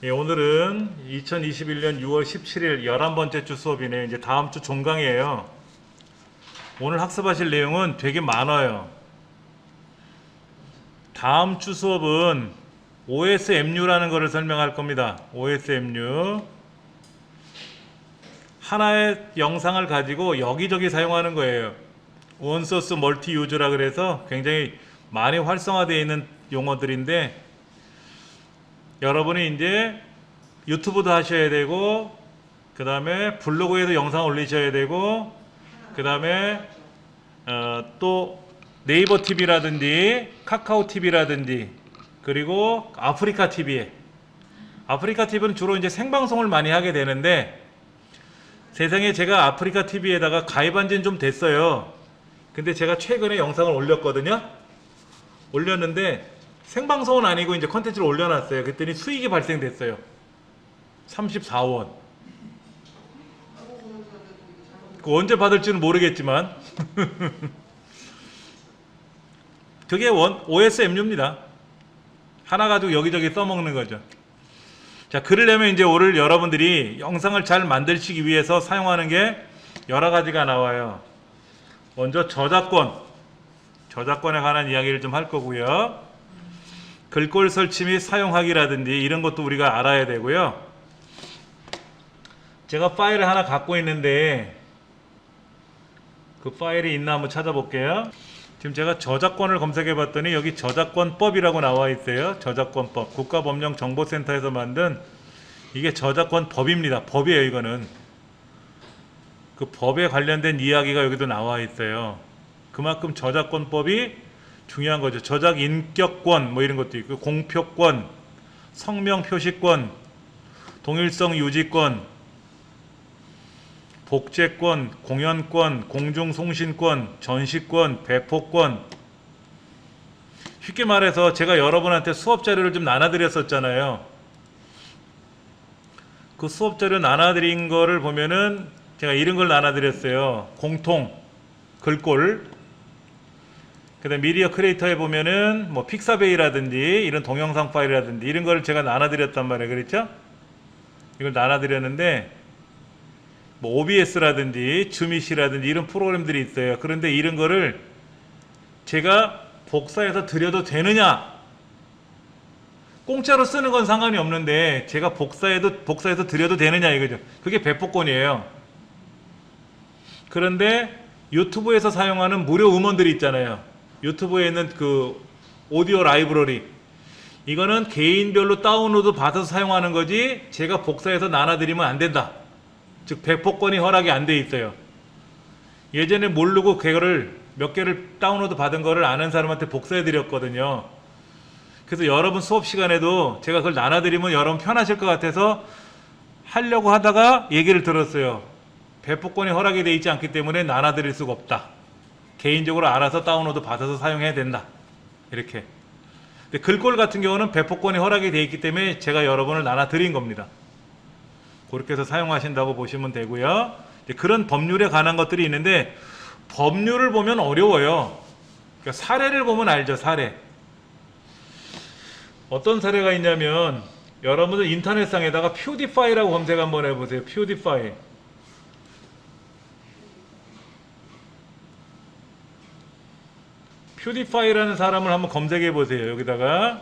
예, 오늘은 2021년 6월 17일 11번째 주 수업이네요. 이제 다음 주 종강이에요. 오늘 학습하실 내용은 되게 많아요. 다음 주 수업은 OSMU라는 것을 설명할 겁니다. OSMU. 하나의 영상을 가지고 여기저기 사용하는 거예요. 원소스 멀티 유즈라 그래서 굉장히 많이 활성화되어 있는 용어들인데, 여러분이 이제 유튜브도 하셔야 되고, 그 다음에 블로그에도 영상 올리셔야 되고, 그 다음에 또 네이버 TV라든지 카카오 TV라든지, 그리고 아프리카 TV에, 아프리카 TV는 주로 이제 생방송을 많이 하게 되는데, 세상에 제가 아프리카 TV에다가 가입한 지는 좀 됐어요. 근데 제가 최근에 영상을 올렸거든요. 올렸는데 생방송은 아니고 이제 컨텐츠를 올려놨어요. 그랬더니 수익이 발생됐어요. 34원. 그 언제 받을지는 모르겠지만 그게 OSMU입니다. 하나 가지고 여기저기 써먹는 거죠. 자, 그러려면 이제 오늘 여러분들이 영상을 잘 만드시기 위해서 사용하는 게 여러 가지가 나와요. 먼저 저작권에 관한 이야기를 좀 할 거고요. 글꼴 설치 및 사용하기라든지 이런 것도 우리가 알아야 되고요. 제가 파일을 하나 갖고 있는데 그 파일이 있나 한번 찾아볼게요. 지금 제가 저작권을 검색해 봤더니 여기 저작권법이라고 나와 있어요. 저작권법. 국가법령정보센터에서 만든 이게 저작권법입니다. 법이에요, 이거는. 그 법에 관련된 이야기가 여기도 나와 있어요. 그만큼 저작권법이 중요한 거죠. 저작 인격권 뭐 이런 것도 있고, 공표권, 성명 표시권, 동일성 유지권, 복제권, 공연권, 공중송신권, 전시권, 배포권. 쉽게 말해서 제가 여러분한테 수업 자료를 좀 나눠드렸었잖아요. 그 수업 자료 나눠드린 거를 보면은 제가 이런 걸 나눠드렸어요. 공통, 글꼴. 그 다음 미디어 크리에이터에 보면은 뭐 픽사베이라든지 이런 동영상 파일이라든지 이런 걸 제가 나눠드렸단 말이에요. 그랬죠? 이걸 나눠드렸는데 뭐 OBS라든지 줌이시라든지 이런 프로그램들이 있어요. 그런데 이런 거를 제가 복사해서 드려도 되느냐? 공짜로 쓰는 건 상관이 없는데 제가 복사해서 드려도 되느냐 이거죠. 그게 배포권이에요. 그런데 유튜브에서 사용하는 무료 음원들이 있잖아요. 유튜브에 있는 그 오디오 라이브러리, 이거는 개인별로 다운로드 받아서 사용하는 거지 제가 복사해서 나눠드리면 안 된다. 즉 배포권이 허락이 안 돼 있어요. 예전에 모르고 그거를 몇 개를 다운로드 받은 거를 아는 사람한테 복사해 드렸거든요. 그래서 여러분 수업 시간에도 제가 그걸 나눠드리면 여러분 편하실 것 같아서 하려고 하다가 얘기를 들었어요. 배포권이 허락이 돼 있지 않기 때문에 나눠드릴 수가 없다. 개인적으로 알아서 다운로드 받아서 사용해야 된다. 이렇게. 근데 글꼴 같은 경우는 배포권이 허락이 돼 있기 때문에 제가 여러분을 나눠드린 겁니다. 그렇게 해서 사용하신다고 보시면 되고요. 그런 법률에 관한 것들이 있는데 법률을 보면 어려워요. 그러니까 사례를 보면 알죠. 사례. 어떤 사례가 있냐면 여러분들 인터넷상에다가 퓨디파이라고 검색 한번 해보세요. 퓨디파이. 퓨디파이라는 사람을 한번 검색해 보세요. 여기다가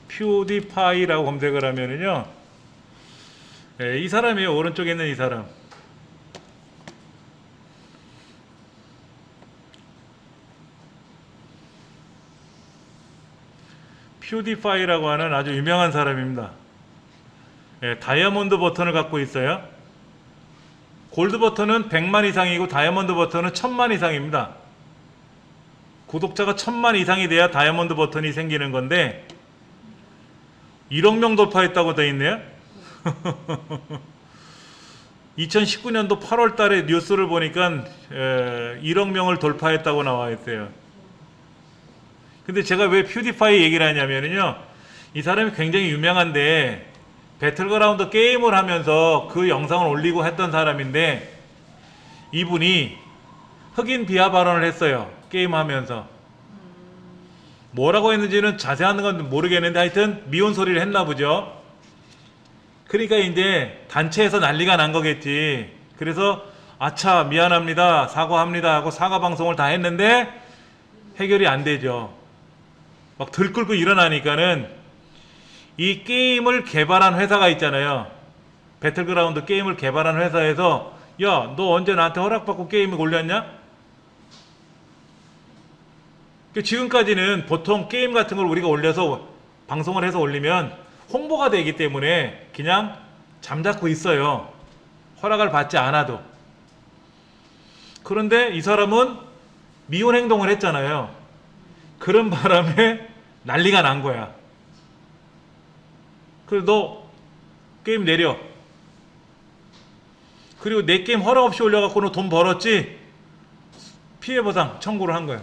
퓨디파이라고 검색을 하면은요, 네, 이 사람이에요. 오른쪽에 있는 이 사람. 퓨디파이라고 하는 아주 유명한 사람입니다. 네, 다이아몬드 버튼을 갖고 있어요. 골드 버튼은 100만 이상이고 다이아몬드 버튼은 1000만 이상입니다. 구독자가 1000만 이상이 돼야 다이아몬드 버튼이 생기는 건데 1억 명 돌파했다고 돼 있네요. 2019년도 8월 달에 뉴스를 보니까 1억 명을 돌파했다고 나와 있어요. 근데 제가 왜 퓨디파이 얘기를 하냐면요, 이 사람이 굉장히 유명한데 배틀그라운드 게임을 하면서 그 영상을 올리고 했던 사람인데, 이분이 흑인 비하 발언을 했어요. 게임하면서. 뭐라고 했는지는 자세한 건 모르겠는데 하여튼 미운 소리를 했나 보죠. 그러니까 이제 단체에서 난리가 난 거겠지. 그래서 아차 미안합니다 사과합니다 하고 사과 방송을 다 했는데 해결이 안 되죠. 막 들끓고 일어나니까는 이 게임을 개발한 회사가 있잖아요. 배틀그라운드 게임을 개발한 회사에서 야, 너 언제 나한테 허락받고 게임을 올렸냐? 지금까지는 보통 게임 같은 걸 우리가 올려서 방송을 해서 올리면 홍보가 되기 때문에 그냥 잠자코 있어요. 허락을 받지 않아도. 그런데 이 사람은 미운 행동을 했잖아요. 그런 바람에 난리가 난 거야. 그래서 너 게임 내려. 그리고 내 게임 허락 없이 올려갖고 너 돈 벌었지? 피해보상 청구를 한 거야.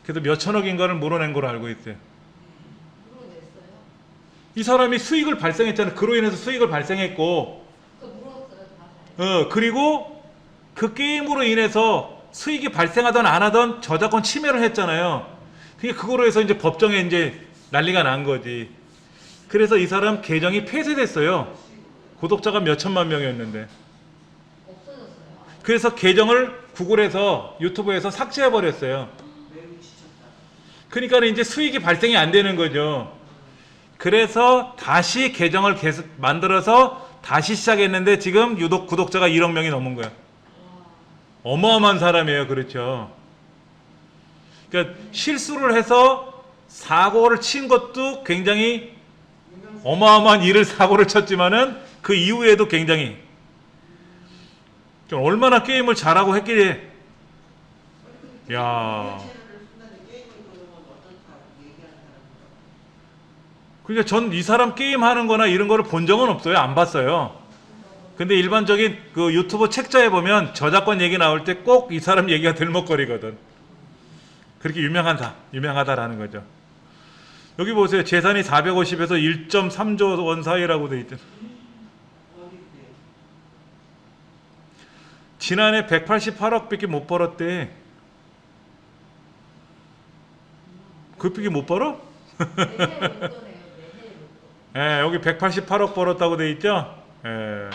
그래서 몇 천억인가를 물어낸 걸로 알고 있어요. 이 사람이 수익을 발생했잖아요. 그로 인해서 수익을 발생했고, 그리고 그 게임으로 인해서 수익이 발생하든 안 하든 저작권 침해를 했잖아요. 그거로 해서 이제 법정에 이제 난리가 난 거지. 그래서 이 사람 계정이 폐쇄됐어요. 구독자가 몇 천만 명이었는데. 그래서 계정을 구글에서 유튜브에서 삭제해 버렸어요. 그러니까 이제 수익이 발생이 안 되는 거죠. 그래서 다시 계정을 계속 만들어서 다시 시작했는데 지금 유독 구독자가 1억 명이 넘은 거야. 어마어마한 사람이에요. 그렇죠. 그러니까 실수를 해서 사고를 친 것도 굉장히 어마어마한 일을 사고를 쳤지만은 그 이후에도 굉장히 좀 얼마나 게임을 잘하고 했길래 야. 그러니까 전 이 사람 게임 하는 거나 이런 거를 본 적은 없어요. 안 봤어요. 근데 일반적인 그 유튜브 책자에 보면 저작권 얘기 나올 때 꼭 이 사람 얘기가 들먹거리거든. 그렇게 유명하다라는 거죠. 여기 보세요. 재산이 450에서 1.3조 원 사이라고 돼 있죠. 지난해 188억밖에 못 벌었대. 그밖에 못 벌어? 예, 여기 188억 벌었다고 돼 있죠? 예.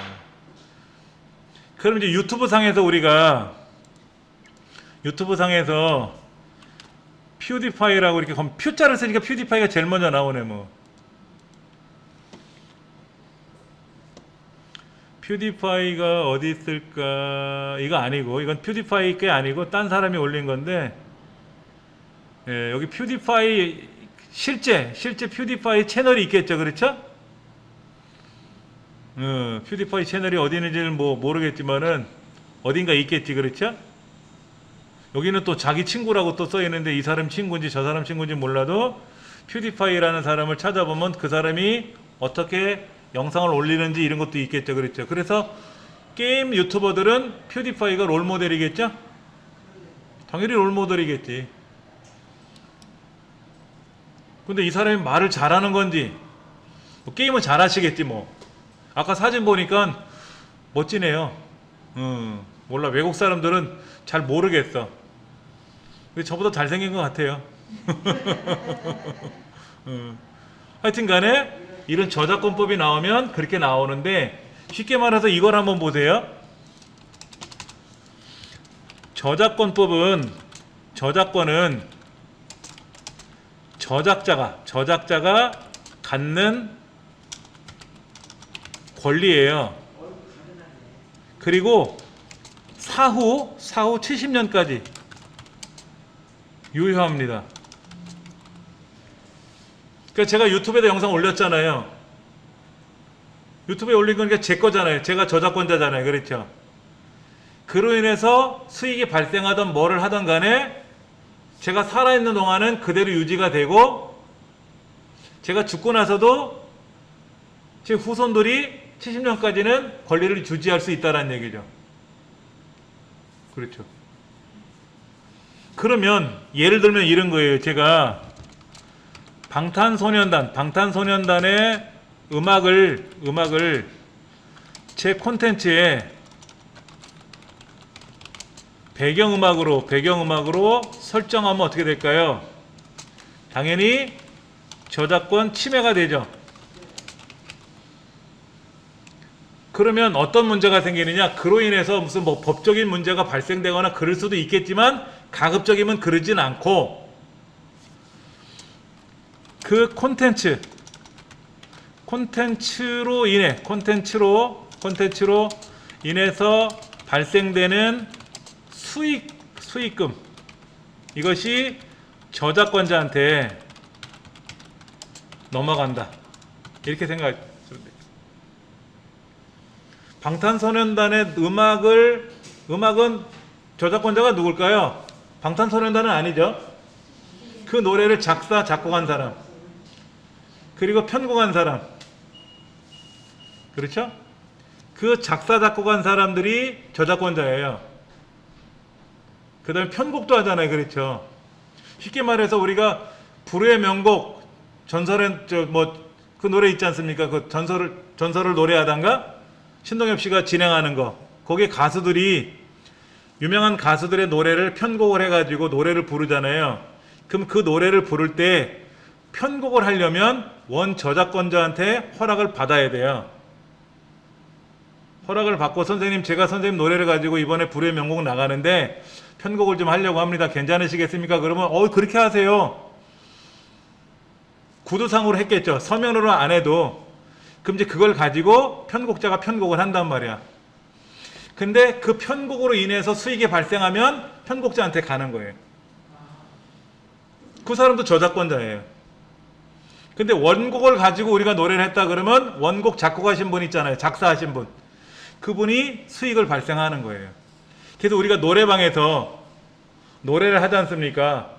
그럼 이제 유튜브 상에서 우리가 유튜브 상에서 퓨디파이라고 이렇게 퓨자를 쓰니까 퓨디파이가 제일 먼저 나오네 뭐. 퓨디파이가 어디 있을까? 이거 아니고 이건 퓨디파이 게 아니고 딴 사람이 올린 건데 예, 여기 퓨디파이 실제 퓨디파이 채널이 있겠죠, 그렇죠? 퓨디파이 채널이 어디 있는지는 뭐 모르겠지만은 어딘가 있겠지, 그렇죠? 여기는 또 자기 친구라고 또 써 있는데 이 사람 친구인지 저 사람 친구인지 몰라도 퓨디파이라는 사람을 찾아보면 그 사람이 어떻게 영상을 올리는지 이런 것도 있겠죠, 그렇죠? 그래서 게임 유튜버들은 퓨디파이가 롤모델이겠죠? 당연히 롤모델이겠지. 근데 이 사람이 말을 잘하는 건지 뭐 게임은 잘하시겠지 뭐. 아까 사진 보니까 멋지네요. 몰라, 외국 사람들은 잘 모르겠어. 근데 저보다 잘생긴 것 같아요. 하여튼 간에 이런 저작권법이 나오면 그렇게 나오는데 쉽게 말해서 이걸 한번 보세요. 저작권은 저작자가 갖는 권리예요. 그리고 사후 70년까지 유효합니다. 그러니까 제가 유튜브에다 영상 올렸잖아요. 유튜브에 올린 건 제 거잖아요. 제가 저작권자잖아요. 그렇죠? 그로 인해서 수익이 발생하던 뭐를 하던 간에 제가 살아있는 동안은 그대로 유지가 되고 제가 죽고 나서도 제 후손들이 70년까지는 권리를 유지할 수 있다는 얘기죠. 그렇죠. 그러면 예를 들면 이런 거예요. 제가 방탄소년단의 음악을 제 콘텐츠에 배경음악으로 설정하면 어떻게 될까요? 당연히 저작권 침해가 되죠. 그러면 어떤 문제가 생기느냐? 그로 인해서 무슨 뭐 법적인 문제가 발생되거나 그럴 수도 있겠지만 가급적이면 그러진 않고 그 콘텐츠로 인해서 발생되는 수익금 이것이 저작권자한테 넘어간다. 이렇게 생각하시면 돼요. 방탄소년단의 음악은 저작권자가 누굴까요? 방탄소년단은 아니죠. 그 노래를 작사, 작곡한 사람, 그리고 편곡한 사람, 그렇죠? 그 작사, 작곡한 사람들이 저작권자예요. 그 다음에 편곡도 하잖아요. 그렇죠? 쉽게 말해서 우리가 불후의 명곡, 그 노래 있지 않습니까? 그 전설을 노래하단가? 신동엽 씨가 진행하는 거. 거기에 가수들이, 유명한 가수들의 노래를 편곡을 해가지고 노래를 부르잖아요. 그럼 그 노래를 부를 때 편곡을 하려면 원 저작권자한테 허락을 받아야 돼요. 허락을 받고 제가 선생님 노래를 가지고 이번에 불후의 명곡 나가는데 편곡을 좀 하려고 합니다. 괜찮으시겠습니까? 그러면 그렇게 하세요. 구두상으로 했겠죠. 서면으로 안 해도. 그럼 이제 그걸 가지고 편곡자가 편곡을 한단 말이야. 근데 그 편곡으로 인해서 수익이 발생하면 편곡자한테 가는 거예요. 그 사람도 저작권자예요. 근데 원곡을 가지고 우리가 노래를 했다 그러면 원곡 작곡하신 분 있잖아요. 작사하신 분. 그분이 수익을 발생하는 거예요. 그래서 우리가 노래방에서 노래를 하지 않습니까?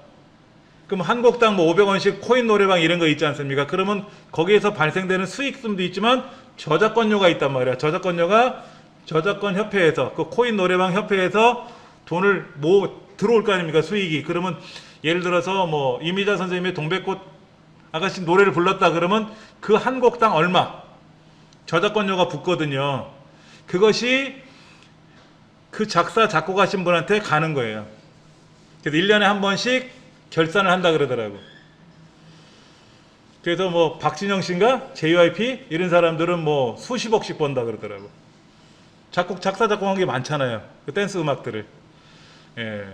그럼 한 곡당 뭐 500원씩 코인 노래방 이런 거 있지 않습니까? 그러면 거기에서 발생되는 수익금도 있지만 저작권료가 있단 말이야. 저작권료가 저작권협회에서, 그 코인 노래방 협회에서 돈을 들어올 거 아닙니까? 수익이. 그러면 예를 들어서 뭐 이미자 선생님의 동백꽃 아가씨 노래를 불렀다 그러면 그 한 곡당 얼마 저작권료가 붙거든요. 그것이 그 작사 작곡하신 분한테 가는 거예요. 그래서 1년에 한 번씩 결산을 한다 그러더라고. 그래서 뭐 박진영 씨인가 JYP 이런 사람들은 뭐 수십억씩 번다 그러더라고. 작사 작곡한 게 많잖아요. 그 댄스 음악들을. 예.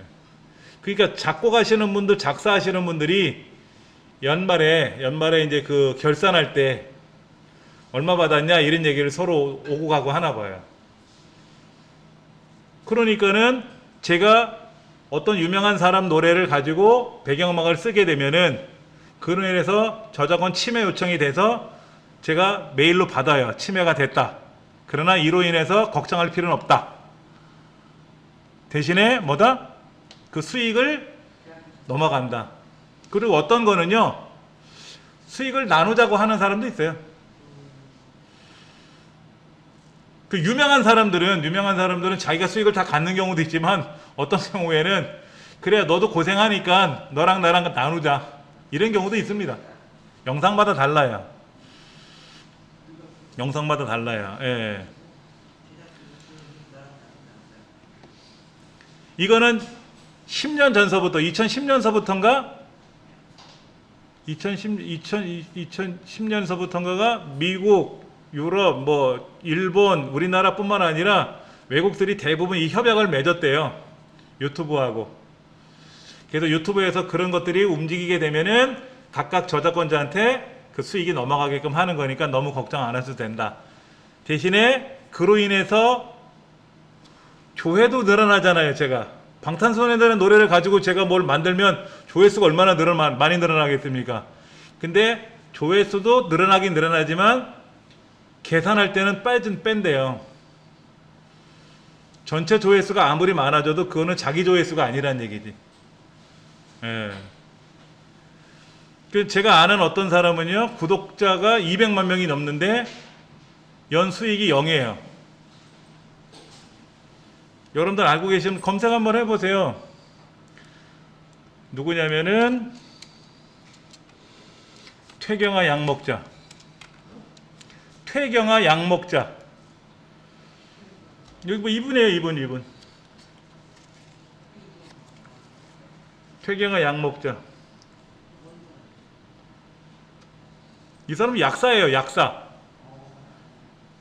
그러니까 작곡하시는 분들, 작사하시는 분들이 연말에 이제 그 결산할 때 얼마 받았냐 이런 얘기를 서로 오고 가고 하나 봐요. 그러니까는 제가 어떤 유명한 사람 노래를 가지고 배경음악을 쓰게 되면은 그로 인해서 저작권 침해 요청이 돼서 제가 메일로 받아요. 침해가 됐다. 그러나 이로 인해서 걱정할 필요는 없다. 대신에 뭐다? 그 수익을 넘어간다. 그리고 어떤 거는요, 수익을 나누자고 하는 사람도 있어요. 그 유명한 사람들은 자기가 수익을 다 갖는 경우도 있지만 어떤 경우에는 그래 너도 고생하니까 너랑 나랑 나누자 이런 경우도 있습니다. 영상마다 달라요. 예. 이거는 10년 전서부터 2010년서부터인가 2010년서부터인가가 미국, 유럽, 뭐 일본, 우리나라뿐만 아니라 외국들이 대부분 이 협약을 맺었대요. 유튜브하고. 그래서 유튜브에서 그런 것들이 움직이게 되면은 각각 저작권자한테 그 수익이 넘어가게끔 하는 거니까 너무 걱정 안 하셔도 된다. 대신에 그로 인해서 조회도 늘어나잖아요. 제가 방탄소년단의 노래를 가지고 제가 뭘 만들면 조회수가 얼마나 많이 늘어나겠습니까? 근데 조회수도 늘어나긴 늘어나지만 계산할 때는 뺀대요. 전체 조회수가 아무리 많아져도 그거는 자기 조회수가 아니란 얘기지. 예. 제가 아는 어떤 사람은요, 구독자가 200만 명이 넘는데 연 수익이 0이에요. 여러분들 알고 계시면 검색 한번 해보세요. 누구냐면은 퇴경아 약먹자. 여기 뭐 이분이에요. 이분. 퇴경아 약먹자. 이 사람은 약사예요, 약사.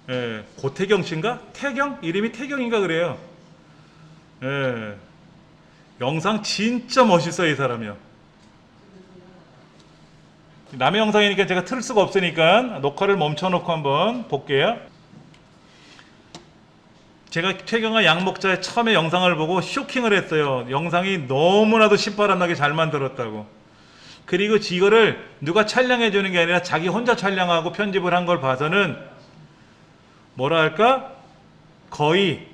예, 고태경 씨인가? 태경? 이름이 태경인가 그래요. 예, 영상 진짜 멋있어요, 이 사람이요. 남의 영상이니까 제가 틀 수가 없으니까 녹화를 멈춰놓고 한번 볼게요. 제가 태경아 양목자의 처음에 영상을 보고 쇼킹을 했어요. 영상이 너무나도 신바람나게 잘 만들었다고. 그리고 이거를 누가 촬영해 주는 게 아니라 자기 혼자 촬영하고 편집을 한 걸 봐서는 뭐라 할까? 거의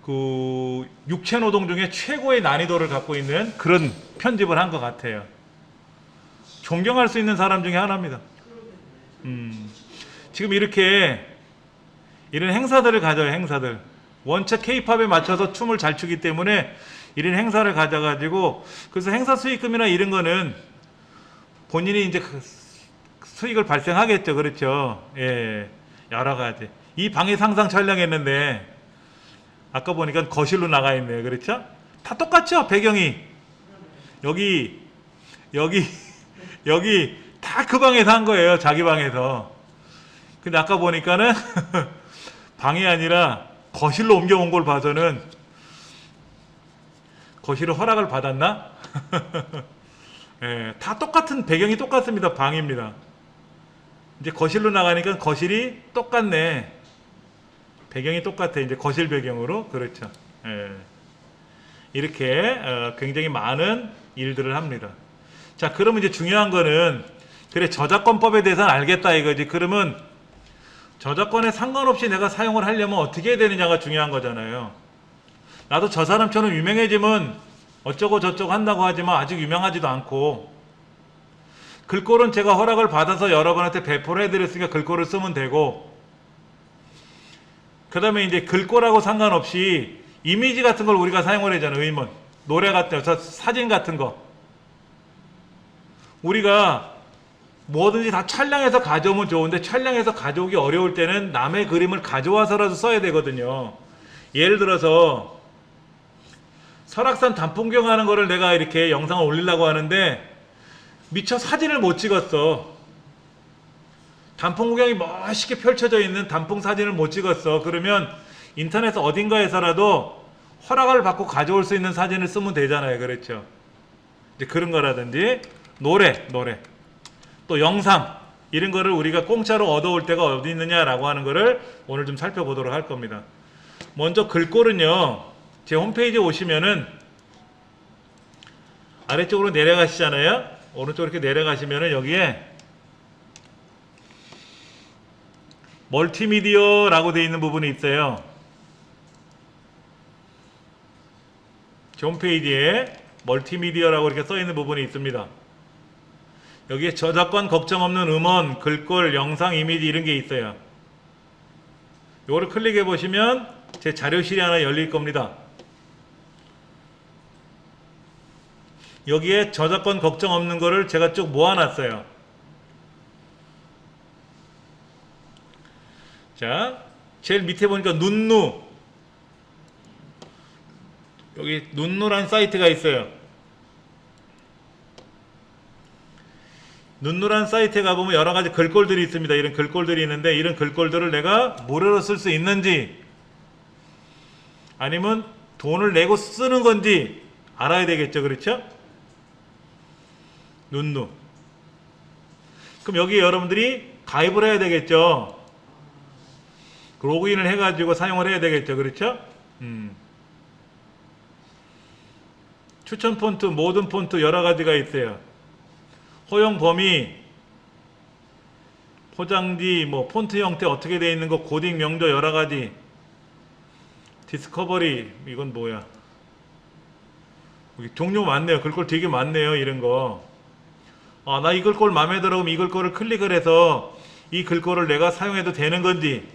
그 육체노동 중에 최고의 난이도를 갖고 있는 그런 편집을 한 것 같아요. 존경할 수 있는 사람 중에 하나입니다. 지금 이렇게 이런 행사들을 가져요. 행사들. 원체 K-팝에 맞춰서 춤을 잘 추기 때문에 이런 행사를 가져가지고, 그래서 행사 수익금이나 이런 거는 본인이 이제 수익을 발생하겠죠. 그렇죠. 예. 여러 가지. 이 방에 상상 촬영했는데 아까 보니까 거실로 나가 있네요. 그렇죠? 다 똑같죠. 배경이 여기 다 그 방에서 한 거예요. 자기 방에서. 근데 아까 보니까는 방이 아니라 거실로 옮겨온 걸 봐서는, 거실을 허락을 받았나? 예, 다 똑같은 배경이 똑같습니다. 방입니다. 이제 거실로 나가니까 거실이 똑같네. 배경이 똑같아. 이제 거실 배경으로. 그렇죠. 예. 이렇게 굉장히 많은 일들을 합니다. 자, 그러면 이제 중요한 거는, 그래 저작권법에 대해서는 알겠다 이거지. 그러면 저작권에 상관없이 내가 사용을 하려면 어떻게 해야 되느냐가 중요한 거잖아요. 나도 저 사람처럼 유명해지면 어쩌고 저쩌고 한다고 하지만 아직 유명하지도 않고, 글꼴은 제가 허락을 받아서 여러분한테 배포를 해드렸으니까 글꼴을 쓰면 되고, 그 다음에 이제 글꼴하고 상관없이 이미지 같은 걸 우리가 사용을 하잖아요. 의문, 노래 같은 거, 사진 같은 거 우리가 뭐든지 다 촬영해서 가져오면 좋은데, 촬영해서 가져오기 어려울 때는 남의 그림을 가져와서라도 써야 되거든요. 예를 들어서 설악산 단풍경 하는 거를 내가 이렇게 영상을 올리려고 하는데 미처 사진을 못 찍었어. 단풍 구경이 멋있게 펼쳐져 있는 단풍 사진을 못 찍었어. 그러면 인터넷 어딘가에서라도 허락을 받고 가져올 수 있는 사진을 쓰면 되잖아요. 그렇죠. 이제 그런 거라든지 노래 또 영상, 이런 거를 우리가 공짜로 얻어올 때가 어디 있느냐라고 하는 거를 오늘 좀 살펴보도록 할 겁니다. 먼저 글꼴은요, 제 홈페이지에 오시면은 아래쪽으로 내려가시잖아요. 오른쪽으로 이렇게 내려가시면은 여기에 멀티미디어라고 되어 있는 부분이 있어요. 제 홈페이지에 멀티미디어라고 이렇게 써 있는 부분이 있습니다. 여기에 저작권 걱정 없는 음원, 글꼴, 영상, 이미지 이런 게 있어요. 요거를 클릭해 보시면 제 자료실이 하나 열릴 겁니다. 여기에 저작권 걱정 없는 거를 제가 쭉 모아놨어요. 자, 제일 밑에 보니까 눈누, 여기 눈누란 사이트가 있어요. 눈누란 사이트에 가보면 여러가지 글꼴들이 있습니다. 이런 글꼴들이 있는데, 이런 글꼴들을 내가 무료로 쓸 수 있는지 아니면 돈을 내고 쓰는 건지 알아야 되겠죠. 그렇죠? 눈누. 그럼 여기 여러분들이 가입을 해야 되겠죠. 로그인을 해가지고 사용을 해야 되겠죠. 그렇죠? 추천 폰트, 모든 폰트 여러 가지가 있어요. 허용 범위, 포장지, 뭐 폰트 형태 어떻게 되어 있는 거, 고딕 명조 여러 가지, 디스커버리, 이건 뭐야? 여기 종류 많네요. 글꼴 되게 많네요. 이런 거. 아, 나 이 글꼴 마음에 들어. 그럼 이 글꼴을 클릭을 해서 이 글꼴을 내가 사용해도 되는 건지,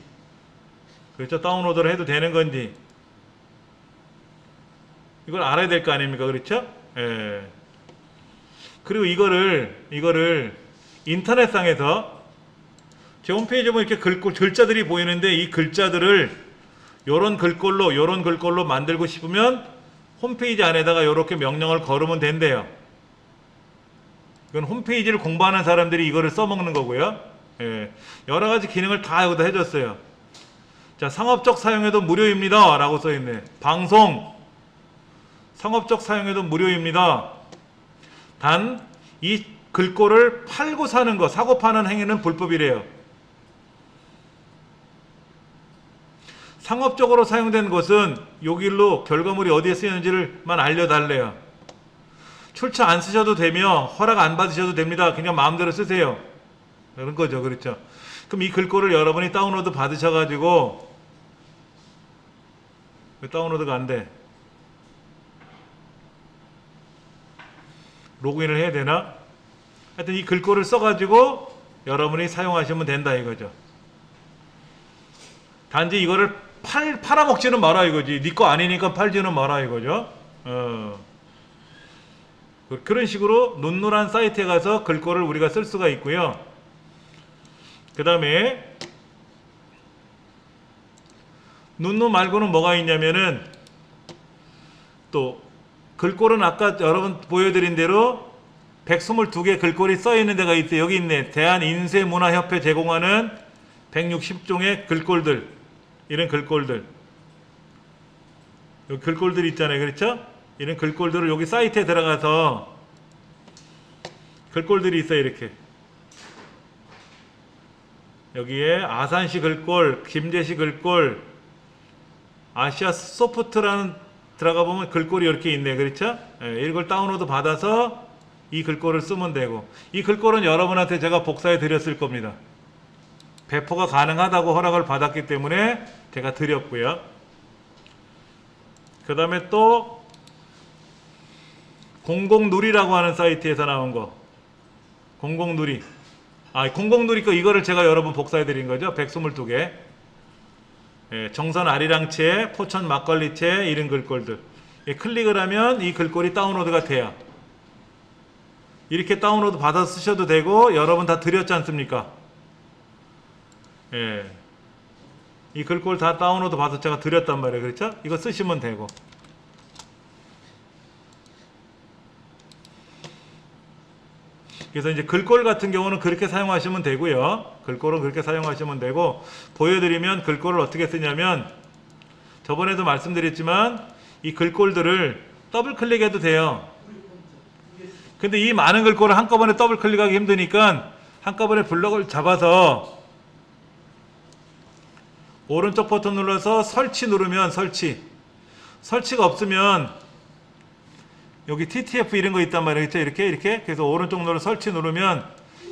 그렇죠? 다운로드를 해도 되는 건지, 이걸 알아야 될 거 아닙니까? 그렇죠? 예. 그리고 이거를 인터넷상에서 제 홈페이지에 보면 이렇게 글자들이 보이는데, 이 글자들을 요런 글꼴로 만들고 싶으면 홈페이지 안에다가 이렇게 명령을 걸으면 된대요. 이건 홈페이지를 공부하는 사람들이 이거를 써먹는 거고요. 예, 여러 가지 기능을 다 여기다 해줬어요. 자, 상업적 사용에도 무료입니다 라고 써있네. 방송 상업적 사용에도 무료입니다. 단 이 글꼴을 팔고 사는 거, 사고 파는 행위는 불법이래요. 상업적으로 사용된 것은 여기로 결과물이 어디에 쓰였는지를만 알려달래요. 출처 안 쓰셔도 되며 허락 안 받으셔도 됩니다. 그냥 마음대로 쓰세요. 그런 거죠. 그렇죠. 그럼 이 글꼴을 여러분이 다운로드 받으셔가지고, 왜 다운로드가 안 돼? 로그인을 해야 되나? 하여튼 이 글꼴을 써가지고 여러분이 사용하시면 된다 이거죠. 단지 이거를 팔아먹지는 마라 이거지. 네 거 아니니까 팔지는 마라 이거죠. 그런 식으로 논논한 사이트에 가서 글꼴을 우리가 쓸 수가 있고요. 그 다음에 논논 말고는 뭐가 있냐면은, 또 글꼴은 아까 여러분 보여드린 대로 122개 글꼴이 써있는 데가 있어요. 여기 있네. 대한인쇄문화협회 제공하는 160종의 글꼴들, 이런 글꼴들, 여기 글꼴들 있잖아요. 그렇죠? 이런 글꼴들을 여기 사이트에 들어가서 글꼴들이 있어요. 이렇게 여기에 아산시 글꼴, 김제시 글꼴, 아시아 소프트라는 들어가 보면 글꼴이 이렇게 있네. 그렇죠? 예, 이걸 다운로드 받아서 이 글꼴을 쓰면 되고, 이 글꼴은 여러분한테 제가 복사해 드렸을 겁니다. 배포가 가능하다고 허락을 받았기 때문에 제가 드렸고요. 그 다음에 또 공공누리라고 하는 사이트에서 나온 거, 공공누리. 공공누리 거 이거를 제가 여러분 복사해 드린 거죠. 122개. 예, 정선 아리랑채, 포천 막걸리채, 이런 글꼴들. 예, 클릭을 하면 이 글꼴이 다운로드가 돼요. 이렇게 다운로드 받아서 쓰셔도 되고, 여러분 다 드렸지 않습니까? 예, 이 글꼴 다 다운로드 받아서 제가 드렸단 말이에요. 그렇죠? 이거 쓰시면 되고. 그래서 이제 글꼴 같은 경우는 그렇게 사용하시면 되고요. 글꼴은 그렇게 사용하시면 되고, 보여드리면 글꼴을 어떻게 쓰냐면, 저번에도 말씀드렸지만 이 글꼴들을 더블 클릭해도 돼요. 근데 이 많은 글꼴을 한꺼번에 더블 클릭하기 힘드니까 한꺼번에 블럭을 잡아서 오른쪽 버튼 눌러서 설치 누르면, 설치가 없으면 여기 TTF 이런 거 있단 말이에요. 이렇게 그래서 오른쪽 눌러 설치 누르면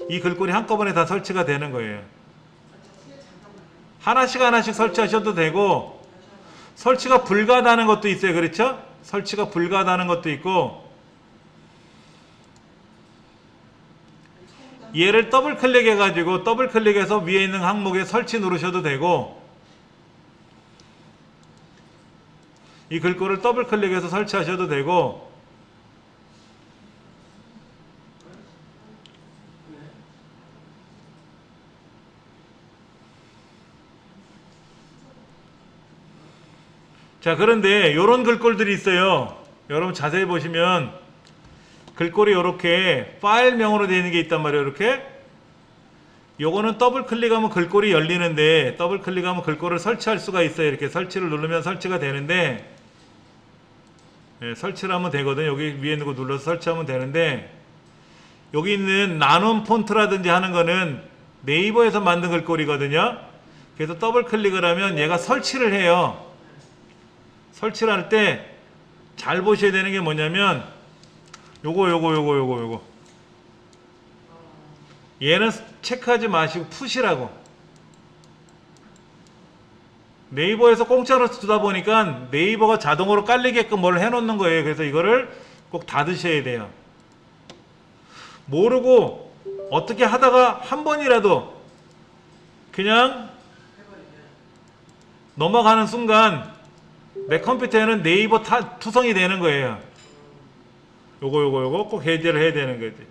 이 글꼴이 한꺼번에 다 설치가 되는 거예요. 하나씩 설치하셔도 되고, 설치가 불가하다는 것도 있어요. 그렇죠? 설치가 불가하다는 것도 있고, 얘를 더블 클릭해 가지고 더블 클릭해서 위에 있는 항목에 설치 누르셔도 되고, 이 글꼴을 더블 클릭해서 설치하셔도 되고, 자, 그런데 이런 글꼴들이 있어요. 여러분 자세히 보시면 글꼴이 이렇게 파일명으로 되어 있는 게 있단 말이에요. 이렇게 요거는 더블 클릭하면 글꼴이 열리는데, 더블 클릭하면 글꼴을 설치할 수가 있어요. 이렇게 설치를 누르면 설치가 되는데, 예, 설치를 하면 되거든요. 여기 위에 있는 거 눌러서 설치하면 되는데, 여기 있는 나눔 폰트라든지 하는 거는 네이버에서 만든 글꼴이거든요. 그래서 더블 클릭을 하면 얘가 설치를 해요. 설치를 할 때 잘 보셔야 되는 게 뭐냐면 요거 얘는 체크하지 마시고 푸시라고. 네이버에서 공짜로 쓰다 보니까 네이버가 자동으로 깔리게끔 뭘 해놓는 거예요. 그래서 이거를 꼭 닫으셔야 돼요. 모르고 어떻게 하다가 한 번이라도 그냥 넘어가는 순간 내 컴퓨터에는 네이버 투성이 되는 거예요. 요거 꼭 해제를 해야 되는 거지.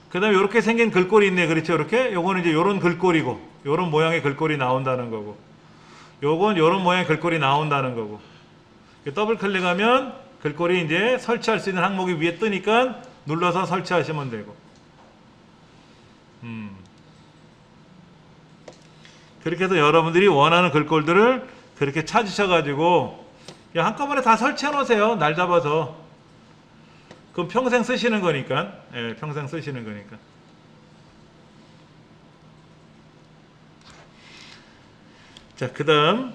그 다음에 이렇게 생긴 글꼴이 있네. 그렇죠? 이렇게 요거는 이제 요런 글꼴이고, 요런 모양의 글꼴이 나온다는 거고, 요건 요런 모양의 글꼴이 나온다는 거고, 더블 클릭하면 글꼴이 이제 설치할 수 있는 항목이 위에 뜨니까 눌러서 설치하시면 되고. 그렇게 해서 여러분들이 원하는 글꼴들을 그렇게 찾으셔가지고 그냥 한꺼번에 다 설치해 놓으세요. 날 잡아서. 그럼 평생 쓰시는 거니까. 예, 평생 쓰시는 거니까. 자, 그 다음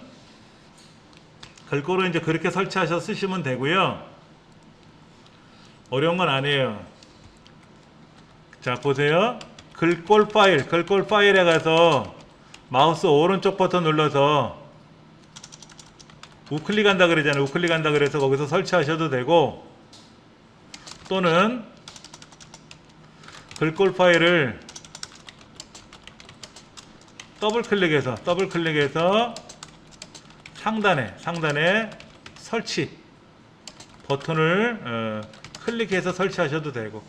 글꼴을 이제 그렇게 설치하셔서 쓰시면 되고요. 어려운 건 아니에요. 자, 보세요. 글꼴 파일에 가서 마우스 오른쪽 버튼 눌러서 우클릭한다 그러잖아요. 우클릭한다 그래서 거기서 설치하셔도 되고, 또는 글꼴 파일을 더블 클릭해서 상단에 설치 버튼을 클릭해서 설치하셔도 되고.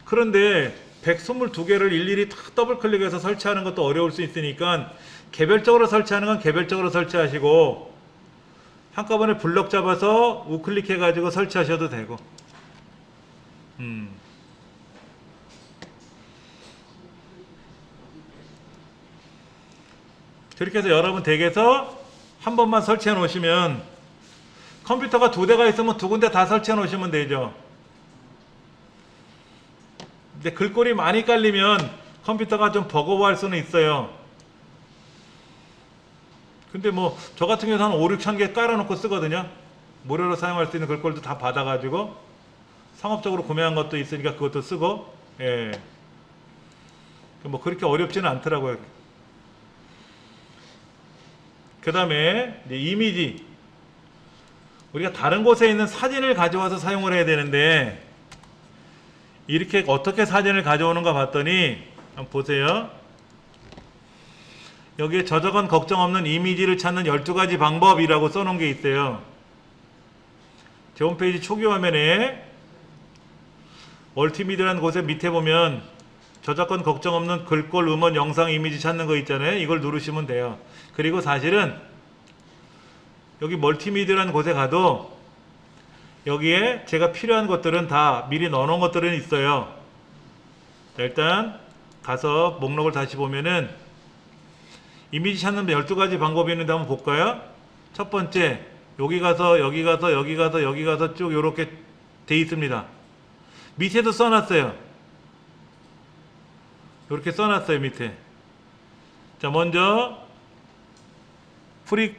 그런데 122개를 일일이 다 더블 클릭해서 설치하는 것도 어려울 수 있으니까 개별적으로 설치하는 건 개별적으로 설치하시고, 한꺼번에 블럭 잡아서 우클릭해 가지고 설치하셔도 되고. 그렇게 해서 여러분 댁에서 한 번만 설치해 놓으시면, 컴퓨터가 2대가 있으면 2군데 다 설치해 놓으시면 되죠. 근데 글꼴이 많이 깔리면 컴퓨터가 좀 버거워할 수는 있어요. 근데 뭐 저 같은 경우는 한 5, 6천 개 깔아놓고 쓰거든요. 무료로 사용할 수 있는 글꼴도 다 받아가지고 상업적으로 구매한 것도 있으니까 그것도 쓰고. 예. 뭐 그렇게 어렵지는 않더라고요. 그 다음에 이미지, 우리가 다른 곳에 있는 사진을 가져와서 사용을 해야 되는데, 이렇게 어떻게 사진을 가져오는가 봤더니, 한번 보세요. 여기에 저작권 걱정 없는 이미지를 찾는 12가지 방법이라고 써놓은 게 있어요. 제 홈페이지 초기 화면에 멀티미디어라는 곳에 밑에 보면 저작권 걱정 없는 글꼴, 음원, 영상, 이미지 찾는 거 있잖아요. 이걸 누르시면 돼요. 그리고 사실은 여기 멀티미디어라는 곳에 가도 여기에 제가 필요한 것들은 다 미리 넣어놓은 것들은 있어요. 자, 일단 가서 목록을 다시 보면은 이미지 찾는 12가지 방법이 있는데 한번 볼까요? 첫 번째, 여기 가서 쭉 이렇게 돼 있습니다. 밑에도 써놨어요. 이렇게 써놨어요, 밑에. 자, 먼저 프리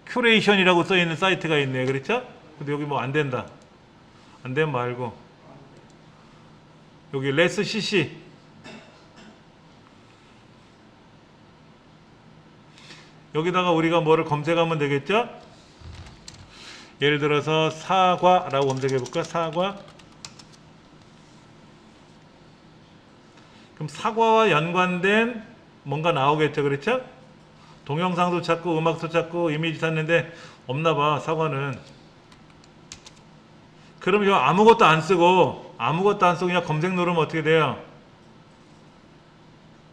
큐레이션이라고 써있는 사이트가 있네요. 그렇죠? 근데 여기 뭐 안된다. 안되면 말고, 여기 레스 CC, 여기다가 우리가 뭐를 검색하면 되겠죠? 예를 들어서 사과라고 검색해볼까? 사과. 그럼 사과와 연관된 뭔가 나오겠죠? 그렇죠? 동영상도 찾고 음악도 찾고 이미지 찾는데 없나봐, 사과는. 그럼 이거 아무것도 안 쓰고 그냥 검색 누르면 어떻게 돼요?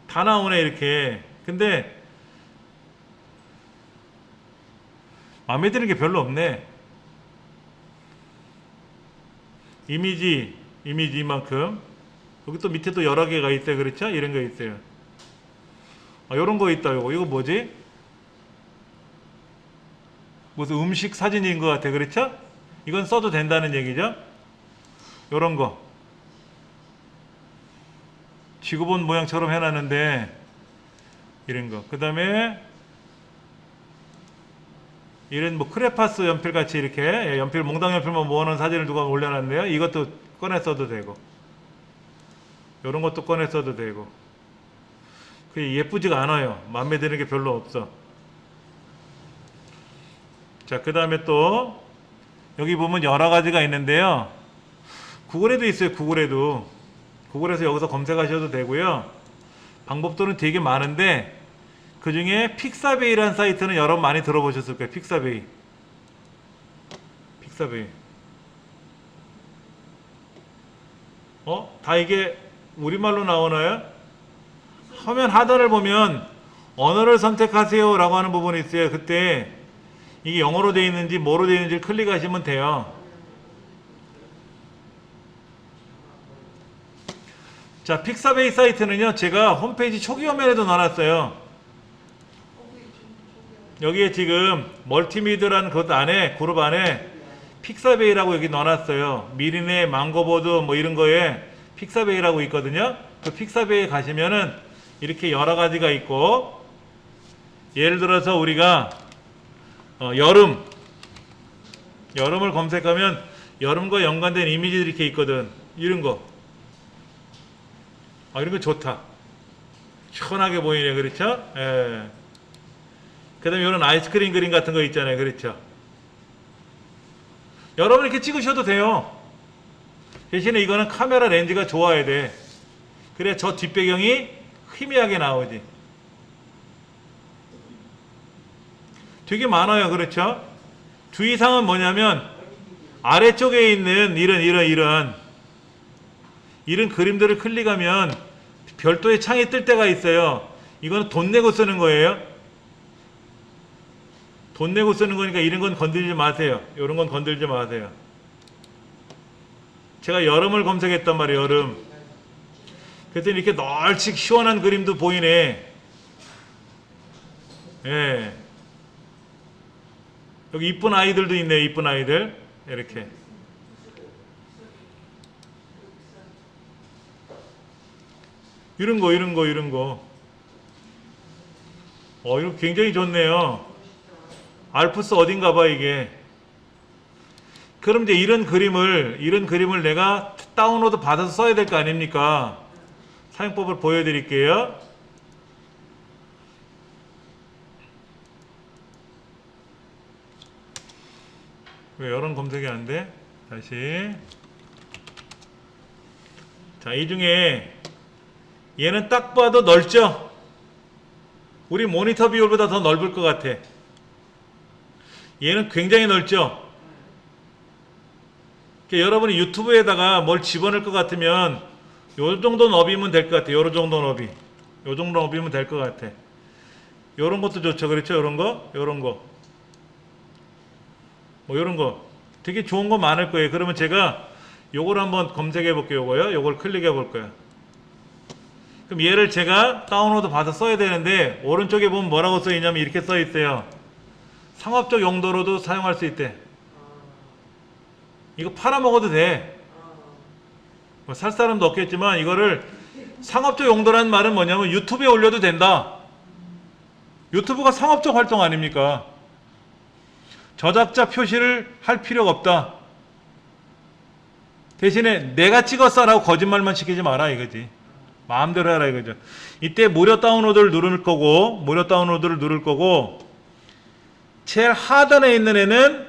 다 나오네, 이렇게. 근데 마음에 드는 게 별로 없네. 이미지 이만큼. 여기 또 밑에 또 여러 개가 있어요. 그렇죠? 이런 거 있어요. 요런 거 있다. 이거 뭐지? 무슨 음식 사진인 것 같아. 그렇죠? 이건 써도 된다는 얘기죠? 요런 거. 지구본 모양처럼 해놨는데, 이런 거. 그 다음에 이런 뭐 크레파스 연필 같이 이렇게 연필, 몽당 연필만 모아놓은 사진을 누가 올려놨네요. 이것도 꺼내 써도 되고, 요런 것도 꺼내 써도 되고. 그게 예쁘지가 않아요. 마음에 드는 게 별로 없어. 자, 그 다음에 또 여기 보면 여러 가지가 있는데요. 구글에도 있어요. 구글에서 여기서 검색하셔도 되고요. 방법들은 되게 많은데, 그 중에 픽사베이라는 사이트는 여러분 많이 들어보셨을 거예요. 픽사베이. 다 이게 우리말로 나오나요? 화면 하단을 보면 언어를 선택하세요 라고 하는 부분이 있어요. 그때 이게 영어로 되어 있는지 뭐로 되어 있는지 클릭하시면 돼요. 자, 픽사베이 사이트는요, 제가 홈페이지 초기 화면에도 넣어놨어요. 여기에 지금 멀티미드라는 것 안에, 그룹 안에 픽사베이라고 여기 넣어놨어요. 미리네, 망고보드 뭐 이런 거에 픽사베이라고 있거든요. 그 픽사베이에 가시면은 이렇게 여러 가지가 있고, 예를 들어서 우리가 여름을 검색하면 여름과 연관된 이미지들이 이렇게 있거든. 이런 거. 이런 거 좋다. 시원하게 보이네. 그렇죠? 예. 그 다음에 이런 아이스크림 그림 같은 거 있잖아요. 그렇죠? 여러분 이렇게 찍으셔도 돼요. 대신에 이거는 카메라 렌즈가 좋아야 돼. 그래야 저 뒷배경이 희미하게 나오지. 되게 많아요. 그렇죠? 주의사항은 뭐냐면 아래쪽에 있는 이런 그림들을 클릭하면 별도의 창이 뜰 때가 있어요. 이건 돈 내고 쓰는 거예요. 돈 내고 쓰는 거니까 이런 건 건들지 마세요. 이런 건 건들지 마세요. 제가 여름을 검색했단 말이에요. 여름. 그랬더니 이렇게 널찍 시원한 그림도 보이네. 예. 여기 이쁜 아이들도 있네. 이쁜 아이들. 이렇게. 이런 거. 이거 굉장히 좋네요. 알프스 어딘가 봐, 이게. 그럼 이제 이런 그림을 내가 다운로드 받아서 써야 될 거 아닙니까? 사용법을 보여드릴게요. 왜 여론 검색이 안 돼? 다시. 자, 이 중에 얘는 딱 봐도 넓죠? 우리 모니터 비율보다 더 넓을 것 같아. 얘는 굉장히 넓죠? 그러니까 여러분이 유튜브에다가 뭘 집어넣을 것 같으면 요 정도 너비면 될 것 같아. 요 정도 너비. 요 정도 너비면 될 것 같아. 요런 것도 좋죠. 그렇죠? 요런 거? 뭐 요런 거. 되게 좋은 거 많을 거예요. 그러면 제가 요걸 한번 검색해 볼게요. 요걸 클릭해 볼 거예요. 그럼 얘를 제가 다운로드 받아 써야 되는데 오른쪽에 보면 뭐라고 써 있냐면 이렇게 써 있어요. 상업적 용도로도 사용할 수 있대. 이거 팔아먹어도 돼. 뭐 살 사람도 없겠지만 이거를 상업적 용도라는 말은 뭐냐면 유튜브에 올려도 된다. 유튜브가 상업적 활동 아닙니까? 저작자 표시를 할 필요가 없다. 대신에 내가 찍었어라고 거짓말만 시키지 마라 이거지. 마음대로 해라 이거죠. 이때 무료 다운로드를 누를 거고 제일 하단에 있는 애는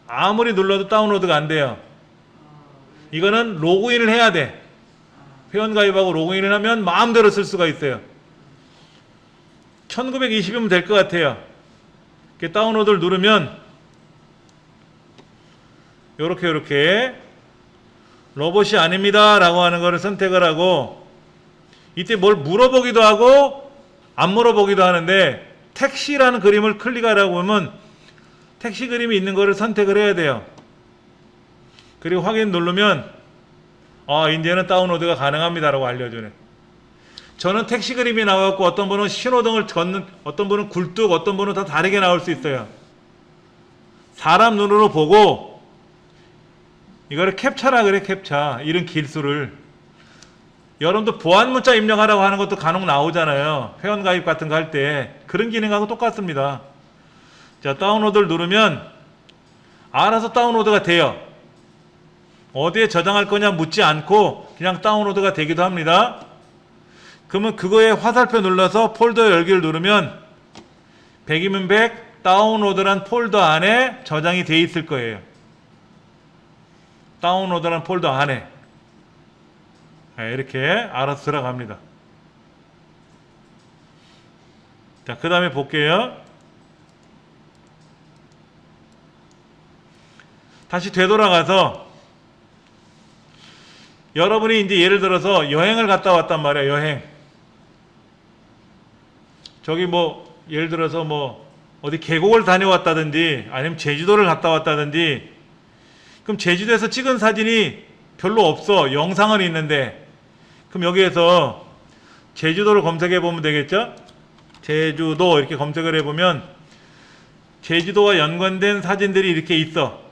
아무리 눌러도 다운로드가 안 돼요. 이거는 로그인을 해야 돼. 회원가입하고 로그인을 하면 마음대로 쓸 수가 있어요. 1920이면 될 것 같아요. 이렇게 다운로드를 누르면 요렇게 로봇이 아닙니다 라고 하는 거를 선택을 하고 이때 뭘 물어보기도 하고 안 물어보기도 하는데 택시라는 그림을 클릭하라고 하면 택시 그림이 있는 거를 선택을 해야 돼요. 그리고 확인 누르면 이제는 다운로드가 가능합니다 라고 알려주네. 저는 택시 그림이 나왔고 어떤 분은 신호등을 걷는, 어떤 분은 굴뚝, 어떤 분은 다 다르게 나올 수 있어요. 사람 눈으로 보고 이거를 캡처라 그래. 캡처. 이런 길수를 여러분도 보안 문자 입력하라고 하는 것도 간혹 나오잖아요. 회원가입 같은 거 할 때 그런 기능하고 똑같습니다. 자, 다운로드를 누르면 알아서 다운로드가 돼요. 어디에 저장할 거냐 묻지 않고 그냥 다운로드가 되기도 합니다. 그러면 그거에 화살표 눌러서 폴더 열기를 누르면 100이면 100 다운로드란 폴더 안에 저장이 돼 있을 거예요. 다운로드란 폴더 안에 이렇게 알아서 들어갑니다. 자, 그 다음에 볼게요. 다시 되돌아가서 여러분이 이제 예를 들어서 여행을 갔다 왔단 말이에요. 여행. 저기 뭐 예를 들어서 뭐 어디 계곡을 다녀왔다든지 아니면 제주도를 갔다 왔다든지 그럼 제주도에서 찍은 사진이 별로 없어. 영상은 있는데 그럼 여기에서 제주도를 검색해 보면 되겠죠? 제주도 이렇게 검색을 해보면 제주도와 연관된 사진들이 이렇게 있어.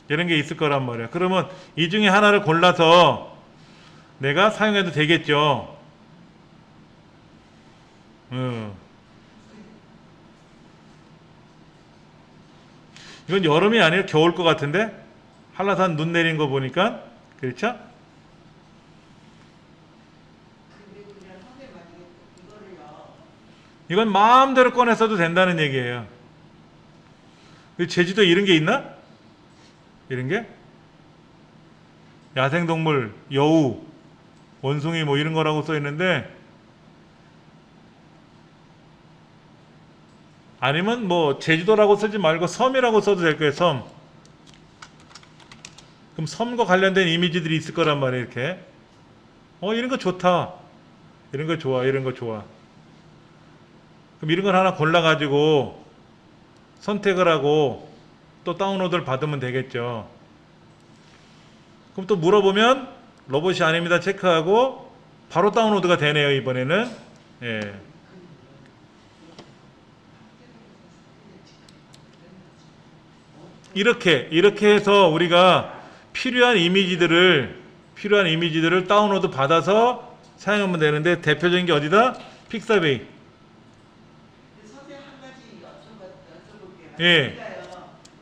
이런 게 있을 거란 말이야. 그러면 이 중에 하나를 골라서 내가 사용해도 되겠죠. 이건 여름이 아니라 겨울 것 같은데? 한라산 눈 내린 거 보니까. 그렇죠? 이건 마음대로 꺼내 써도 된다는 얘기예요. 제주도에 이런 게 있나? 이런 게? 야생동물, 여우, 원숭이 뭐 이런 거라고 써 있는데, 아니면 뭐 제주도라고 쓰지 말고 섬이라고 써도 될 거예요. 섬. 그럼 섬과 관련된 이미지들이 있을 거란 말이에요. 이렇게 이런 거 좋다, 이런 거 좋아, 이런 거 좋아. 그럼 이런 걸 하나 골라 가지고 선택을 하고 또 다운로드를 받으면 되겠죠. 그럼 또 물어보면 로봇이 아닙니다 체크하고 바로 다운로드가 되네요. 이번에는. 예. 이렇게 해서 우리가 필요한 이미지들을 다운로드 받아서 사용하면 되는데, 대표적인 게 어디다? 픽사베이. 선생님 한 가지 여쭤볼게요. 예.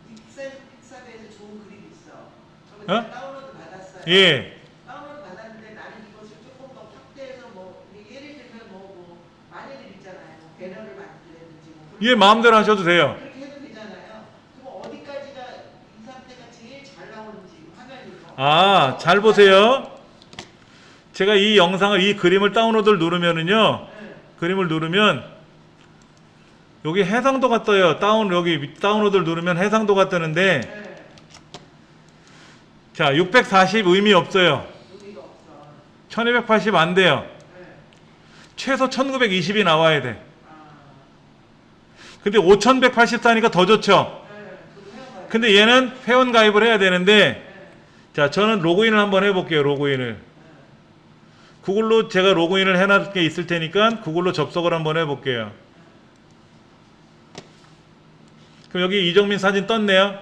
픽사베이에서 좋은 그림이 있어. 저거 다운로드 받았어요. 예. 다운로드 받았는데 나는 이것을 조금 더 확대해서 뭐 예를 들면 뭐 많이들 있잖아요. 배너를 만들든지 뭐 예, 마음대로 하셔도 돼요. 그렇게 해도 되잖아요. 그럼 어디까지가 이 상태가 제일 잘 나오는지 화면에서. 아, 잘 보세요. 제가 이 영상을, 이 그림을 다운로드를 누르면은요. 네. 그림을 누르면 여기 해상도가 떠요. 여기 다운로드를 누르면 해상도가 뜨는데, 네. 자, 640 의미 없어요. 의미가 없어. 1280 안 돼요. 네. 최소 1920이 나와야 돼. 아. 근데 5184니까 더 좋죠. 네. 그거 해봐요. 근데 얘는 회원 가입을 해야 되는데, 네. 자, 저는 로그인을 한번 해볼게요. 로그인을. 구글로 제가 로그인을 해놨을 게 있을 테니까 구글로 접속을 한번 해볼게요. 그럼 여기 이정민 사진 떴네요.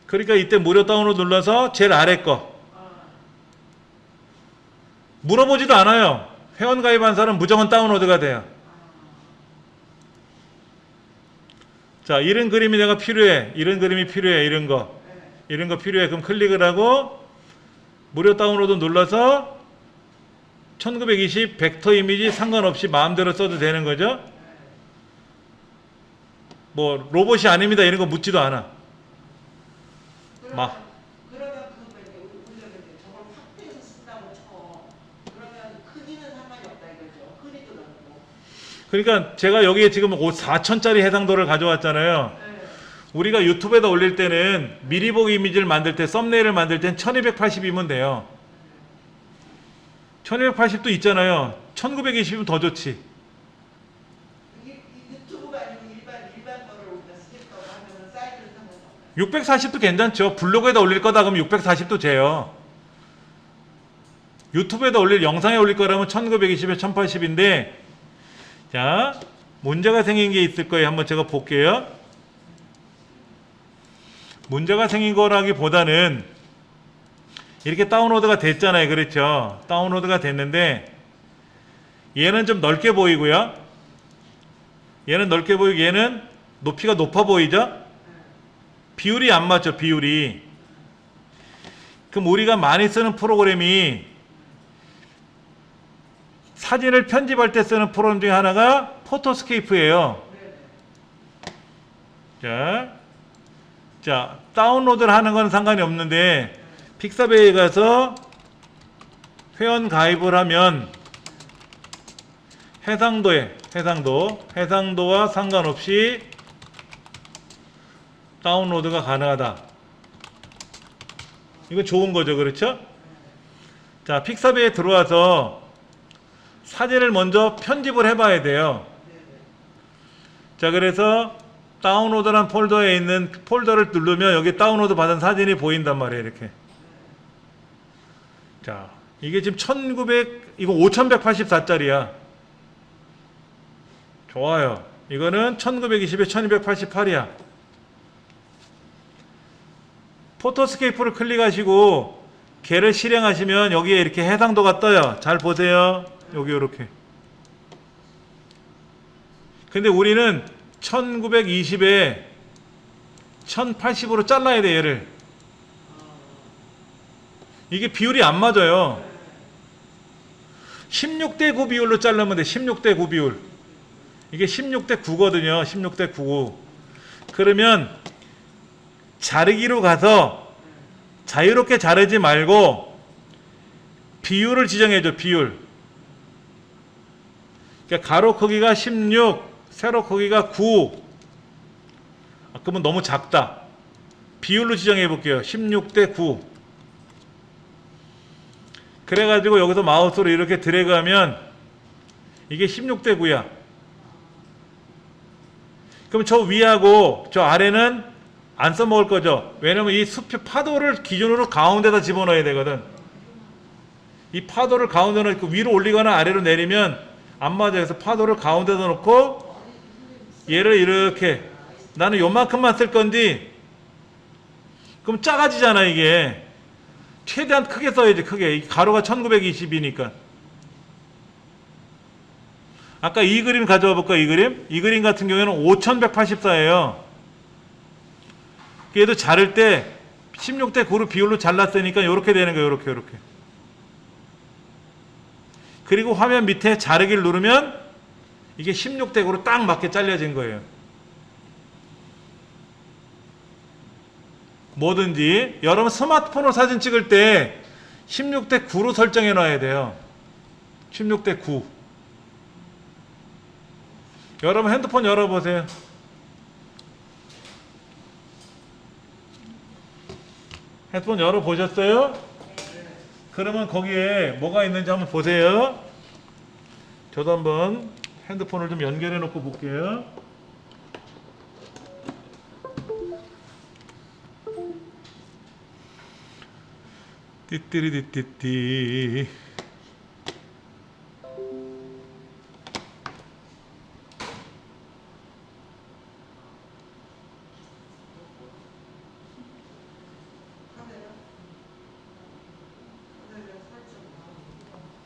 그러니까 이때 무료 다운로드 눌러서 제일 아래 거. 물어보지도 않아요. 회원 가입한 사람 무조건 다운로드가 돼요. 자, 이런 그림이 내가 필요해. 이런 그림이 필요해. 이런 거. 이런 거 필요해. 그럼 클릭을 하고 무료 다운로드 눌러서 1920 벡터 이미지 상관없이 마음대로 써도 되는 거죠. 뭐 로봇이 아닙니다 이런 거 묻지도 않아. 그러면 우리가 저걸 확대해서 쓴다고 쳐. 그러면 크기는 상관이 없다 이거죠. 크기도 넓고. 그러니까 제가 여기에 지금 4000짜리 해상도를 가져왔잖아요. 네. 우리가 유튜브에다 올릴 때는 미리 보기 이미지를 만들 때, 썸네일을 만들 땐 1280이면 돼요. 1280도 있잖아요. 1920이면 더 좋지. 유튜브가 아니고 일반 거를 우리가 쓰겠다고 하면 사이즈는 상관없어요. 640도 괜찮죠. 블로그에다 올릴 거다 그러면 640도 돼요. 유튜브에다 올릴, 영상에 올릴 거라면 1920에 1080인데, 자, 문제가 생긴 게 있을 거예요. 한번 제가 볼게요. 문제가 생긴 거라기보다는 이렇게 다운로드가 됐잖아요. 그렇죠? 다운로드가 됐는데 얘는 좀 넓게 보이고요. 얘는 넓게 보이고 얘는 높이가 높아 보이죠? 비율이 안 맞죠. 비율이. 그럼 우리가 많이 쓰는 프로그램이, 사진을 편집할 때 쓰는 프로그램 중에 하나가 포토스케이프예요. 자, 다운로드를 하는 건 상관이 없는데 픽사베이에 가서 회원 가입을 하면 해상도와 상관없이 다운로드가 가능하다. 이거 좋은 거죠. 그렇죠? 자, 픽사베이에 들어와서 사진을 먼저 편집을 해봐야 돼요. 자, 그래서 다운로드란 폴더에 있는 폴더를 누르면 여기 다운로드 받은 사진이 보인단 말이에요. 이렇게. 자, 이게 지금 1900, 이거 5184짜리야. 좋아요. 이거는 1920에 1288이야. 포토스케이프를 클릭하시고 걔를 실행하시면 여기에 이렇게 해상도가 떠요. 잘 보세요. 여기 이렇게. 근데 우리는 1920에 1080으로 잘라야 돼, 얘를. 이게 비율이 안 맞아요. 16대 9 비율로 자르면 돼. 16대 9 비율. 이게 16대 9거든요. 16대 9. 그러면 자르기로 가서 자유롭게 자르지 말고 비율을 지정해줘. 비율. 그러니까 가로 크기가 16, 세로 크기가 9. 그러면 너무 작다. 비율로 지정해 볼게요. 16대 9. 그래가지고 여기서 마우스로 이렇게 드래그하면 이게 16대 9야. 그럼 저 위하고 저 아래는 안 써먹을 거죠. 왜냐면 이 수표 파도를 기준으로 가운데다 집어넣어야 되거든. 이 파도를 가운데 넣고 위로 올리거나 아래로 내리면 안 맞아요. 그래서 파도를 가운데다 놓고 얘를 이렇게, 나는 요만큼만 쓸 건데 그럼 작아지잖아. 이게 최대한 크게 써야지. 크게. 이 가로가 1920이니까. 아까 이 그림 가져와 볼까? 이 그림? 이 그림 같은 경우에는 5184예요. 얘도 자를 때 16대 9로 비율로 잘랐으니까 이렇게 되는 거예요. 이렇게. 그리고 화면 밑에 자르기를 누르면 이게 16대 9로 딱 맞게 잘려진 거예요. 뭐든지 여러분 스마트폰으로 사진 찍을 때 16대 9로 설정해 놔야 돼요. 16대 9. 여러분 핸드폰 열어보세요. 핸드폰 열어보셨어요? 그러면 거기에 뭐가 있는지 한번 보세요. 저도 한번 핸드폰을 좀 연결해 놓고 볼게요. 띠띠리띠띠.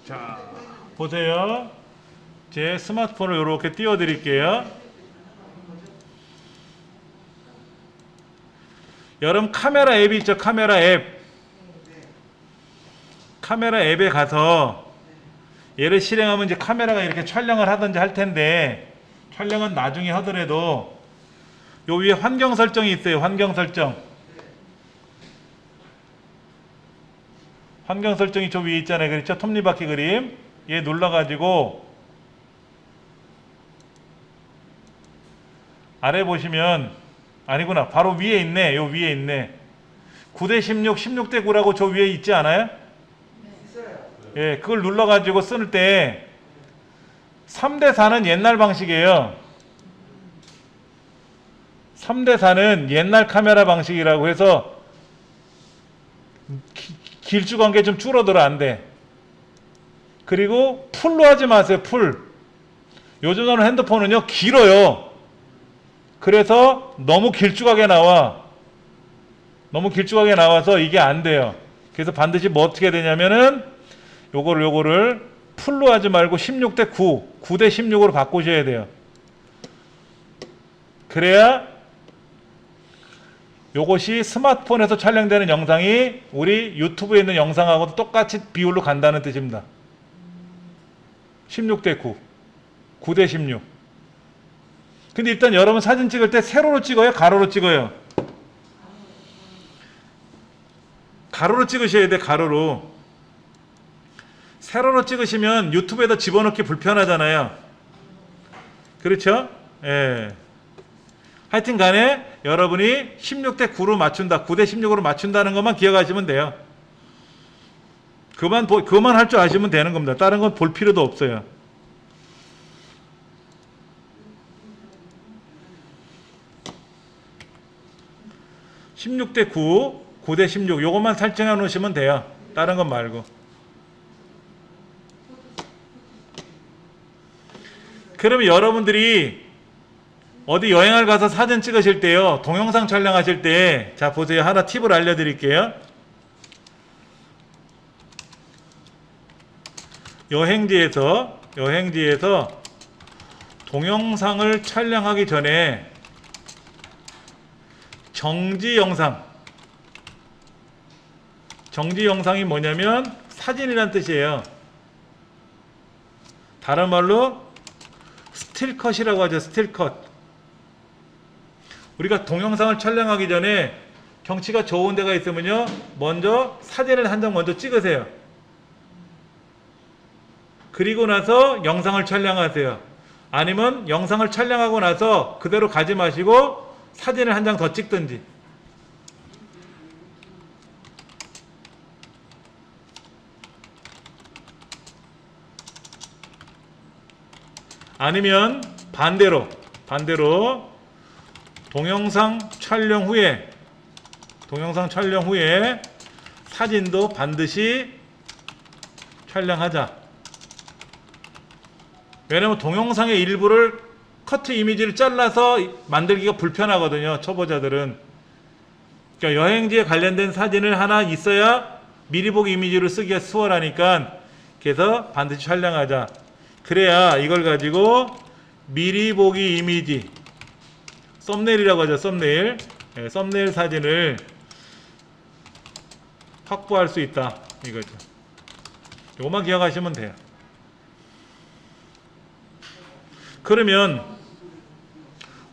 자, 보세요. 제 스마트폰을 이렇게 띄워 드릴게요. 여러분 카메라 앱이 있죠. 카메라 앱. 카메라 앱에 가서 얘를 실행하면 이제 카메라가 이렇게 촬영을 하든지 할 텐데, 촬영은 나중에 하더라도 요 위에 환경 설정이 있어요. 환경 설정. 환경 설정이 저 위에 있잖아요. 그렇죠? 톱니바퀴 그림. 얘 눌러가지고 아래 보시면, 아니구나. 바로 위에 있네. 요 위에 있네. 9대 16, 16대 9라고 저 위에 있지 않아요? 예, 그걸 눌러가지고 쓸 때 3대 4는 옛날 방식이에요. 3대 4는 옛날 카메라 방식이라고 해서 길쭉한 게 좀 줄어들어. 안 돼. 그리고 풀로 하지 마세요. 풀. 요즘 나오는 핸드폰은요 길어요. 그래서 너무 길쭉하게 나와. 너무 길쭉하게 나와서 이게 안 돼요. 그래서 반드시 뭐 어떻게 되냐면은 요거를 풀로 하지 말고 16대 9, 9대 16으로 바꾸셔야 돼요. 그래야 요것이 스마트폰에서 촬영되는 영상이 우리 유튜브에 있는 영상하고도 똑같이 비율로 간다는 뜻입니다. 16대 9, 9대 16. 근데 일단 여러분 사진 찍을 때 세로로 찍어요? 가로로 찍어요? 가로로 찍으셔야 돼. 가로로. 세로로 찍으시면 유튜브에다 집어넣기 불편하잖아요. 그렇죠? 예. 하여튼 간에 여러분이 16대 9로 맞춘다, 9대 16으로 맞춘다는 것만 기억하시면 돼요. 그만 할 줄 아시면 되는 겁니다. 다른 건 볼 필요도 없어요. 16대 9, 9대 16 요것만 설정해 놓으시면 돼요. 다른 건 말고. 그러면 여러분들이 어디 여행을 가서 사진 찍으실 때요, 동영상 촬영하실 때, 자 보세요. 하나 팁을 알려드릴게요. 여행지에서 동영상을 촬영하기 전에 정지 영상이 뭐냐면 사진이란 뜻이에요. 다른 말로 스틸컷이라고 하죠. 스틸컷. 우리가 동영상을 촬영하기 전에 경치가 좋은 데가 있으면요, 먼저 사진을 한 장 먼저 찍으세요. 그리고 나서 영상을 촬영하세요. 아니면 영상을 촬영하고 나서 그대로 가지 마시고 사진을 한 장 더 찍든지. 아니면 반대로 동영상 촬영 후에 사진도 반드시 촬영하자. 왜냐면 동영상의 일부를 커트 이미지를 잘라서 만들기가 불편하거든요, 초보자들은. 그러니까 여행지에 관련된 사진을 하나 있어야 미리 보기 이미지로 쓰기가 수월하니까, 그래서 반드시 촬영하자. 그래야 이걸 가지고 미리 보기 이미지, 썸네일이라고 하죠. 썸네일. 네, 썸네일 사진을 확보할 수 있다 이거죠. 요것만 기억하시면 돼요. 그러면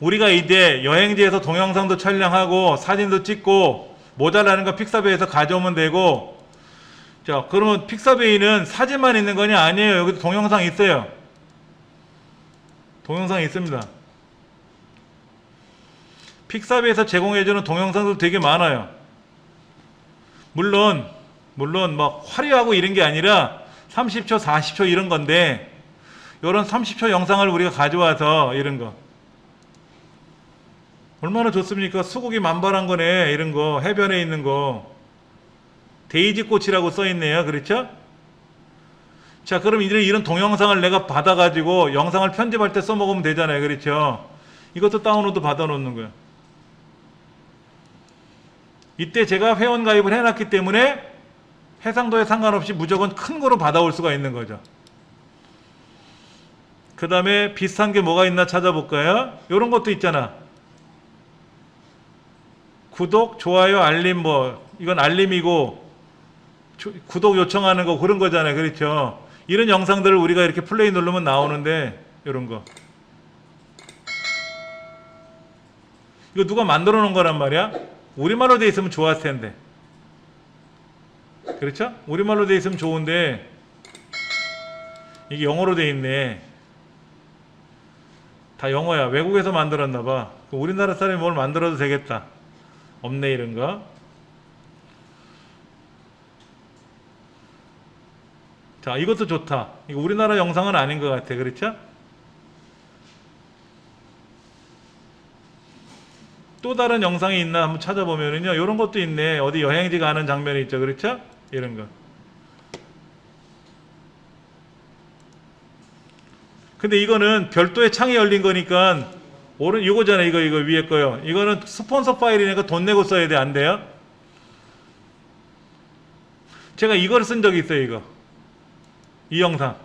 우리가 이제 여행지에서 동영상도 촬영하고 사진도 찍고 모자라는 거 픽사베이에서 가져오면 되고, 자 그러면 픽사베이는 사진만 있는 거냐? 아니에요. 여기도 동영상 있어요. 동영상 있습니다. 픽사베이에서 제공해주는 동영상도 되게 많아요. 물론 막 화려하고 이런 게 아니라 30초 40초 이런 건데, 이런 30초 영상을 우리가 가져와서 이런 거 얼마나 좋습니까? 수국이 만발한 거네. 이런 거 해변에 있는 거 데이지 꽃이라고 써 있네요. 그렇죠? 자 그럼 이런 동영상을 내가 받아 가지고 영상을 편집할 때 써먹으면 되잖아요. 그렇죠? 이것도 다운로드 받아 놓는 거예요. 이때 제가 회원 가입을 해놨기 때문에 해상도에 상관없이 무조건 큰 거로 받아올 수가 있는 거죠. 그 다음에 비슷한 게 뭐가 있나 찾아볼까요? 이런 것도 있잖아. 구독, 좋아요, 알림, 이건 알림이고 구독 요청하는 거 그런 거잖아요. 그렇죠? 이런 영상들을 우리가 이렇게 플레이 누르면 나오는데, 이런 거 이거 누가 만들어 놓은 거란 말이야. 우리말로 돼 있으면 좋았을 텐데. 그렇죠? 우리말로 돼 있으면 좋은데 이게 영어로 돼 있네. 다 영어야. 외국에서 만들었나 봐. 우리나라 사람이 뭘 만들어도 되겠다. 없네 이런 거. 자 이것도 좋다. 이거 우리나라 영상은 아닌 것 같아. 그렇죠? 또 다른 영상이 있나 한번 찾아보면은요, 이런 것도 있네. 어디 여행지 가는 장면이 있죠. 그렇죠? 이런 거. 근데 이거는 별도의 창이 열린 거니까, 이거잖아. 이거 위에 거요. 이거는 스폰서 파일이니까 돈 내고 써야 돼. 안 돼요? 제가 이걸 쓴 적이 있어요. 이거. 이 영상.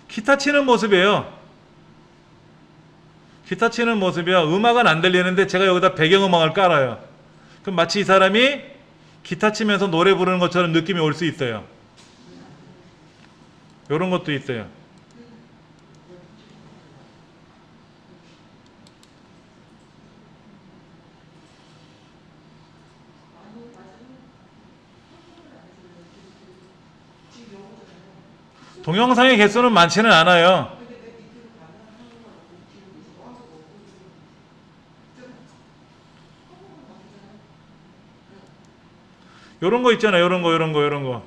기타 치는 모습이에요. 기타 치는 모습이야. 음악은 안 들리는데 제가 여기다 배경음악을 깔아요. 그럼 마치 이 사람이 기타 치면서 노래 부르는 것처럼 느낌이 올 수 있어요. 이런 것도 있어요. 동영상의 개수는 많지는 않아요. 요런 거 있잖아요. 요런 거.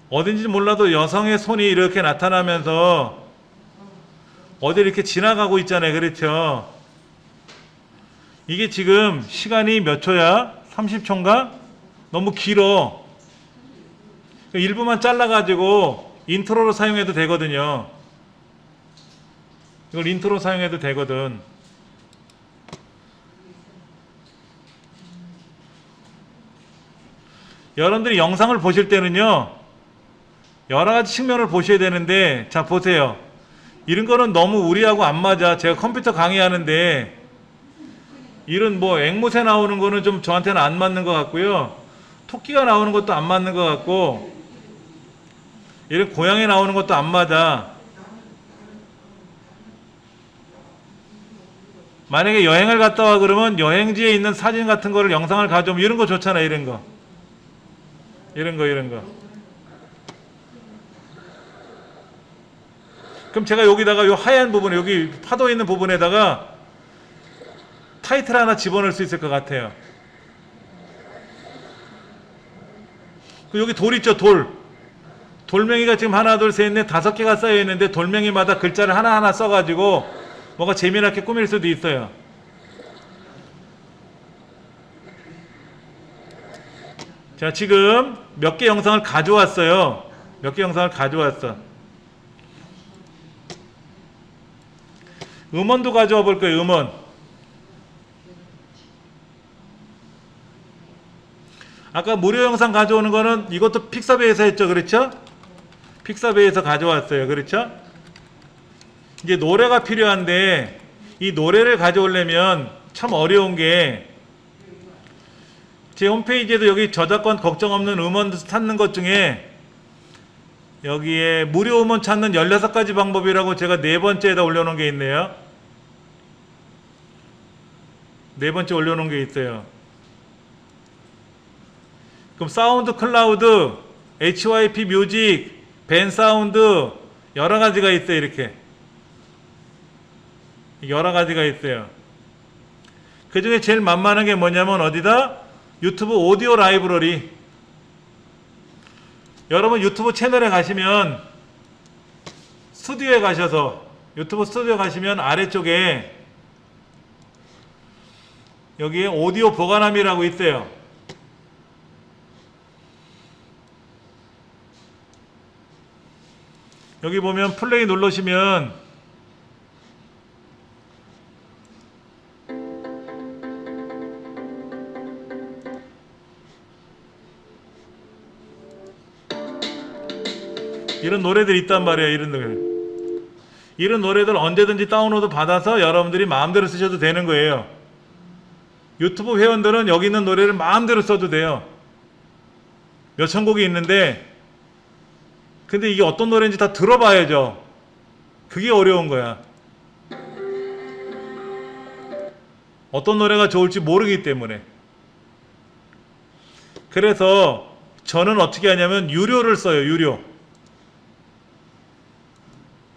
어딘지 몰라도 여성의 손이 이렇게 나타나면서 어디 이렇게 지나가고 있잖아요. 그렇죠? 이게 지금 시간이 몇 초야? 30초인가? 너무 길어. 일부만 잘라가지고 인트로로 사용해도 되거든요. 이걸 인트로 사용해도 되거든. 여러분들이 영상을 보실 때는요, 여러 가지 측면을 보셔야 되는데, 자, 보세요. 이런 거는 너무 우리하고 안 맞아. 제가 컴퓨터 강의하는데, 이런 뭐 앵무새 나오는 거는 좀 저한테는 안 맞는 것 같고요. 토끼가 나오는 것도 안 맞는 것 같고, 이런 고양이 나오는 것도 안 맞아. 만약에 여행을 갔다 와 그러면 여행지에 있는 사진 같은 거를 영상을 가져오면 이런 거 좋잖아. 이런 거. 이런 거. 그럼 제가 여기다가 요 하얀 부분에, 여기 파도 있는 부분에다가 타이틀 하나 집어넣을 수 있을 것 같아요. 여기 돌 있죠, 돌. 돌멩이가 지금 하나, 둘, 셋, 넷, 5개가 쌓여 있는데 돌멩이마다 글자를 하나하나 써가지고 뭐가 재미나게 꾸밀 수도 있어요. 자, 지금 몇 개 영상을 가져왔어요. 몇 개 영상을 가져왔어. 음원도 가져와 볼 거예요, 음원. 아까 무료 영상 가져오는 거는 이것도 픽사베이에서 했죠, 그렇죠? 픽사베이에서 가져왔어요, 그렇죠? 이제 노래가 필요한데 이 노래를 가져오려면 참 어려운 게, 제 홈페이지에도 여기 저작권 걱정 없는 음원 찾는 것 중에 여기에 무료 음원 찾는 16가지 방법이라고 제가 4번째에다 올려놓은 게 있네요. 4번째 올려놓은 게 있어요. 그럼 사운드 클라우드, HYP 뮤직, 밴 사운드 여러 가지가 있어요. 이렇게 여러 가지가 있어요. 그 중에 제일 만만한 게 뭐냐면 어디다? 유튜브 오디오 라이브러리. 여러분 유튜브 채널에 가시면, 스튜디오에 가셔서 유튜브 스튜디오에 가시면 아래쪽에 여기에 오디오 보관함이라고 있어요. 여기 보면 플레이 누르시면 이런 노래들이 있단 말이에요. 이런 노래들 언제든지 다운로드 받아서 여러분들이 마음대로 쓰셔도 되는 거예요. 유튜브 회원들은 여기 있는 노래를 마음대로 써도 돼요. 몇천 곡이 있는데, 근데 이게 어떤 노래인지 다 들어봐야죠. 그게 어려운 거야. 어떤 노래가 좋을지 모르기 때문에. 그래서 저는 어떻게 하냐면 유료를 써요. 유료.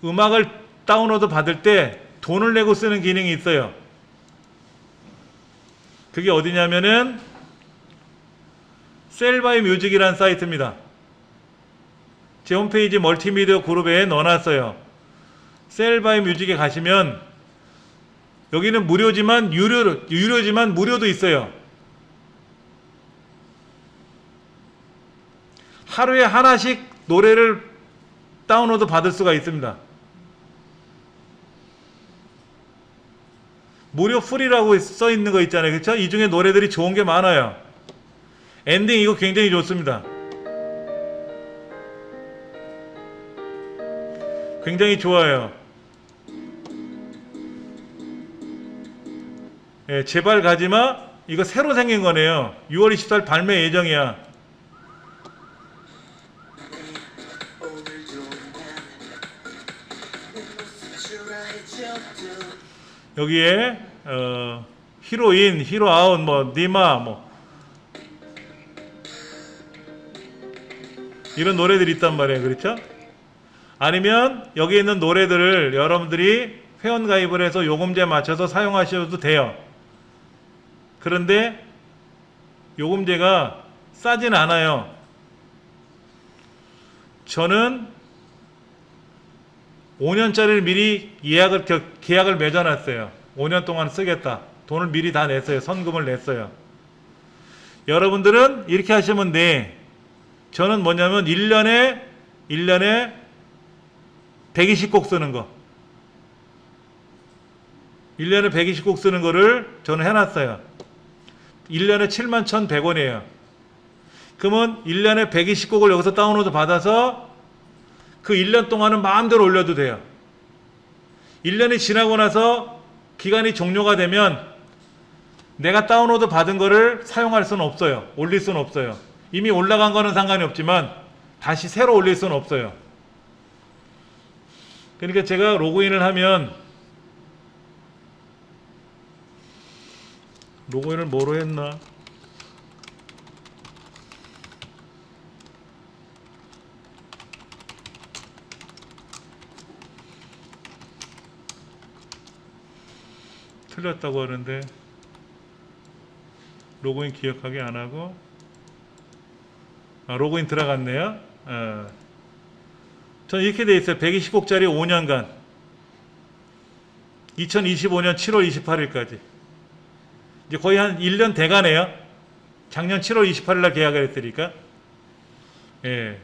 음악을 다운로드 받을 때 돈을 내고 쓰는 기능이 있어요. 그게 어디냐면은 셀바이 뮤직이라는 사이트입니다. 제 홈페이지 멀티미디어 그룹에 넣어놨어요. 셀바이 뮤직에 가시면 여기는 무료지만 유료지만 무료도 있어요. 하루에 하나씩 노래를 다운로드 받을 수가 있습니다. 무료 프리라고 써 있는 거 있잖아요. 그렇죠? 이 중에 노래들이 좋은 게 많아요. 엔딩 이거 굉장히 좋습니다. 굉장히 좋아요. 예, 제발 가지마. 이거 새로 생긴 거네요. 6월 24일 발매 예정이야. 여기에 히로인, 히로아웃, 뭐 니마, 뭐 이런 노래들이 있단 말이에요. 그렇죠? 아니면 여기 있는 노래들을 여러분들이 회원 가입을 해서 요금제 맞춰서 사용하셔도 돼요. 그런데 요금제가 싸진 않아요. 저는 5년짜리를 미리 계약을 맺어놨어요. 5년 동안 쓰겠다. 돈을 미리 다 냈어요. 선금을 냈어요. 여러분들은 이렇게 하시면 돼. 저는 뭐냐면 1년에 120곡 쓰는 거. 1년에 120곡 쓰는 거를 저는 해놨어요. 1년에 71,100원이에요. 그러면 1년에 120곡을 여기서 다운로드 받아서 그 1년 동안은 마음대로 올려도 돼요. 1년이 지나고 나서 기간이 종료가 되면 내가 다운로드 받은 거를 사용할 수는 없어요. 올릴 수는 없어요. 이미 올라간 거는 상관이 없지만 다시 새로 올릴 수는 없어요. 그러니까 제가 로그인을 하면 로그인을 뭐로 했나? 틀렸다고 하는데 로그인 기억하기 안 하고 로그인 들어갔네요. 전 이렇게 돼 있어요. 120곡짜리 5년간 2025년 7월 28일까지 이제 거의 한 1년 돼가네요. 작년 7월 28일 날 계약을 했으니까. 예.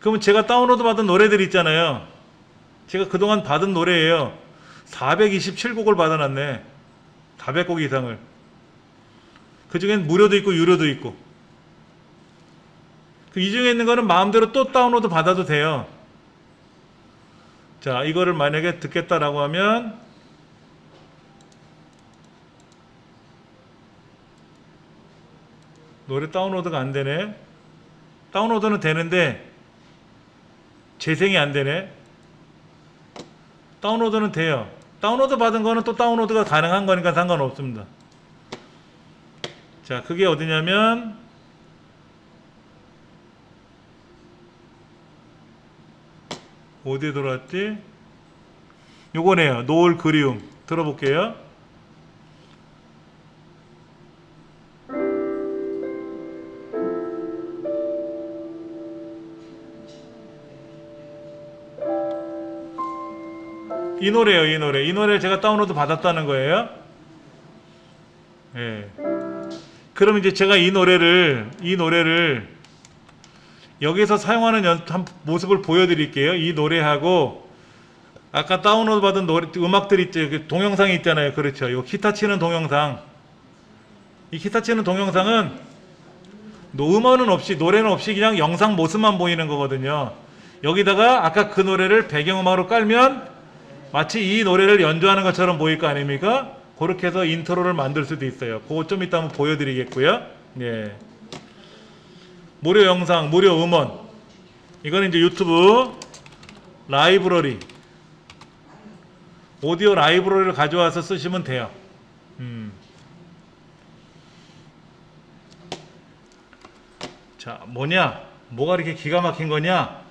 그러면 제가 다운로드 받은 노래들 있잖아요. 제가 그동안 받은 노래예요. 427곡을 받아놨네. 400곡 이상을. 그 중엔 무료도 있고 유료도 있고. 이 중에 있는 거는 마음대로 또 다운로드 받아도 돼요. 자, 이거를 만약에 듣겠다라고 하면 노래 다운로드가 안 되네. 다운로드는 되는데 재생이 안 되네. 다운로드는 돼요. 다운로드 받은 거는 또 다운로드가 가능한 거니까 상관없습니다. 자, 그게 어디냐면 어디에 들어왔지? 요거네요. 노을 그리움. 들어볼게요. 이 노래예요. 이 노래. 이 노래를 제가 다운로드 받았다는 거예요. 예. 그럼 이제 제가 이 노래를 여기서 사용하는 모습을 보여드릴게요. 이 노래하고 아까 다운로드 받은 음악들 있죠. 동영상이 있잖아요. 그렇죠. 이거 기타 치는 동영상. 이 기타 치는 동영상은 음원은 없이 노래는 없이 그냥 영상 모습만 보이는 거거든요. 여기다가 아까 그 노래를 배경음악으로 깔면 마치 이 노래를 연주하는 것처럼 보일 거 아닙니까? 그렇게 해서 인트로를 만들 수도 있어요. 그거 좀 이따 한번 보여드리겠고요. 예. 무료 영상, 무료 음원. 이거는 이제 유튜브 라이브러리. 오디오 라이브러리를 가져와서 쓰시면 돼요. 자, 뭐가 이렇게 기가 막힌 거냐?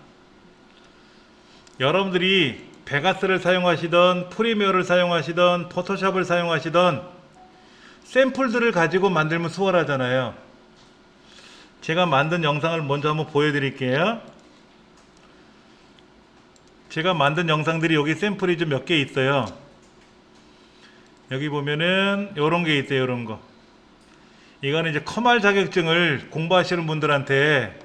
여러분들이 베가스를 사용하시던 프리미어를 사용하시던 포토샵을 사용하시던 샘플들을 가지고 만들면 수월하잖아요. 제가 만든 영상을 먼저 한번 보여드릴게요. 제가 만든 영상들이 여기 샘플이 좀 몇 개 있어요. 여기 보면은 요런 게 있어요. 요런 거. 이거는 이제 커말 자격증을 공부하시는 분들한테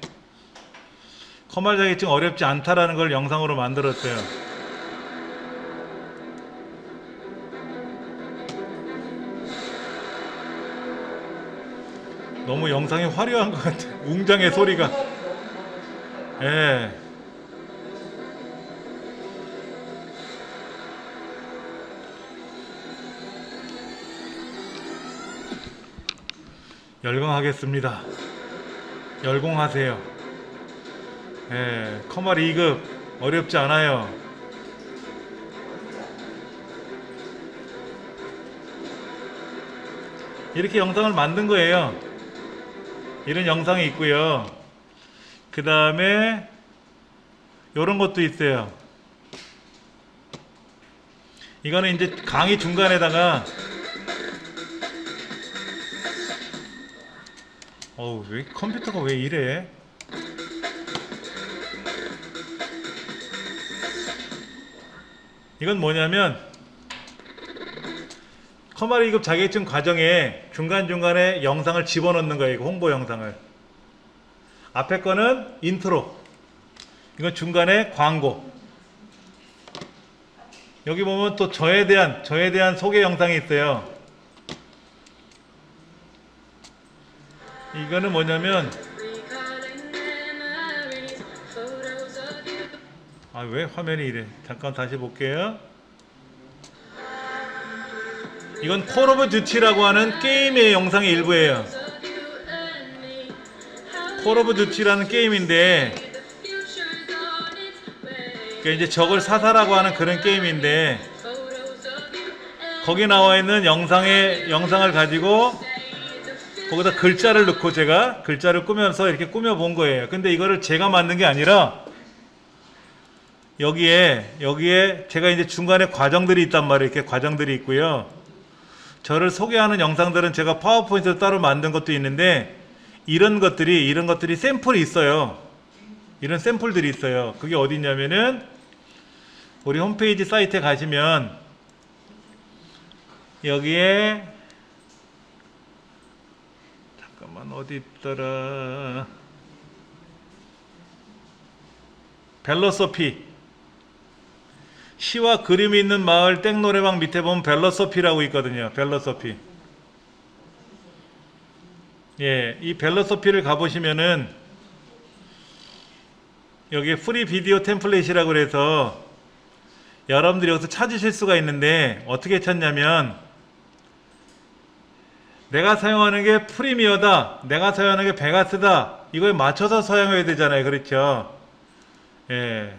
커말 자격증 어렵지 않다라는 걸 영상으로 만들었어요. 너무 영상이 화려한 것 같아. 웅장의 소리가. 예. 열공하겠습니다. 열공하세요. 예. 커말 2급 어렵지 않아요. 이렇게 영상을 만든 거예요. 이런 영상이 있고요. 그 다음에 이런 것도 있어요. 이거는 이제 강의 중간에다가 왜 컴퓨터가 왜 이래? 이건 뭐냐면 커마리 2급 자격증 과정에 중간중간에 영상을 집어넣는 거예요. 이거 홍보 영상을. 앞에 거는 인트로. 이건 중간에 광고. 여기 보면 또 저에 대한 소개 영상이 있어요. 이거는 뭐냐면, 아, 왜 화면이 이래? 잠깐 다시 볼게요. 이건 콜 오브 듀티라고 하는 게임의 영상의 일부예요. 콜 오브 듀티라는 게임인데, 그러니까 이제 적을 사살하고 하는 그런 게임인데, 거기 나와 있는 영상을 가지고 거기다 글자를 넣고 제가 글자를 꾸면서 이렇게 꾸며 본 거예요. 근데 이거를 제가 만든 게 아니라 여기에 제가 이제 중간에 과정들이 있단 말이에요. 이렇게 과정들이 있고요. 저를 소개하는 영상들은 제가 파워포인트로 따로 만든 것도 있는데, 이런 것들이 샘플이 있어요. 이런 샘플들이 있어요. 그게 어디 있냐면은 우리 홈페이지 사이트에 가시면 여기에 잠깐만 어디 있더라. 벨로소피, 시와 그림이 있는 마을 땡노래방 밑에 보면 벨로소피라고 있거든요. 벨로소피. 예, 이 벨로소피를 가보시면은 여기 프리 비디오 템플릿이라고 그래서 여러분들이 여기서 찾으실 수가 있는데, 어떻게 찾냐면 내가 사용하는 게 프리미어다, 내가 사용하는 게 베가스다, 이거에 맞춰서 사용해야 되잖아요. 그렇죠? 예.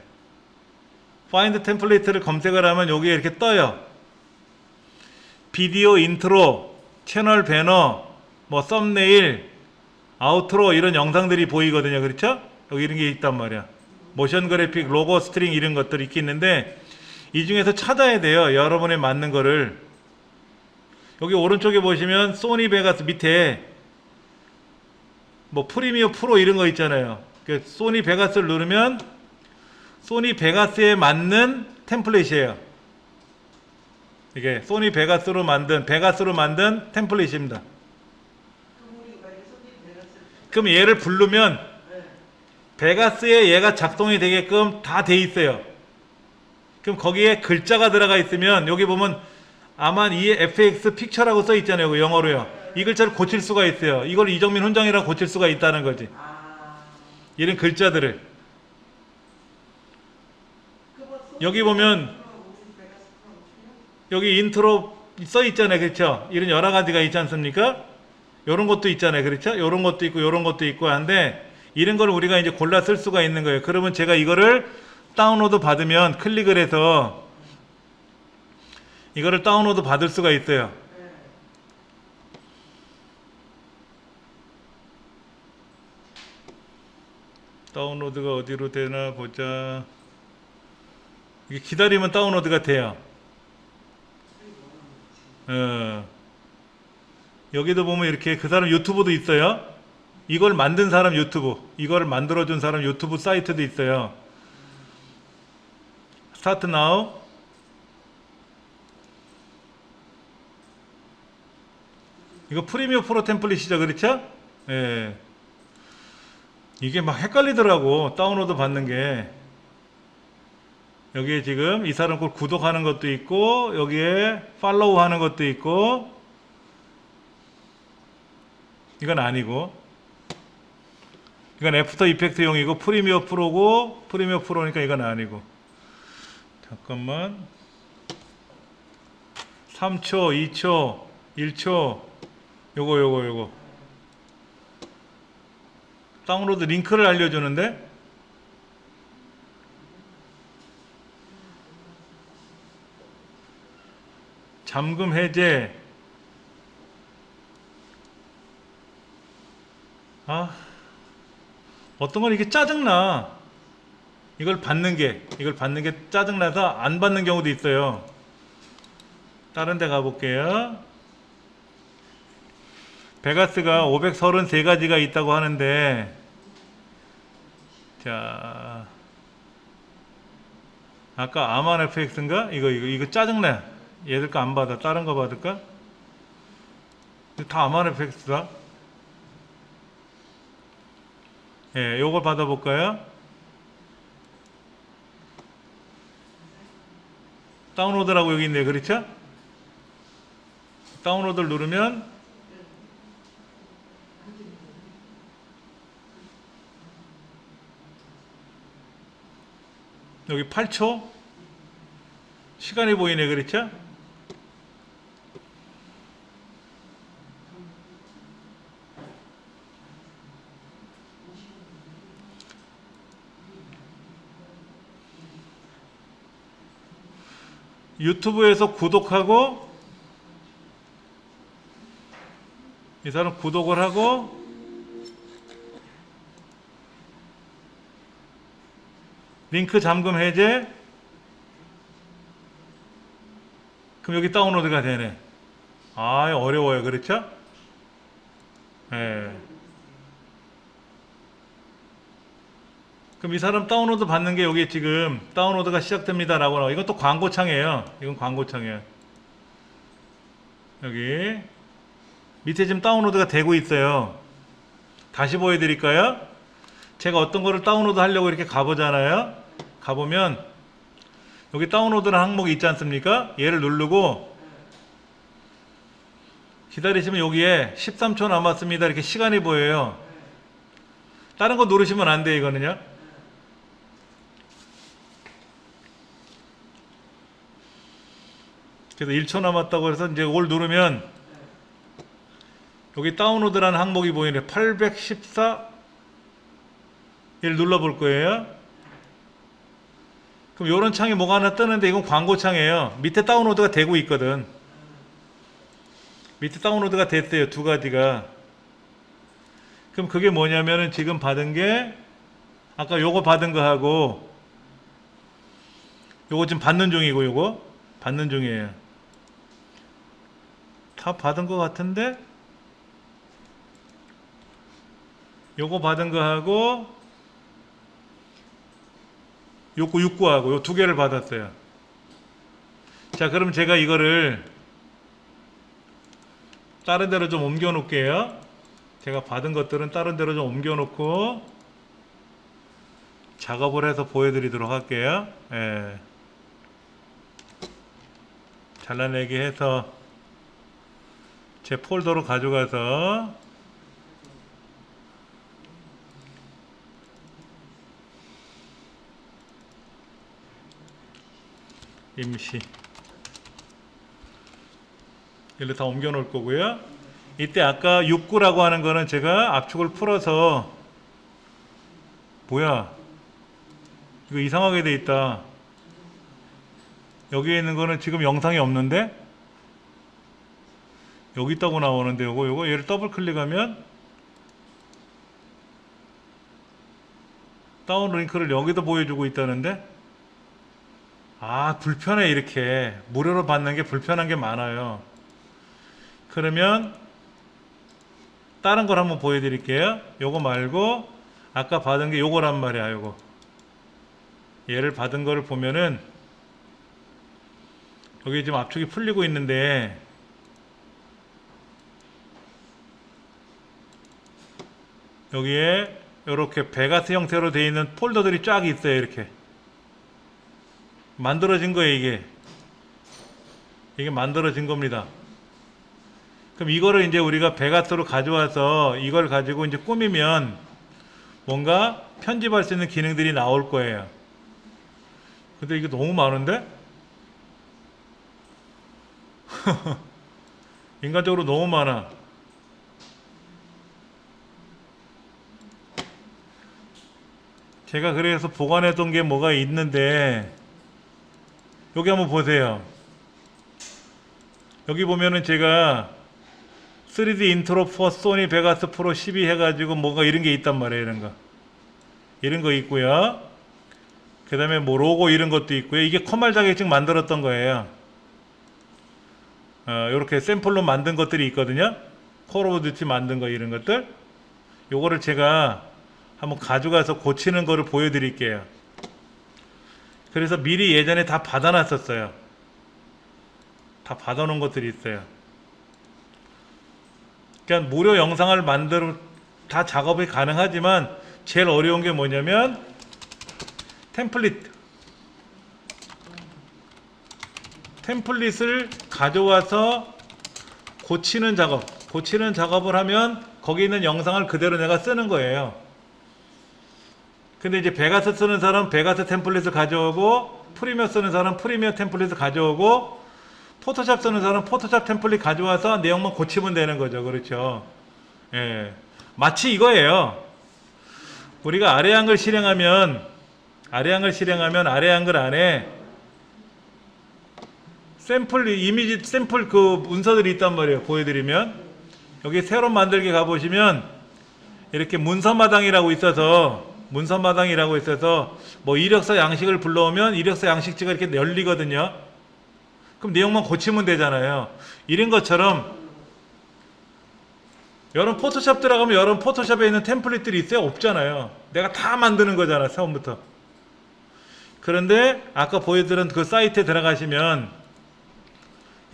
파인드 템플릿을 검색을 하면 여기에 이렇게 떠요. 비디오 인트로, 채널 배너, 뭐 썸네일, 아우트로, 이런 영상들이 보이거든요. 그렇죠? 여기 이런 게 있단 말이야. 모션 그래픽, 로고, 스트링 이런 것들이 있겠는데, 이 중에서 찾아야 돼요. 여러분에 맞는 거를. 여기 오른쪽에 보시면 소니 베가스 밑에 뭐 프리미어 프로 이런 거 있잖아요. 소니 베가스를 누르면 소니 베가스에 맞는 템플릿이에요. 이게 소니 베가스로 만든 템플릿입니다. 그럼 얘를 부르면 베가스에 얘가 작동이 되게끔 다 돼 있어요. 그럼 거기에 글자가 들어가 있으면, 여기 보면 아만 FX 픽처라고 써 있잖아요. 영어로요. 이 글자를 고칠 수가 있어요. 이걸 이정민 훈장이라고 고칠 수가 있다는 거지. 이런 글자들을. 여기 보면 여기 인트로 써 있잖아요. 그렇죠? 이런 여러 가지가 있지 않습니까? 요런 것도 있잖아요. 그렇죠? 요런 것도 있고 요런 것도 있고 한데, 이런 걸 우리가 이제 골라 쓸 수가 있는 거예요. 그러면 제가 이거를 다운로드 받으면 클릭을 해서 이거를 다운로드 받을 수가 있어요. 다운로드가 어디로 되나 보자. 이게 기다리면 다운로드가 돼요. 여기도 보면 이렇게 그 사람 유튜브도 있어요. 이걸 만든 사람 유튜브, 이걸 만들어준 사람 유튜브 사이트도 있어요. 스타트 나우. 이거 프리미어 프로 템플릿이죠. 그렇죠? 예. 이게 막 헷갈리더라고, 다운로드 받는 게. 여기에 지금 이 사람 걸 구독하는 것도 있고, 여기에 팔로우 하는 것도 있고, 이건 아니고, 이건 애프터 이펙트용이고 프리미어 프로고, 프리미어 프로니까 이건 아니고. 잠깐만. 3초, 2초, 1초, 요거. 다운로드 링크를 알려주는데, 잠금 해제. 어떤 건 이게 짜증나. 이걸 받는 게 짜증나서 안 받는 경우도 있어요. 다른 데 가볼게요. 베가스가 533가지가 있다고 하는데, 자, 아까 아만 FX인가? 이거 짜증나. 얘들 거 안 받아. 다른 거 받을까? 다 아만 FX다. 예, 요걸 받아볼까요? 다운로드라고 여기 있네요. 그렇죠? 다운로드를 누르면 여기 8초 시간이 보이네. 그렇죠? 유튜브에서 구독하고 이 사람 구독을 하고 링크 잠금 해제. 그럼 여기 다운로드가 되네. 아, 어려워요. 그렇죠? 예. 그럼 이 사람 다운로드 받는 게 여기 지금 다운로드가 시작됩니다 라고 나와. 이건 또 광고창이에요. 이건 광고창이에요. 여기 밑에 지금 다운로드가 되고 있어요. 다시 보여드릴까요? 제가 어떤 거를 다운로드 하려고 이렇게 가보잖아요. 가보면 여기 다운로드라는 항목이 있지 않습니까? 얘를 누르고 기다리시면 여기에 13초 남았습니다 이렇게 시간이 보여요. 다른 거 누르시면 안 돼요. 이거는요. 그래서 1초 남았다고 해서 이제 이걸 누르면 여기 다운로드라는 항목이 보이네. 814 얘를 눌러볼 거예요. 그럼 이런 창이 뭐가 하나 뜨는데 이건 광고창이에요. 밑에 다운로드가 되고 있거든. 밑에 다운로드가 됐어요. 두 가지가. 그럼 그게 뭐냐면은 지금 받은 게 아까 요거 받은 거 하고 요거 지금 받는 중이고 요거 받는 중이에요. 다 받은 거 같은데 요거 받은 거 하고 요거 6구하고 요 두 개를 받았어요. 자, 그럼 제가 이거를 다른 데로 좀 옮겨 놓을게요. 제가 받은 것들은 다른 데로 좀 옮겨 놓고 작업을 해서 보여드리도록 할게요. 예. 잘라내기 해서 제 폴더로 가져가서 임시 일로 다 옮겨 놓을 거고요. 이때 아까 6구라고 하는 거는 제가 압축을 풀어서 뭐야 이거 이상하게 돼 있다. 여기에 있는 거는 지금 영상이 없는데 여기 있다고 나오는데 요거 얘를 더블 클릭하면 다운 링크를 여기도 보여주고 있다는데 아, 불편해. 이렇게 무료로 받는 게 불편한 게 많아요. 그러면 다른 걸 한번 보여드릴게요. 요거 말고 아까 받은 게 요거란 말이야. 요거 얘를 받은 거를 보면은 여기 지금 압축이 풀리고 있는데 여기에 이렇게 베가스 형태로 되어 있는 폴더들이 쫙 있어요. 이렇게 만들어진 거예요. 이게 만들어진 겁니다. 그럼 이거를 이제 우리가 베가스로 가져와서 이걸 가지고 이제 꾸미면 뭔가 편집할 수 있는 기능들이 나올 거예요. 근데 이게 너무 많은데? 인간적으로 너무 많아. 제가 그래서 보관했던 게 뭐가 있는데 여기 한번 보세요. 여기 보면은 제가 3D 인트로 for 소니 베가스 프로 12 해가지고 뭐가 이런 게 있단 말이에요. 이런 거 있고요. 그 다음에 뭐 로고 이런 것도 있고요. 이게 컴활 자격증 만들었던 거예요. 이렇게 샘플로 만든 것들이 있거든요. 콜 오브 듀티 만든 거 이런 것들. 요거를 제가 한번 가져가서 고치는 거를 보여드릴게요. 그래서 미리 예전에 다 받아놨었어요. 다 받아놓은 것들이 있어요. 그러니까 무료 영상을 만들어 다 작업이 가능하지만 제일 어려운 게 뭐냐면 템플릿을 가져와서 고치는 작업을 하면 거기 있는 영상을 그대로 내가 쓰는 거예요. 근데 이제 베가스 쓰는 사람은 베가스 템플릿을 가져오고, 프리미어 쓰는 사람은 프리미어 템플릿을 가져오고, 포토샵 쓰는 사람은 포토샵 템플릿 가져와서 내용만 고치면 되는 거죠. 그렇죠. 예. 마치 이거예요. 우리가 아래 한글 실행하면 아래 한글 안에 이미지 샘플 그 문서들이 있단 말이에요. 보여드리면 여기 새로 만들기 가보시면 이렇게 문서마당이라고 있어서 뭐 이력서 양식을 불러오면 이력서 양식지가 이렇게 열리거든요. 그럼 내용만 고치면 되잖아요. 이런 것처럼 여러분 포토샵 들어가면 여러분 포토샵에 있는 템플릿들이 있어요? 없잖아요. 내가 다 만드는 거잖아, 처음부터. 그런데 아까 보여드린 그 사이트에 들어가시면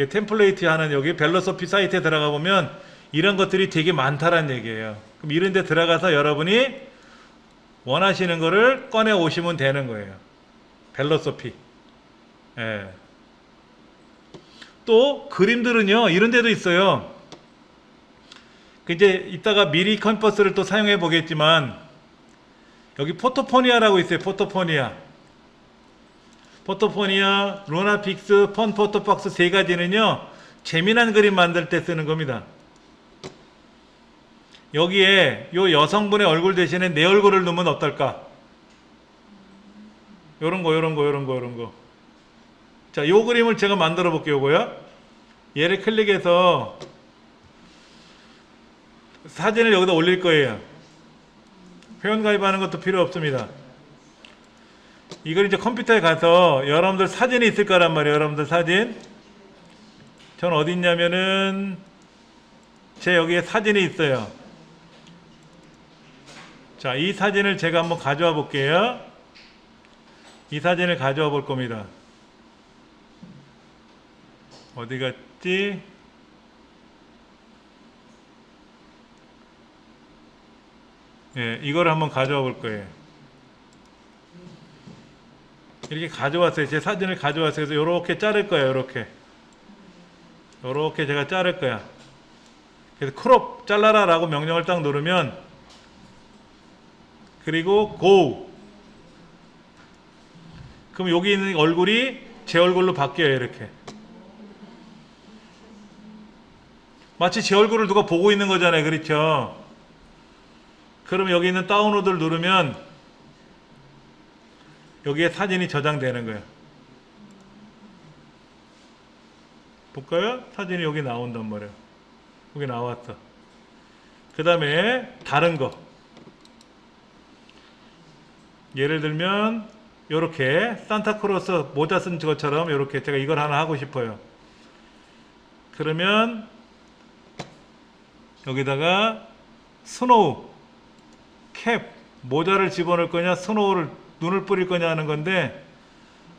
템플레이트 하는 여기 벨로소피 사이트에 들어가 보면 이런 것들이 되게 많다라는 얘기예요. 그럼 이런 데 들어가서 여러분이 원하시는 거를 꺼내 오시면 되는 거예요. 벨로소피. 예. 또 그림들은요, 이런 데도 있어요. 이제 이따가 미리 컴퍼스를 또 사용해 보겠지만 여기 포토포니아라고 있어요. 포토포니아, 루나픽스, 펀포토박스 세 가지는요, 재미난 그림 만들 때 쓰는 겁니다. 여기에 요 여성분의 얼굴 대신에 내 얼굴을 넣으면 어떨까? 요런 거. 자, 요 그림을 제가 만들어 볼게요. 요거요. 얘를 클릭해서 사진을 여기다 올릴 거예요. 회원 가입하는 것도 필요 없습니다. 이걸 이제 컴퓨터에 가서 여러분들 사진이 있을 거란 말이에요. 여러분들 사진. 전 어디 있냐면은 제 여기에 사진이 있어요. 자, 이 사진을 제가 한번 가져와 볼게요. 이 사진을 가져와 볼 겁니다. 어디 갔지? 예, 이걸 한번 가져와 볼 거예요. 이렇게 가져왔어요. 제 사진을 가져왔어요. 그래서 요렇게 자를 거예요. 요렇게 제가 자를 거야. 그래서 크롭 잘라라 라고 명령을 딱 누르면, 그리고 go. 그럼 여기 있는 얼굴이 제 얼굴로 바뀌어요. 이렇게. 마치 제 얼굴을 누가 보고 있는 거잖아요. 그렇죠? 그럼 여기 있는 다운로드를 누르면 여기에 사진이 저장되는 거예요. 볼까요? 사진이 여기 나온단 말이에요. 여기 나왔어. 그 다음에 다른 거. 예를 들면 요렇게 산타크로스 모자 쓴 것처럼 요렇게 제가 이걸 하나 하고 싶어요. 그러면 여기다가 스노우 캡 모자를 집어넣을 거냐 스노우를 눈을 뿌릴 거냐 하는 건데,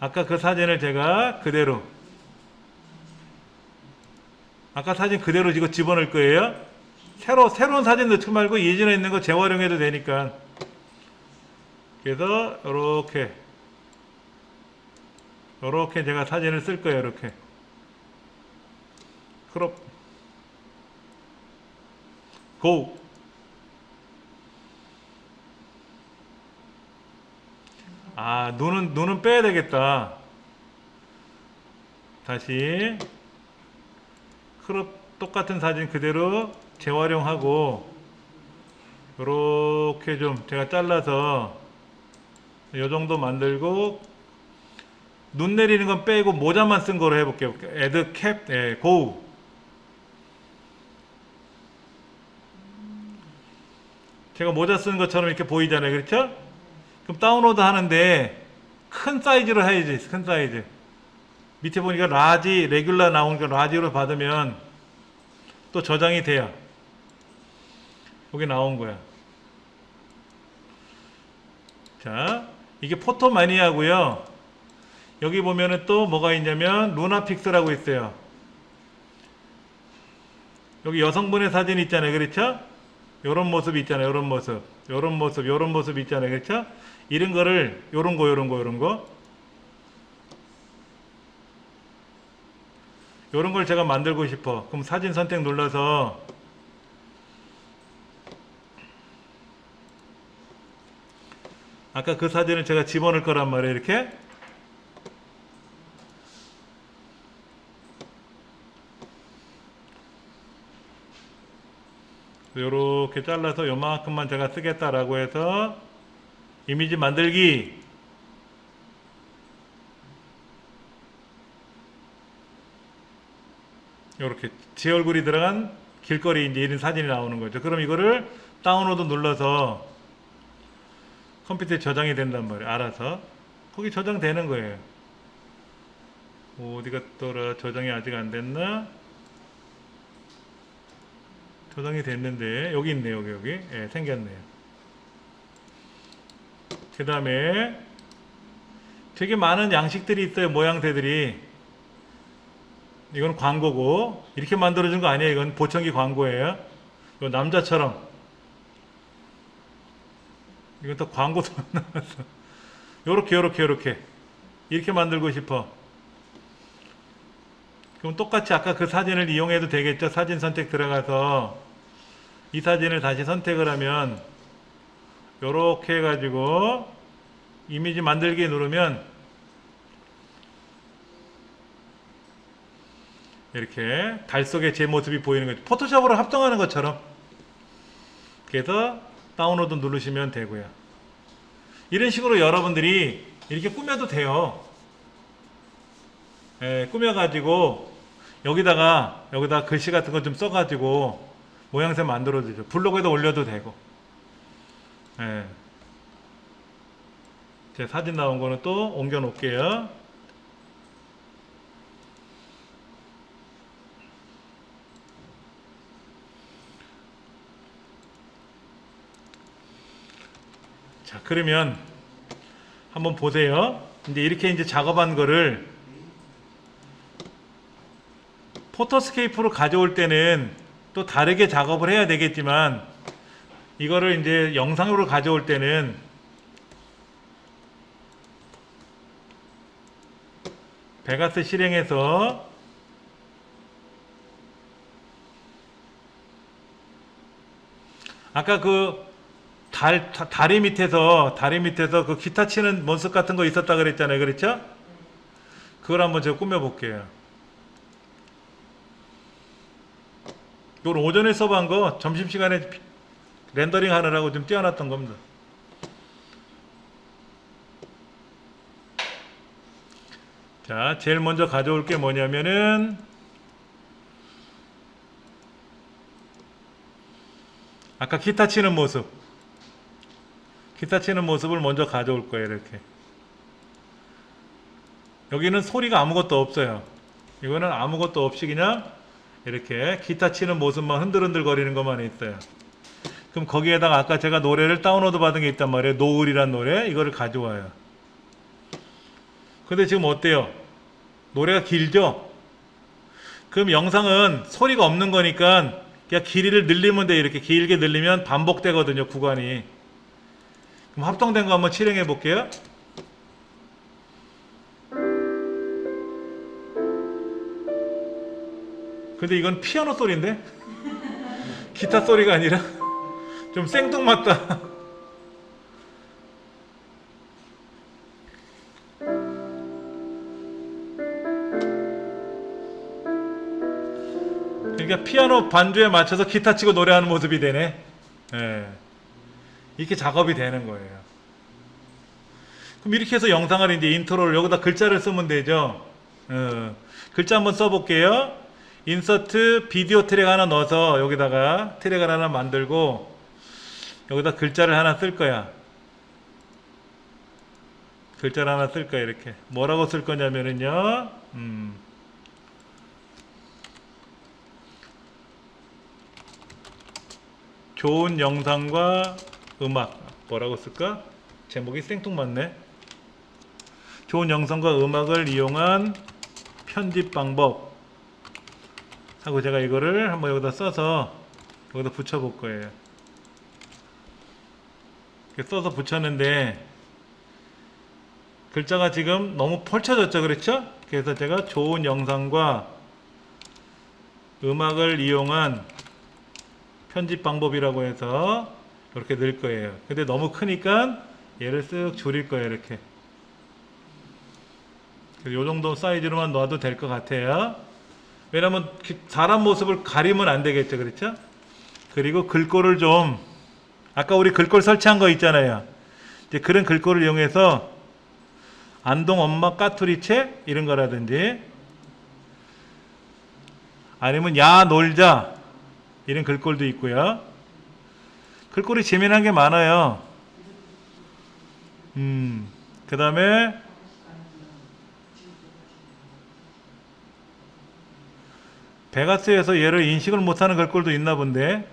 아까 그 사진을 제가 그대로 아까 사진 그대로 이거 집어넣을 거예요. 새로운 사진 넣지 말고 예전에 있는 거 재활용해도 되니까. 그래서 요렇게 제가 사진을 쓸 거예요. 이렇게 크롭 고. 아, 눈은 빼야 되겠다. 다시 크롭 똑같은 사진 그대로 재활용하고 요렇게 좀 제가 잘라서 요 정도 만들고, 눈 내리는 건 빼고 모자만 쓴 거로 해볼게요. 애드 캡, 예, 고. 제가 모자 쓴 것처럼 이렇게 보이잖아요. 그렇죠? 그럼 다운로드 하는데 큰 사이즈로 해야지. 큰 사이즈. 밑에 보니까 라지, 레귤라 나오니까 라지로 받으면 또 저장이 돼요. 여기 나온 거야. 자, 이게 포토마니아고요. 여기 보면은 또 뭐가 있냐면 루나픽스라고 있어요. 여기 여성분의 사진 있잖아요. 그렇죠? 요런 모습 있잖아요. 요런 모습. 요런 모습, 요런 모습 있잖아요. 그렇죠? 이런 거를 요런 거 요런 걸 제가 만들고 싶어. 그럼 사진 선택 눌러서 아까 그 사진을 제가 집어넣을 거란 말이에요. 이렇게 요렇게 잘라서 요만큼만 제가 쓰겠다라고 해서 이미지 만들기. 요렇게 제 얼굴이 들어간 길거리 이제 이런 사진이 나오는 거죠. 그럼 이거를 다운로드 눌러서 컴퓨터에 저장이 된단 말이에요. 알아서 거기 저장되는 거예요. 어디 갔더라? 저장이 아직 안 됐나? 저장이 됐는데 여기 있네요. 여기 예, 생겼네요. 그 다음에 되게 많은 양식들이 있어요. 모양새들이. 이건 광고고 이렇게 만들어준 거 아니에요. 이건 보청기 광고예요. 이거 남자처럼 이건 또 광고도 나왔어. 요렇게 이렇게 만들고 싶어. 그럼 똑같이 아까 그 사진을 이용해도 되겠죠. 사진 선택 들어가서 이 사진을 다시 선택을 하면 요렇게 해가지고 이미지 만들기 누르면 이렇게 달 속에 제 모습이 보이는 거죠. 포토샵으로 합성하는 것처럼. 그래서 다운로드 누르시면 되고요. 이런 식으로 여러분들이 이렇게 꾸며도 돼요. 예, 꾸며가지고 여기다가 글씨 같은 거 좀 써가지고 모양새 만들어주죠. 블로그에도 올려도 되고. 예. 제 사진 나온 거는 또 옮겨 놓을게요. 자, 그러면 한번 보세요. 이제 이렇게 이제 작업한 거를 포토스케이프로 가져올 때는 또 다르게 작업을 해야 되겠지만 이거를 이제 영상으로 가져올 때는 베가스 실행해서 아까 그 다리 밑에서 그 기타 치는 모습 같은 거 있었다 그랬잖아요. 그렇죠? 그걸 한번 제가 꾸며 볼게요. 이걸 오전에 써본 거 점심시간에 렌더링 하느라고 좀 띄워놨던 겁니다. 자, 제일 먼저 가져올 게 뭐냐면은 아까 기타 치는 모습을 먼저 가져올 거예요. 이렇게 여기는 소리가 아무것도 없어요. 이거는 아무것도 없이 그냥 이렇게 기타 치는 모습만 흔들흔들 거리는 것만 있어요. 그럼 거기에다가 아까 제가 노래를 다운로드 받은 게 있단 말이에요. 노을이란 노래. 이거를 가져와요. 근데 지금 어때요? 노래가 길죠? 그럼 영상은 소리가 없는 거니까 그냥 길이를 늘리면 돼. 이렇게 길게 늘리면 반복되거든요. 구간이. 그럼 합성된 거 한번 실행해 볼게요. 근데 이건 피아노 소리인데? 기타 소리가 아니라 좀 생뚱맞다. 그러니까 피아노 반주에 맞춰서 기타 치고 노래하는 모습이 되네. 예. 이렇게 작업이 되는 거예요. 그럼 이렇게 해서 영상을 이제 인트로를 여기다 글자를 쓰면 되죠. 글자 한번 써볼게요. 인서트 비디오 트랙 하나 넣어서 여기다가 트랙을 하나 만들고 여기다 글자를 하나 쓸 거야. 글자를 하나 쓸 거야. 이렇게 뭐라고 쓸 거냐면은요. 좋은 영상과 음악. 뭐라고 쓸까? 제목이 생뚱맞네. 좋은 영상과 음악을 이용한 편집 방법. 하고 제가 이거를 한번 여기다 써서 여기다 붙여 볼 거예요. 이렇게 써서 붙였는데 글자가 지금 너무 펼쳐졌죠, 그렇죠? 그래서 제가 좋은 영상과 음악을 이용한 편집 방법이라고 해서 이렇게 넣을 거예요. 근데 너무 크니까 얘를 쓱 줄일 거예요, 이렇게. 이 정도 사이즈로만 놔도 될 것 같아요. 왜냐면 사람 모습을 가리면 안 되겠죠, 그렇죠? 그리고 글꼴을 좀, 아까 우리 글꼴 설치한 거 있잖아요. 이제 그런 글꼴을 이용해서 안동 엄마 까투리책 이런 거라든지, 아니면 야 놀자 이런 글꼴도 있고요. 글꼴이 재미난 게 많아요. 그 다음에 베가스에서 얘를 인식을 못하는 글꼴도 있나 본데,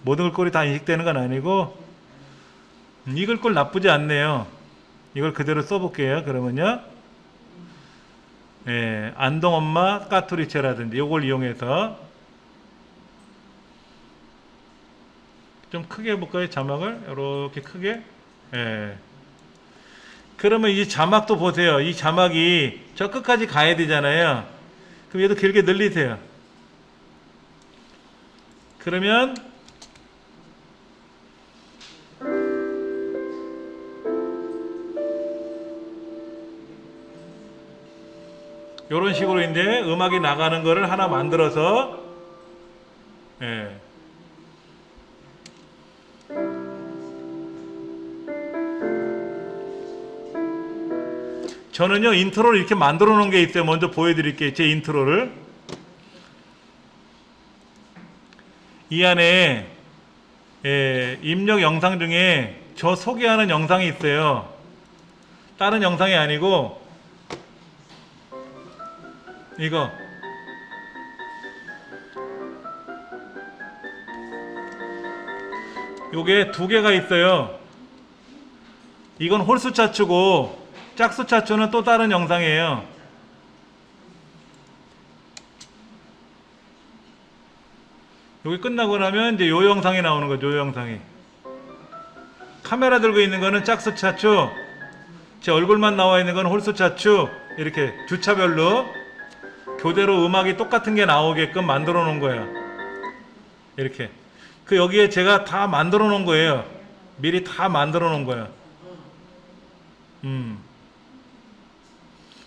모든 글꼴이 다 인식되는 건 아니고, 이 글꼴 나쁘지 않네요. 이걸 그대로 써볼게요. 그러면요, 예, 안동 엄마 까투리체라든지 이걸 이용해서 좀 크게 해볼까요? 자막을 이렇게 크게. 예. 그러면 이 자막도 보세요. 이 자막이 저 끝까지 가야 되잖아요. 그럼 얘도 길게 늘리세요. 그러면 이런 식으로 이제 음악이 나가는 거를 하나 만들어서, 예. 저는요 인트로를 이렇게 만들어 놓은 게 있어요. 먼저 보여드릴게요. 제 인트로를. 이 안에 입력 영상 중에 저 소개하는 영상이 있어요. 다른 영상이 아니고 이거 요게 두 개가 있어요. 이건 홀수 차추고 짝수 차추는 또 다른 영상이에요. 여기 끝나고 나면 이제 요 영상이 나오는 거죠. 요 영상이. 카메라 들고 있는 거는 짝수 차추, 제 얼굴만 나와 있는 건 홀수 차추, 이렇게 주차별로 교대로 음악이 똑같은 게 나오게끔 만들어 놓은 거예요. 이렇게. 그 여기에 제가 다 만들어 놓은 거예요. 미리 다 만들어 놓은 거예요.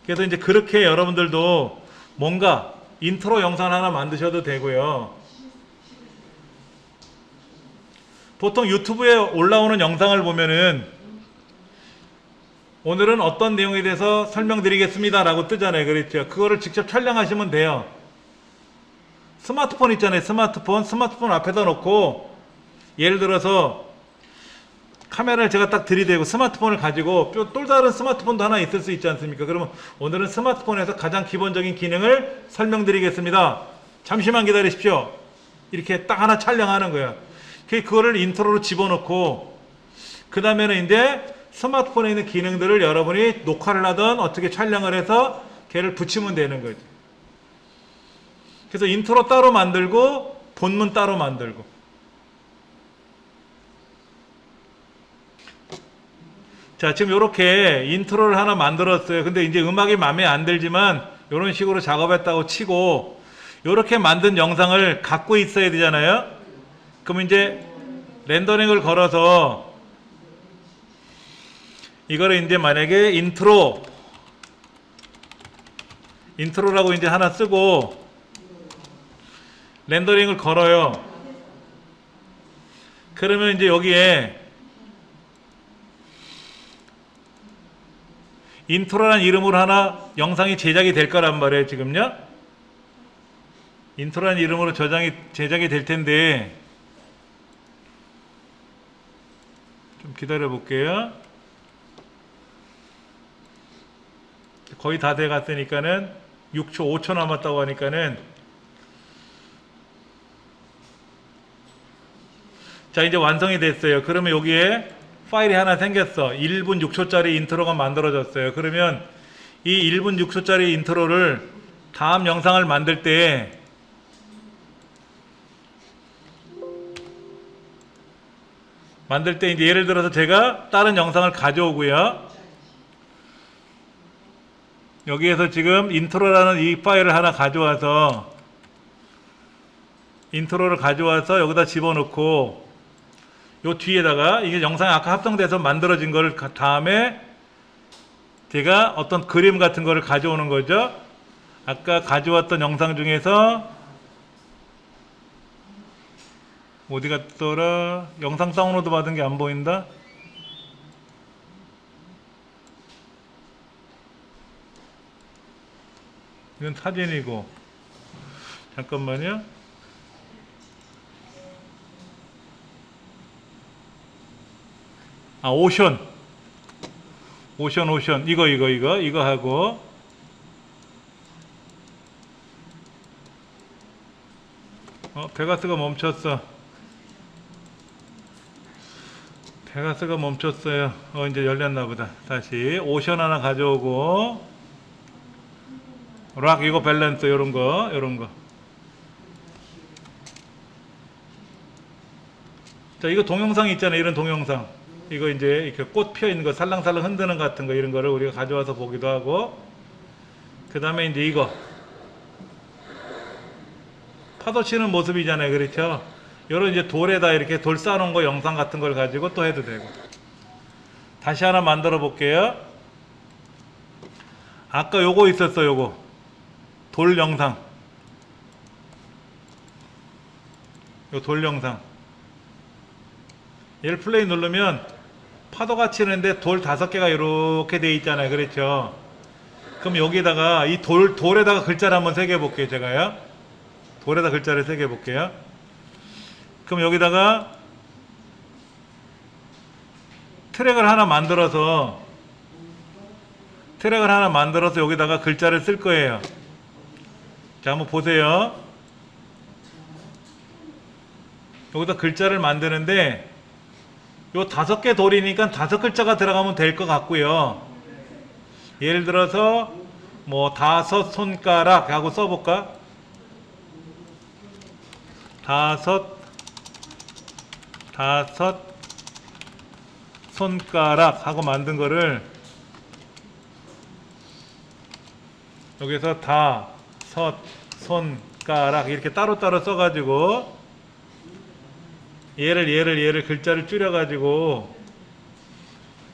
그래서 이제 그렇게 여러분들도 뭔가 인트로 영상 하나 만드셔도 되고요. 보통 유튜브에 올라오는 영상을 보면은 오늘은 어떤 내용에 대해서 설명드리겠습니다 라고 뜨잖아요. 그렇죠? 그거를 직접 촬영하시면 돼요. 스마트폰 있잖아요. 스마트폰 앞에다 놓고, 예를 들어서 카메라를 제가 딱 들이대고 스마트폰을 가지고 또 다른 스마트폰도 하나 있을 수 있지 않습니까? 그러면 오늘은 스마트폰에서 가장 기본적인 기능을 설명드리겠습니다. 잠시만 기다리십시오. 이렇게 딱 하나 촬영하는 거야. 그거를 인트로로 집어넣고, 그 다음에는 이제 스마트폰에 있는 기능들을 여러분이 녹화를 하든 어떻게 촬영을 해서 걔를 붙이면 되는 거지. 그래서 인트로 따로 만들고 본문 따로 만들고. 자, 지금 이렇게 인트로를 하나 만들었어요. 근데 이제 음악이 마음에 안 들지만 이런 식으로 작업했다고 치고, 이렇게 만든 영상을 갖고 있어야 되잖아요. 그럼 이제 렌더링을 걸어서 이거를 이제 만약에 인트로라고 이제 하나 쓰고 렌더링을 걸어요. 그러면 이제 여기에 인트로라는 이름으로 하나 영상이 제작이 될 거란 말이에요. 지금요. 인트로라는 이름으로 제작이 될 텐데, 좀 기다려 볼게요. 거의 다 돼 갔으니까는 6초, 5초 남았다고 하니까는, 자, 이제 완성이 됐어요. 그러면 여기에 파일이 하나 생겼어. 1분 6초짜리 인트로가 만들어졌어요. 그러면 이 1분 6초짜리 인트로를 다음 영상을 만들 때 만들 때 이제 예를 들어서 제가 다른 영상을 가져오고요. 여기에서 지금 인트로라는 이 파일을 하나 가져와서 인트로를 가져와서 여기다 집어넣고 요 뒤에다가 이게 영상이 아까 합성돼서 만들어진 걸 다음에 제가 어떤 그림 같은 거를 가져오는 거죠. 아까 가져왔던 영상 중에서 어디 갔더라? 영상 다운로드 받은 게 안 보인다? 이건 사진이고 잠깐만요. 아, 오션 이거 하고 베가스가 멈췄어. 베가스가 멈췄어요. 이제 열렸나 보다. 다시 오션 하나 가져오고 락 이거 밸런스 요런 거 자, 이거 동영상 있잖아요. 이런 동영상 이거 이제 이렇게 꽃 피어 있는 거 살랑살랑 흔드는 같은 거 이런 거를 우리가 가져와서 보기도 하고 그 다음에 이제 이거 파도 치는 모습이잖아요. 그렇죠? 요런 이제 돌에다 이렇게 돌 쌓아놓은 거 영상 같은 걸 가지고 또 해도 되고. 다시 하나 만들어 볼게요. 아까 요거 있었어. 요거 돌 영상, 요 돌 영상 얘를 플레이 누르면 파도가 치는데 돌 5개가 이렇게 돼 있잖아요. 그렇죠? 그럼 여기다가 이 돌에다가 글자를 한번 새겨 볼게요. 제가요. 돌에다 글자를 새겨 볼게요. 그럼 여기다가 트랙을 하나 만들어서 여기다가 글자를 쓸 거예요. 자, 한번 보세요. 여기다 글자를 만드는데 요 5개 돌이니까 5글자가 들어가면 될 것 같고요. 예를 들어서 뭐 5 손가락 하고 써볼까? 5 손가락 하고 만든 거를 여기서 5 손가락 이렇게 따로따로 써가지고 얘를 글자를 줄여가지고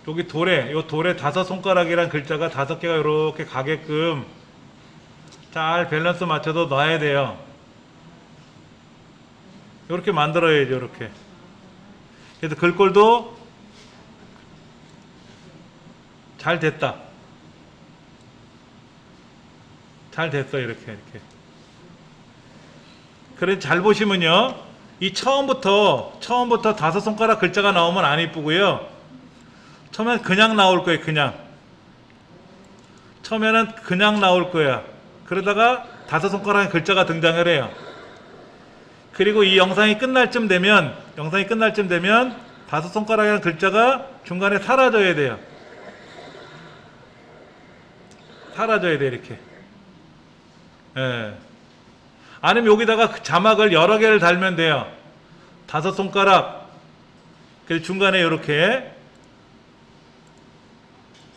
여기 돌에 5 손가락이란 글자가 5개가 이렇게 가게끔 잘 밸런스 맞춰서 놔야 돼요. 이렇게 만들어야죠. 이렇게. 그래서 글꼴도 잘 됐다. 잘 됐어. 이렇게. 그래 잘 보시면요. 이 처음부터 5 손가락 글자가 나오면 안 이쁘고요. 처음엔 그냥 나올 거예요. 처음에는 그냥 나올 거야. 그러다가 5 손가락의 글자가 등장을 해요. 그리고 이 영상이 끝날 쯤 되면 5 손가락이라는 글자가 중간에 사라져야 돼요. 사라져야 돼. 이렇게. 예. 아니면 여기다가 자막을 여러 개를 달면 돼요. 5 손가락. 그리고 중간에 이렇게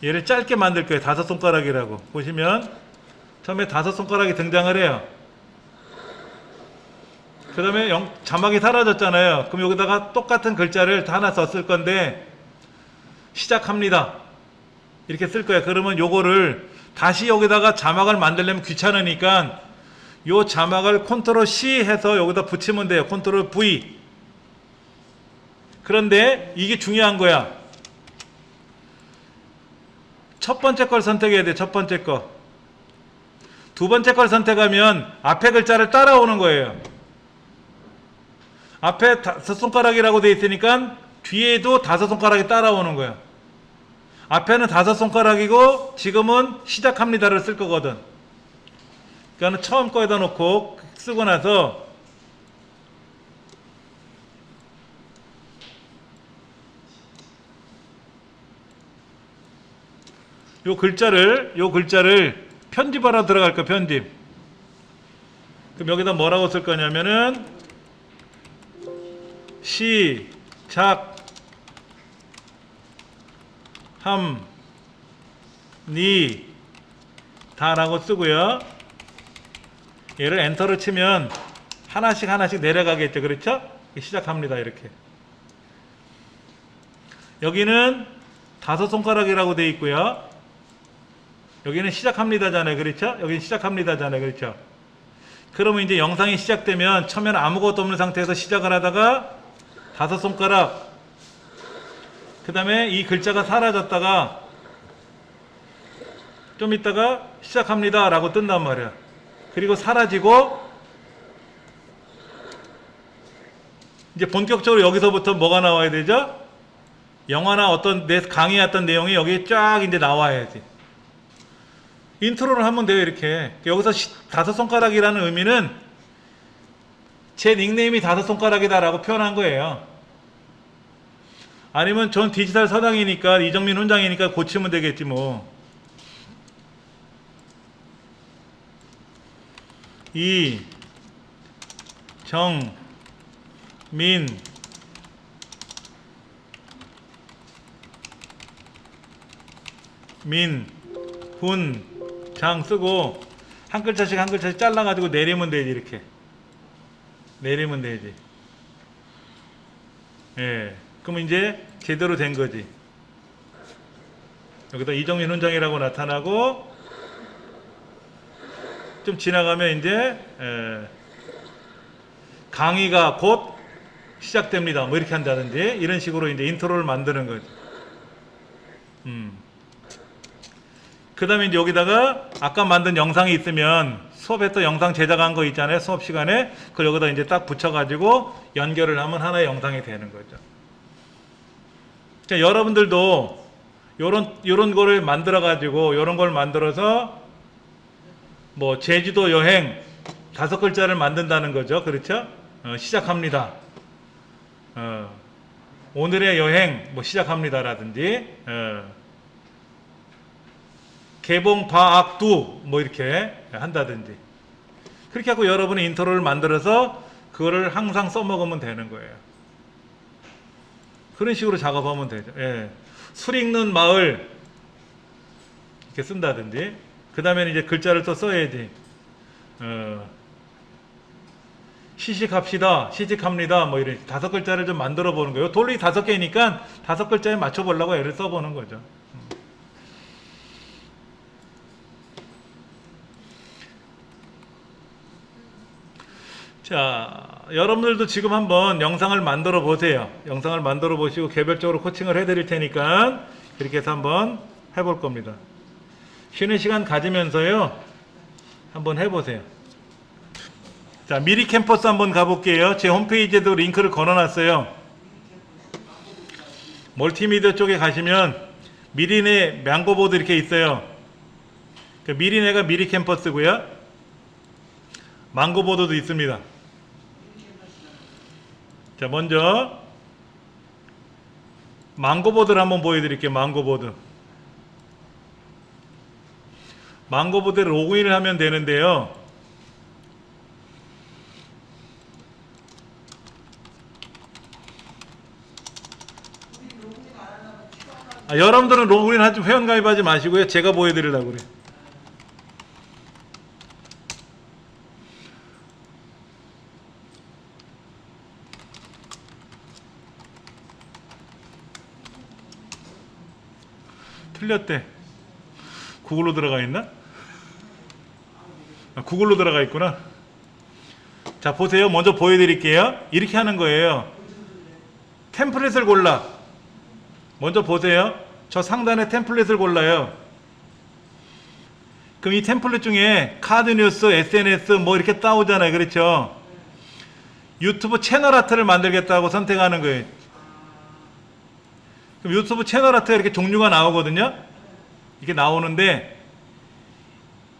얘를 짧게 만들 거예요. 5 손가락이라고. 보시면 처음에 5 손가락이 등장을 해요. 그 다음에 자막이 사라졌잖아요. 그럼 여기다가 똑같은 글자를 하나 더 쓸 건데 시작합니다. 이렇게 쓸 거예요. 그러면 요거를 다시 여기다가 자막을 만들려면 귀찮으니까 요 자막을 컨트롤 C 해서 여기다 붙이면 돼요. 컨트롤 V. 그런데 이게 중요한 거야. 첫 번째 걸 선택해야 돼. 첫 번째 거. 두 번째 걸 선택하면 앞에 글자를 따라오는 거예요. 앞에 5 손가락이라고 되어 있으니까 뒤에도 5 손가락이 따라오는 거야. 앞에는 5 손가락이고 지금은 시작합니다를 쓸 거거든. 그러니까 처음 거에다 놓고 쓰고 나서 요 글자를 편집하러 들어갈 거야. 편집. 그럼 여기다 뭐라고 쓸 거냐면은 시작합니다 합니다라고 쓰고요. 얘를 엔터를 치면 하나씩 하나씩 내려가겠죠. 그렇죠? 시작합니다. 이렇게. 여기는 5손가락이라고 되어 있고요. 여기는 시작합니다잖아요. 그렇죠? 여기는 시작합니다잖아요. 그렇죠? 그러면 이제 영상이 시작되면 처음에는 아무것도 없는 상태에서 시작을 하다가 5손가락, 그 다음에 이 글자가 사라졌다가 좀 있다가 시작합니다 라고 뜬단 말이야. 그리고 사라지고 이제 본격적으로 여기서부터 뭐가 나와야 되죠? 영화나 어떤 내 강의했던 내용이 여기에 쫙 이제 나와야지. 인트로를 하면 돼요. 이렇게. 여기서 5손가락이라는 의미는 제 닉네임이 5손가락이다 라고 표현한 거예요. 아니면 전 디지털 서당이니까 이정민 훈장이니까 고치면 되겠지 뭐. 이정민 훈장 쓰고 한 글자씩 한 글자씩 잘라가지고 내리면 되지. 이렇게 내리면 되지. 예. 그럼 이제 제대로 된 거지. 여기다 이정민 훈장이라고 나타나고 좀 지나가면 이제 강의가 곧 시작됩니다. 뭐 이렇게 한다든지 이런 식으로 이제 인트로를 만드는 거지. 그 다음에 이제 여기다가 아까 만든 영상이 있으면 수업했던 영상 제작한 거 있잖아요. 수업 시간에 그걸 여기다 이제 딱 붙여가지고 연결을 하면 하나의 영상이 되는 거죠. 자, 여러분들도 요런 거를 만들어 가지고 요런 걸 만들어서 뭐 제주도 여행 5글자를 만든다는 거죠. 그렇죠? 시작합니다. 오늘의 여행 뭐 시작합니다라든지 개봉 과학두 뭐 이렇게 한다든지 그렇게 하고 여러분이 인트로를 만들어서 그거를 항상 써먹으면 되는 거예요. 그런 식으로 작업하면 되죠. 예. 술 읽는 마을 이렇게 쓴다든지 그 다음에 이제 글자를 또 써야지. 시식합시다, 시식합니다 뭐 이런 5글자를 좀 만들어 보는 거예요. 돌이 5개니까 5글자에 맞춰 보려고 애를 써보는 거죠. 자, 여러분들도 지금 한번 영상을 만들어 보세요. 영상을 만들어 보시고 개별적으로 코칭을 해드릴 테니까 이렇게 해서 한번 해볼 겁니다. 쉬는 시간 가지면서요 한번 해보세요. 자, 미리 캠퍼스 한번 가볼게요. 제 홈페이지에도 링크를 걸어놨어요. 멀티미디어 쪽에 가시면 미리네 망고보드 이렇게 있어요. 미리네가 미리 캠퍼스고요. 망고보드도 있습니다. 자, 먼저 망고보드를 한번 보여드릴게요. 망고보드. 망고보드에 로그인을 하면 되는데요. 여러분들은 로그인 하지 회원가입하지 마시고요. 제가 보여드리려고 그래요. 틀렸대. 구글로 들어가 있나? 구글로 들어가 있구나. 자, 보세요. 먼저 보여드릴게요. 이렇게 하는 거예요. 템플릿을 골라. 먼저 보세요. 저 상단에 템플릿을 골라요. 그럼 이 템플릿 중에 카드 뉴스, SNS 뭐 이렇게 따오잖아요. 그렇죠? 유튜브 채널 아트를 만들겠다고 선택하는 거예요. 그럼 유튜브 채널 아트가 이렇게 종류가 나오거든요. 이게 나오는데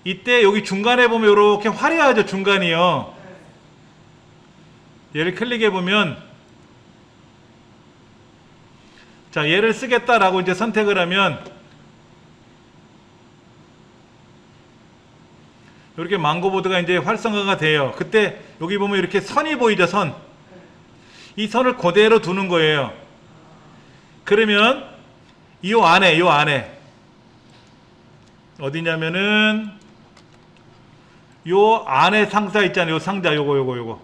이때 여기 중간에 보면 이렇게 화려하죠. 중간이요. 얘를 클릭해 보면 자, 얘를 쓰겠다라고 이제 선택을 하면 이렇게 망고보드가 이제 활성화가 돼요. 그때 여기 보면 이렇게 선이 보이죠. 선. 이 선을 그대로 두는 거예요. 그러면 요 안에 어디냐면은 요 안에 상자 있잖아요. 요 상자 요거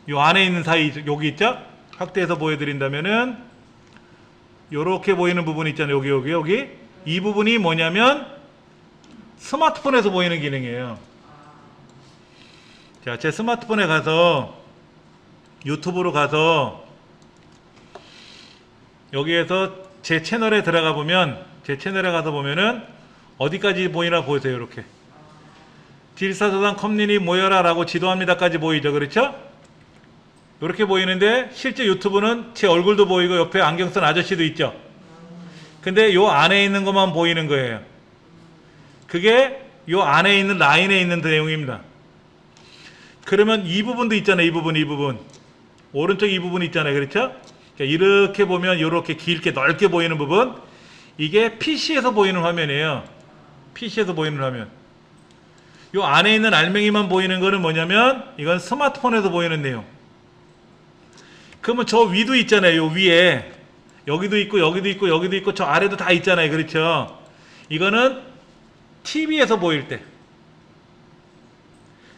요 안에 있는 사이 여기 있죠? 확대해서 보여드린다면은 요렇게 보이는 부분 있잖아요. 여기 이 부분이 뭐냐면 스마트폰에서 보이는 기능이에요. 자, 제 스마트폰에 가서 유튜브로 가서 여기에서 제 채널에 들어가 보면 제 채널에 가서 보면은 어디까지 보이나 보세요. 이렇게 딜사소당 컴리니 모여라 라고 지도합니다까지 보이죠. 그렇죠? 이렇게 보이는데 실제 유튜브는 제 얼굴도 보이고 옆에 안경 쓴 아저씨도 있죠. 근데 요 안에 있는 것만 보이는 거예요. 그게 요 안에 있는 라인에 있는 내용입니다. 그러면 이 부분도 있잖아요. 이 부분 오른쪽 이 부분 있잖아요. 그렇죠? 이렇게 보면 이렇게 길게 넓게 보이는 부분, 이게 PC에서 보이는 화면이에요. PC에서 보이는 화면. 요 안에 있는 알맹이만 보이는 거는 뭐냐면 이건 스마트폰에서 보이는 내용. 그러면 저 위도 있잖아요. 요 위에 여기도 있고 여기도 있고 저 아래도 다 있잖아요. 그렇죠? 이거는 TV에서 보일 때,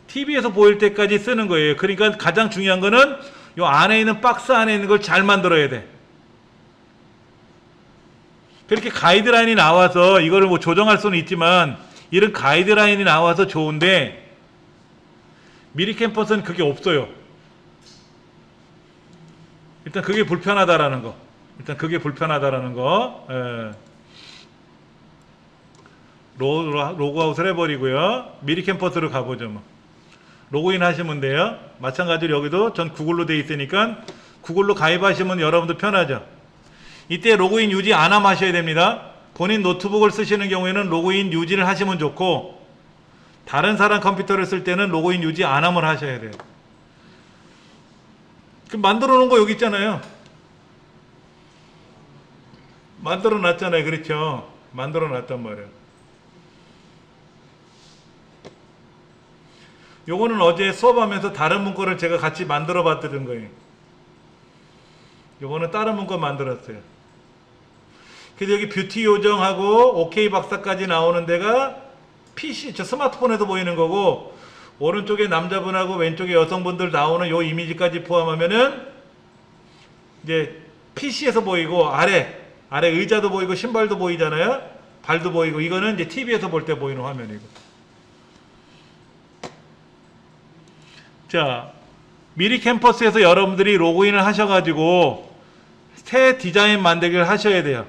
TV에서 보일 때까지 쓰는 거예요. 그러니까 가장 중요한 거는 요 안에 있는 박스 안에 있는 걸 잘 만들어야 돼. 그렇게 가이드라인이 나와서 이거를 뭐 조정할 수는 있지만 이런 가이드라인이 나와서 좋은데 미리 캠퍼스는 그게 없어요. 일단 그게 불편하다라는 거. 예. 로그아웃을 해버리고요. 미리 캠퍼스로 가보죠. 뭐. 로그인 하시면 돼요. 마찬가지로 여기도 전 구글로 돼 있으니까 구글로 가입하시면 여러분도 편하죠. 이때 로그인 유지 안 함 하셔야 됩니다. 본인 노트북을 쓰시는 경우에는 로그인 유지를 하시면 좋고, 다른 사람 컴퓨터를 쓸 때는 로그인 유지 안 함을 하셔야 돼요. 그럼 만들어 놓은 거 여기 있잖아요. 만들어 놨잖아요. 그렇죠? 만들어 놨단 말이에요. 요거는 어제 수업하면서 다른 문구를 제가 같이 만들어 봤던 거예요. 요거는 다른 문구 만들었어요. 그래서 여기 뷰티 요정하고 오케이 박사까지 나오는 데가 PC, 저 스마트폰에서 보이는 거고, 오른쪽에 남자분하고 왼쪽에 여성분들 나오는 요 이미지까지 포함하면은 이제 PC에서 보이고, 아래 의자도 보이고 신발도 보이잖아요. 발도 보이고. 이거는 이제 TV에서 볼 때 보이는 화면이고. 자, 미리 캠퍼스에서 여러분들이 로그인을 하셔가지고 새 디자인 만들기를 하셔야 돼요.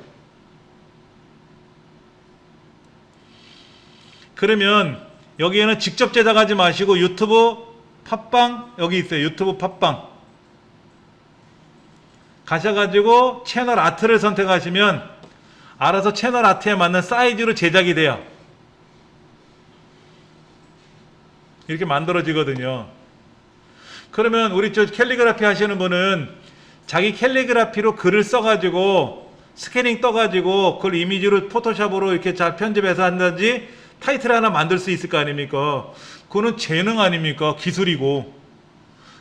그러면 여기에는 직접 제작하지 마시고 유튜브 팟빵 여기 있어요. 유튜브 팟빵 가셔가지고 채널 아트를 선택하시면 알아서 채널 아트에 맞는 사이즈로 제작이 돼요. 이렇게 만들어지거든요. 그러면 우리 저 캘리그라피 하시는 분은 자기 캘리그라피로 글을 써가지고 스캐닝 떠가지고 그걸 이미지로 포토샵으로 이렇게 잘 편집해서 한다든지 타이틀 하나 만들 수 있을 거 아닙니까? 그거는 재능 아닙니까? 기술이고.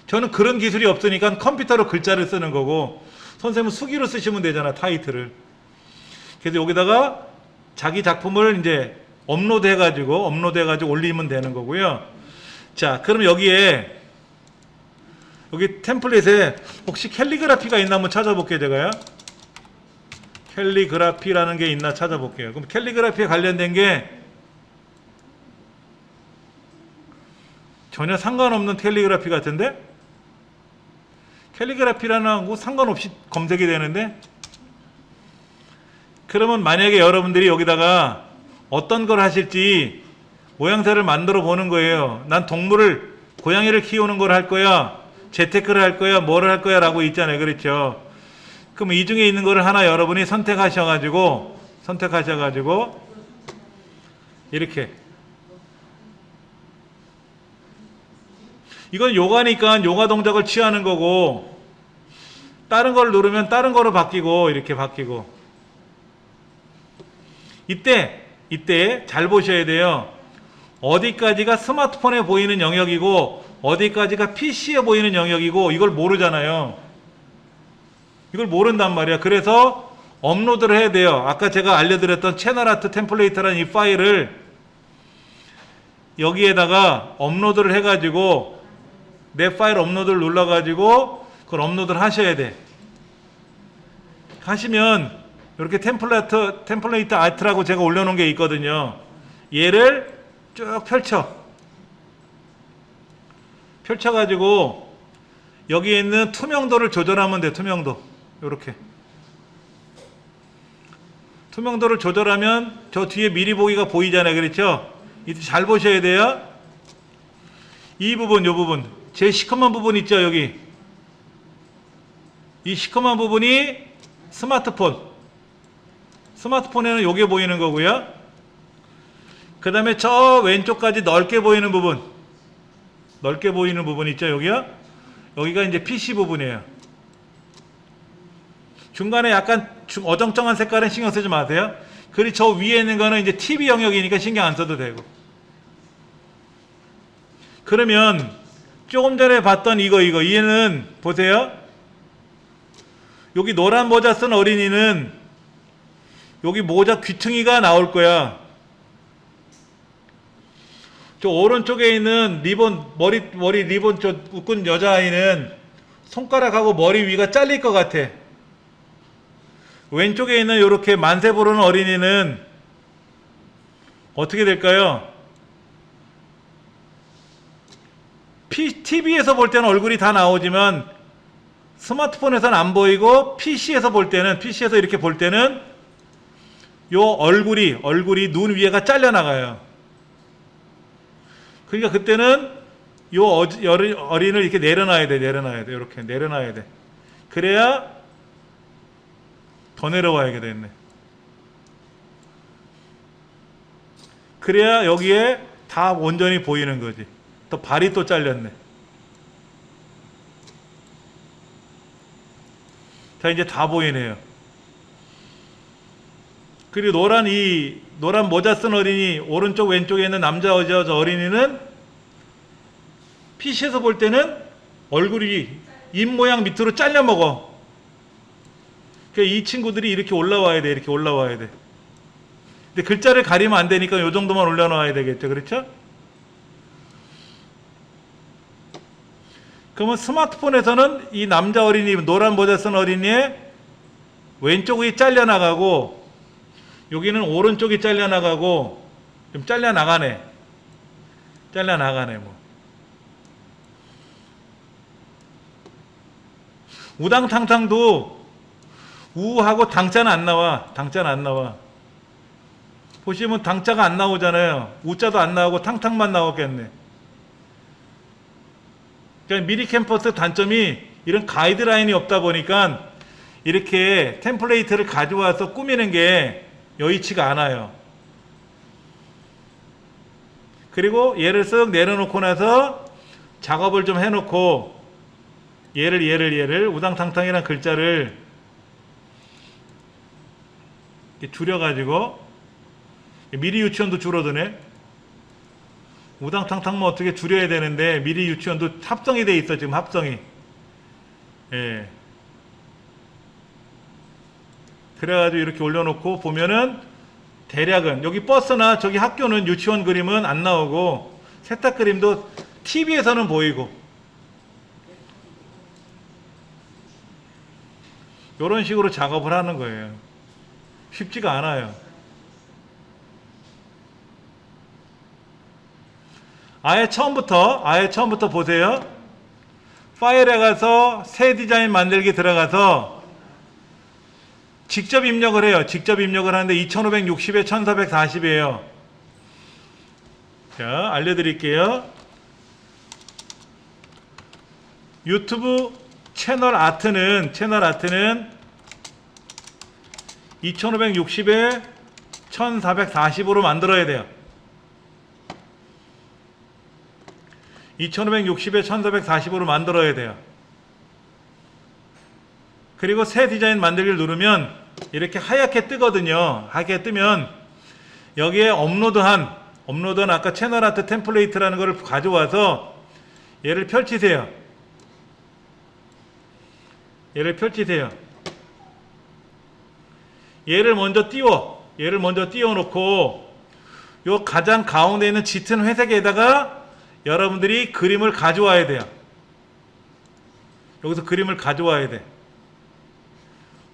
저는 그런 기술이 없으니까 컴퓨터로 글자를 쓰는 거고, 선생님은 수기로 쓰시면 되잖아, 타이틀을. 그래서 여기다가 자기 작품을 이제 업로드 해가지고 올리면 되는 거고요. 자, 그럼 여기 템플릿에 혹시 캘리그라피가 있나 한번 찾아볼게요, 제가요. 캘리그라피라는 게 있나 찾아볼게요. 그럼 캘리그라피에 관련된 게 전혀 상관없는 캘리그라피 같은데? 캘리그라피라는 거 상관없이 검색이 되는데? 그러면 만약에 여러분들이 여기다가 어떤 걸 하실지 모양새를 만들어 보는 거예요. 난 동물을, 고양이를 키우는 걸 할 거야, 재테크를 할 거야, 뭐를 할 거야 라고 있잖아요. 그렇죠? 그럼 이 중에 있는 거를 하나 여러분이 선택하셔가지고 이렇게, 이건 요가니까 요가 동작을 취하는 거고, 다른 걸 누르면 다른 거로 바뀌고, 이렇게 바뀌고. 이때 잘 보셔야 돼요. 어디까지가 스마트폰에 보이는 영역이고 어디까지가 PC에 보이는 영역이고, 이걸 모르잖아요. 이걸 모른단 말이야. 그래서 업로드를 해야 돼요. 아까 제가 알려드렸던 채널 아트 템플레이트라는 이 파일을 여기에다가 업로드를 해가지고 내 파일 업로드를 눌러가지고 그걸 업로드를 하셔야 돼. 하시면 이렇게 템플레이트 아트라고 제가 올려놓은 게 있거든요. 얘를 쭉 펼쳐가지고 여기에 있는 투명도를 조절하면 돼. 투명도 이렇게 투명도를 조절하면 저 뒤에 미리 보기가 보이잖아요. 그렇죠? 이때 잘 보셔야 돼요. 이 부분, 요 부분, 제일 시커먼 부분 있죠. 여기 이 시커먼 부분이 스마트폰에는 요게 보이는 거고요. 그 다음에 저 왼쪽까지 넓게 보이는 부분 있죠. 여기요. 여기가 이제 PC 부분이에요. 중간에 약간 어정쩡한 색깔은 신경 쓰지 마세요. 그리고 저 위에 있는 거는 이제 TV 영역이니까 신경 안 써도 되고. 그러면 조금 전에 봤던 얘는 보세요. 여기 노란 모자 쓴 어린이는 여기 모자 귀퉁이가 나올 거야. 저 오른쪽에 있는 머리 리본 쪽 묶은 여자아이는 손가락하고 머리 위가 잘릴 것 같아. 왼쪽에 있는 이렇게 만세 부르는 어린이는 어떻게 될까요? TV에서 볼 때는 얼굴이 다 나오지만 스마트폰에서는 안 보이고 PC에서 이렇게 볼 때는 요 얼굴이 눈 위에가 잘려나가요. 그러니까 그때는 요 어린을 이렇게 내려놔야 돼. 이렇게 내려놔야 돼. 그래야 더 내려와야 되겠네. 그래야 여기에 다 온전히 보이는 거지. 또 발이 또 잘렸네. 자, 이제 다 보이네요. 그리고 노란 모자 쓴 어린이, 오른쪽 왼쪽에 있는 남자 여자 어린이는 PC에서 볼 때는 얼굴이 입 모양 밑으로 잘려 먹어. 그러니까 이 친구들이 이렇게 올라와야 돼. 근데 글자를 가리면 안 되니까 이 정도만 올려놔야 되겠죠. 그렇죠? 그러면 스마트폰에서는 이 남자 어린이, 노란 모자 쓴 어린이의 왼쪽이 잘려나가고 여기는 오른쪽이 잘려나가고 좀 잘려나가네 뭐. 우당탕탕도 우하고 당자는 안 나와. 보시면 당자가 안 나오잖아요. 우자도 안 나오고 탕탕만 나오겠네. 그러니까 미리 캠퍼스 단점이 이런 가이드라인이 없다 보니까 이렇게 템플레이트를 가져와서 꾸미는 게 여의치가 않아요. 그리고 얘를 쓱 내려놓고 나서 작업을 좀 해놓고 얘를 우당탕탕이라는 글자를 이렇게 줄여가지고 미리 유치원도 줄어드네. 우당탕탕만 어떻게 줄여야 되는데 미리 유치원도 합성이 돼 있어. 지금 합성이. 예. 그래가지고 이렇게 올려놓고 보면은 대략은 여기 버스나 저기 학교는 유치원 그림은 안 나오고 세탁 그림도 TV에서는 보이고 이런 식으로 작업을 하는 거예요. 쉽지가 않아요. 아예 처음부터 보세요. 파일에 가서 새 디자인 만들기 들어가서 직접 입력을 해요. 직접 입력을 하는데 2560에 1440이에요. 자, 알려드릴게요. 유튜브 채널 아트는 2560에 1440으로 만들어야 돼요. 2560에 1440으로 만들어야 돼요. 그리고 새 디자인 만들기를 누르면 이렇게 하얗게 뜨거든요. 하얗게 뜨면 여기에 업로드한 아까 채널 아트 템플레이트라는 것을 가져와서 얘를 펼치세요. 얘를 먼저 띄워 놓고 요 가장 가운데 있는 짙은 회색에다가 여러분들이 그림을 가져와야 돼요. 여기서 그림을 가져와야 돼.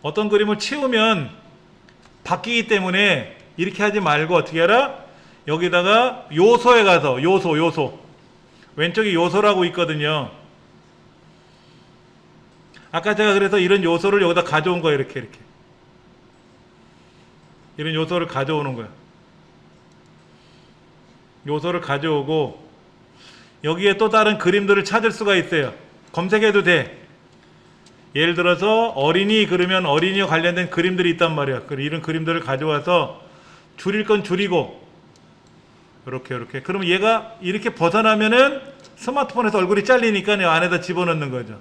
어떤 그림을 채우면 바뀌기 때문에 이렇게 하지 말고 어떻게 해라? 여기다가 요소에 가서 요소 왼쪽에 요소라고 있거든요. 아까 제가 그래서 이런 요소를 여기다 가져온 거예요. 이렇게 이런 요소를 가져오는 거예요. 요소를 가져오고 여기에 또 다른 그림들을 찾을 수가 있어요. 검색해도 돼. 예를 들어서 어린이 그러면 어린이와 관련된 그림들이 있단 말이야. 이런 그림들을 가져와서 줄일 건 줄이고 이렇게 그러면 얘가 이렇게 벗어나면은 스마트폰에서 얼굴이 잘리니까 이 안에다 집어넣는 거죠.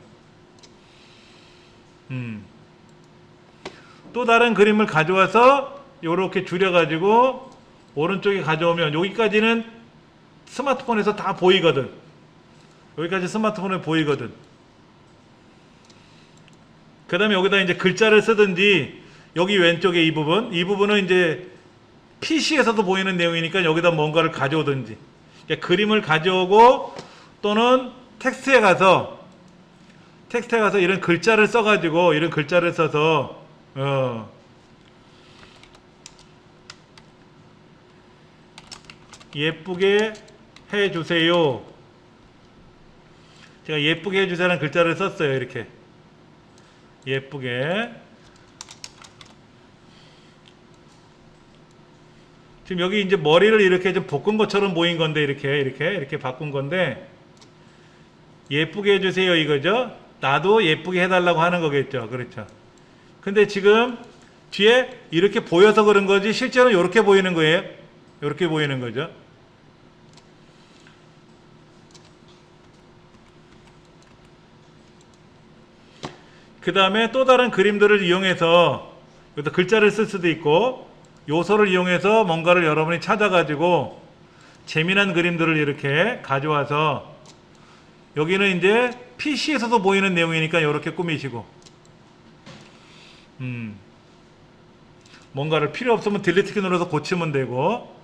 또 다른 그림을 가져와서 이렇게 줄여가지고 오른쪽에 가져오면 여기까지는 스마트폰에서 다 보이거든. 여기까지 스마트폰에 보이거든. 그 다음에 여기다 이제 글자를 쓰든지 여기 왼쪽에 이 부분은 이제 PC에서도 보이는 내용이니까 여기다 뭔가를 가져오든지 그러니까 그림을 가져오고 또는 텍스트에 가서 이런 글자를 써가지고 이런 글자를 써서 예쁘게 해주세요. 제가 예쁘게 해주세요라는 글자를 썼어요. 이렇게 예쁘게. 지금 여기 이제 머리를 이렇게 좀 볶은 것처럼 보인 건데 이렇게 바꾼 건데 예쁘게 해주세요 이거죠. 나도 예쁘게 해달라고 하는 거겠죠. 그렇죠. 근데 지금 뒤에 이렇게 보여서 그런 거지 실제로는 이렇게 보이는 거예요. 이렇게 보이는 거죠. 그 다음에 또 다른 그림들을 이용해서 여기다 글자를 쓸 수도 있고 요소를 이용해서 뭔가를 여러분이 찾아가지고 재미난 그림들을 이렇게 가져와서 여기는 이제 PC에서도 보이는 내용이니까 이렇게 꾸미시고 뭔가를 필요 없으면 딜리트키 눌러서 고치면 되고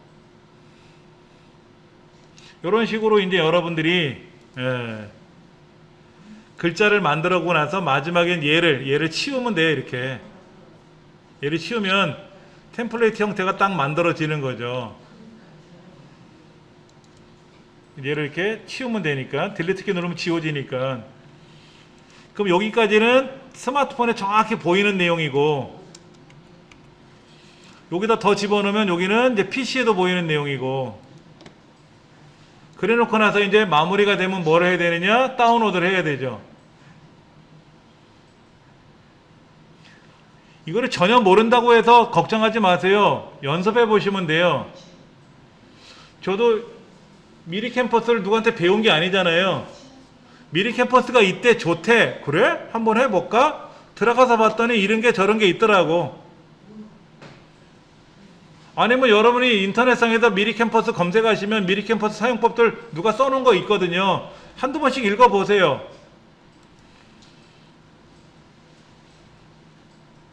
이런 식으로 이제 여러분들이 글자를 만들어고 나서 마지막엔 얘를 치우면 돼요. 이렇게 얘를 치우면 템플레이트 형태가 딱 만들어지는 거죠. 얘를 이렇게 치우면 되니까 딜리트키 누르면 지워지니까 그럼 여기까지는 스마트폰에 정확히 보이는 내용이고 여기다 더 집어넣으면 여기는 이제 PC에도 보이는 내용이고 그래 놓고 나서 이제 마무리가 되면 뭘 해야 되느냐? 다운로드를 해야 되죠. 이거를 전혀 모른다고 해서 걱정하지 마세요. 연습해 보시면 돼요. 저도 미리 캠퍼스를 누구한테 배운 게 아니잖아요. 미리 캠퍼스가 이때 좋대. 그래? 한번 해볼까? 들어가서 봤더니 이런 게 저런 게 있더라고. 아니면 여러분이 인터넷상에서 미리 캠퍼스 검색하시면 미리 캠퍼스 사용법들 누가 써놓은 거 있거든요. 한두 번씩 읽어보세요.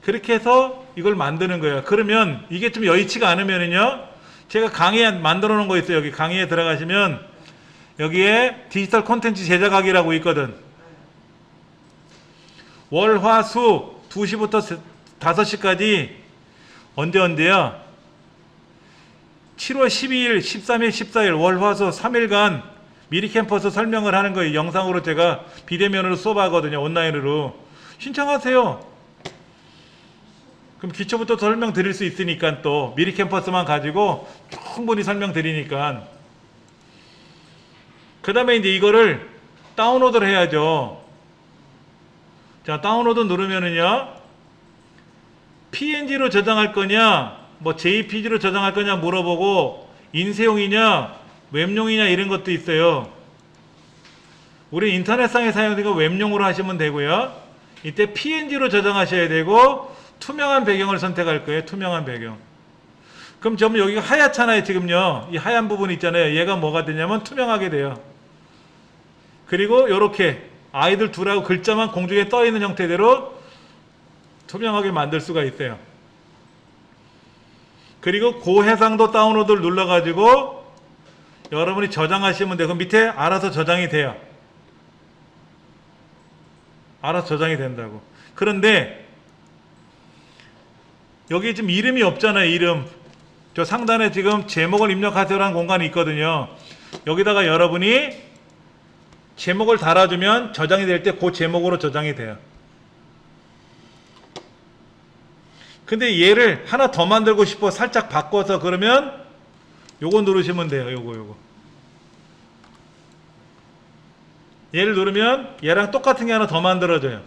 그렇게 해서 이걸 만드는 거예요. 그러면 이게 좀 여의치가 않으면은요. 제가 강의에 만들어 놓은 거 있어요. 여기 강의에 들어가시면 여기에 디지털 콘텐츠 제작하기라고 있거든. 월, 화, 수 2시부터 5시까지 언제요? 7월 12일, 13일, 14일 월, 화, 수 3일간 미리 캠퍼스 설명을 하는 거예요. 영상으로 제가 비대면으로 수업하거든요. 온라인으로. 신청하세요. 그럼 기초부터 설명 드릴 수 있으니까 또 미리 캠퍼스만 가지고 충분히 설명 드리니까 그 다음에 이제 이거를 다운로드를 해야죠. 자, 다운로드 누르면은요 PNG로 저장할 거냐 뭐 JPG로 저장할 거냐 물어보고 인쇄용이냐 웹용이냐 이런 것도 있어요. 우리 인터넷상에 사용되는 거 웹용으로 하시면 되고요. 이때 PNG로 저장하셔야 되고 투명한 배경을 선택할 거예요. 투명한 배경. 그럼 전부 여기가 하얗잖아요. 지금요. 이 하얀 부분 있잖아요. 얘가 뭐가 되냐면 투명하게 돼요. 그리고 이렇게 아이들 둘하고 글자만 공중에 떠 있는 형태대로 투명하게 만들 수가 있어요. 그리고 고해상도 다운로드를 눌러가지고 여러분이 저장하시면 되고 밑에 알아서 저장이 돼요. 알아서 저장이 된다고. 그런데 여기 지금 이름이 없잖아요. 이름. 저 상단에 지금 제목을 입력하세요라는 공간이 있거든요. 여기다가 여러분이 제목을 달아주면 저장이 될 때 그 제목으로 저장이 돼요. 근데 얘를 하나 더 만들고 싶어 살짝 바꿔서 그러면 요거 누르시면 돼요. 요거. 얘를 누르면 얘랑 똑같은 게 하나 더 만들어져요.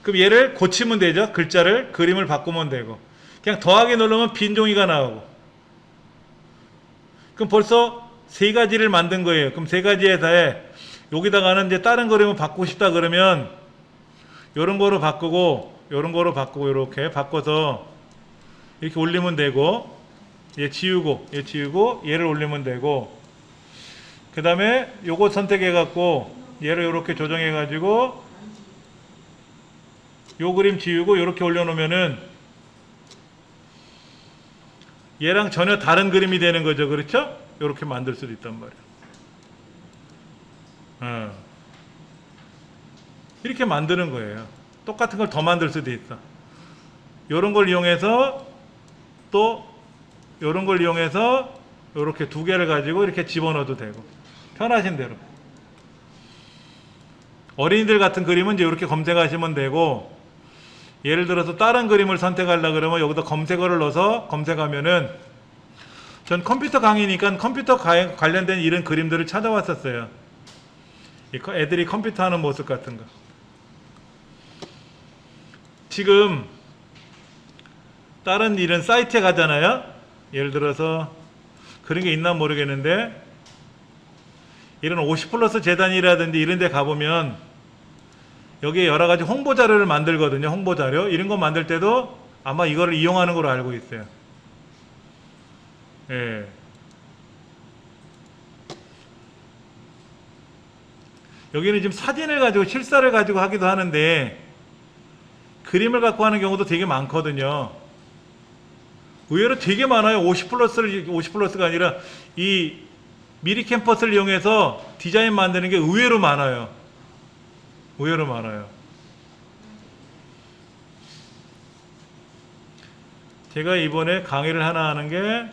그럼 얘를 고치면 되죠. 글자를, 그림을 바꾸면 되고. 그냥 더하기 누르면 빈 종이가 나오고. 그럼 벌써 세 가지를 만든 거예요. 그럼 세 가지에다에 여기다가는 이제 다른 그림을 바꾸고 싶다 그러면 요런 거로 바꾸고 요런 거로 바꾸고 이렇게 바꿔서 이렇게 올리면 되고, 얘 지우고 얘를 올리면 되고, 그 다음에 요거 선택해 갖고 얘를 이렇게 조정해 가지고 요 그림 지우고 이렇게 올려놓으면은 얘랑 전혀 다른 그림이 되는 거죠. 그렇죠? 이렇게 만들 수도 있단 말이에요. 이렇게 만드는 거예요. 똑같은 걸 더 만들 수도 있어. 요런 걸 이용해서 또 요런 걸 이용해서 이렇게 두 개를 가지고 이렇게 집어넣어도 되고 편하신 대로. 어린이들 같은 그림은 이제 이렇게 검색하시면 되고, 예를 들어서 다른 그림을 선택하려고 그러면 여기다 검색어를 넣어서 검색하면은, 전 컴퓨터 강의니까 컴퓨터 관련된 이런 그림들을 찾아왔었어요. 애들이 컴퓨터 하는 모습 같은 거. 지금 다른 이런 사이트에 가잖아요. 예를 들어서 그런 게 있나 모르겠는데, 이런 50플러스 재단이라든지 이런 데 가보면 여기에 여러 가지 홍보 자료를 만들거든요. 홍보 자료. 이런 거 만들 때도 아마 이거를 이용하는 걸로 알고 있어요. 예. 여기는 지금 사진을 가지고 실사를 가지고 하기도 하는데 그림을 갖고 하는 경우도 되게 많거든요. 의외로 되게 많아요. 50플러스가 아니라 이 미리 캠퍼스를 이용해서 디자인 만드는 게 의외로 많아요. 의외로 많아요. 제가 이번에 강의를 하나 하는 게,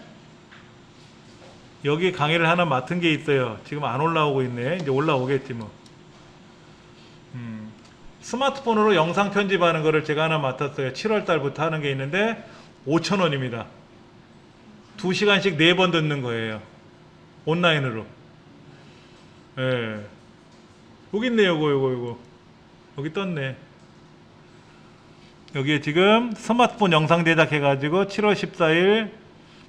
여기 강의를 하나 맡은 게 있어요. 지금 안 올라오고 있네. 이제 올라오겠지 뭐. 스마트폰으로 영상 편집하는 거를 제가 하나 맡았어요. 7월 달부터 하는 게 있는데 5,000원입니다. 2시간씩 4번 듣는 거예요. 온라인으로. 예. 여기 있네, 요거. 여기 떴네. 여기에 지금 스마트폰 영상 제작해가지고 7월 14일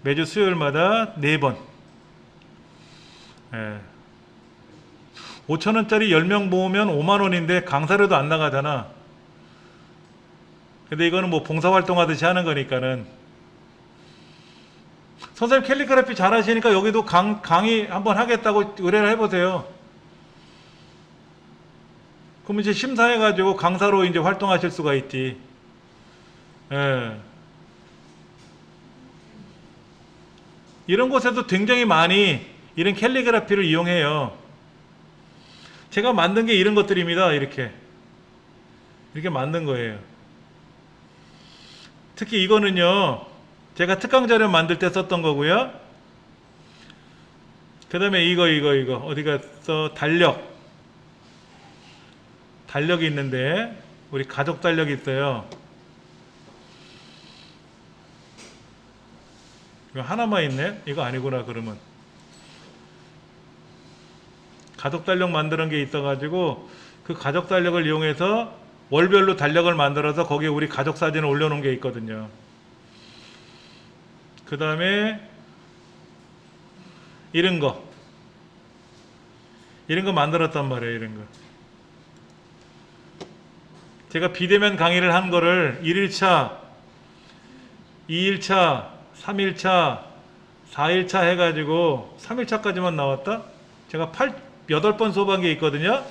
매주 수요일마다 4번. 예. 5,000원짜리 10명 모으면 5만원인데 강사료도 안 나가잖아. 근데 이거는 뭐 봉사활동 하듯이 하는 거니까는. 선생님 캘리그래피 잘 하시니까 여기도 강의 한번 하겠다고 의뢰를 해보세요. 그럼 이제 심사해가지고 강사로 이제 활동하실 수가 있지. 예. 이런 곳에도 굉장히 많이 이런 캘리그래피를 이용해요. 제가 만든 게 이런 것들입니다. 이렇게 만든 거예요. 특히 이거는요, 제가 특강 자료 만들 때 썼던 거고요. 그 다음에 이거 어디 갔어? 달력이 있는데 우리 가족 달력이 있어요. 이거 하나만 있네? 이거 아니구나. 그러면 가족 달력 만드는 게 있어가지고 그 가족 달력을 이용해서 월별로 달력을 만들어서 거기에 우리 가족 사진을 올려놓은 게 있거든요. 그 다음에 이런 거 만들었단 말이에요. 이런 거. 제가 비대면 강의를 한 거를 1일차, 2일차, 3일차, 4일차 해가지고 3일차까지만 나왔다? 제가 8번 수업한 게 있거든요.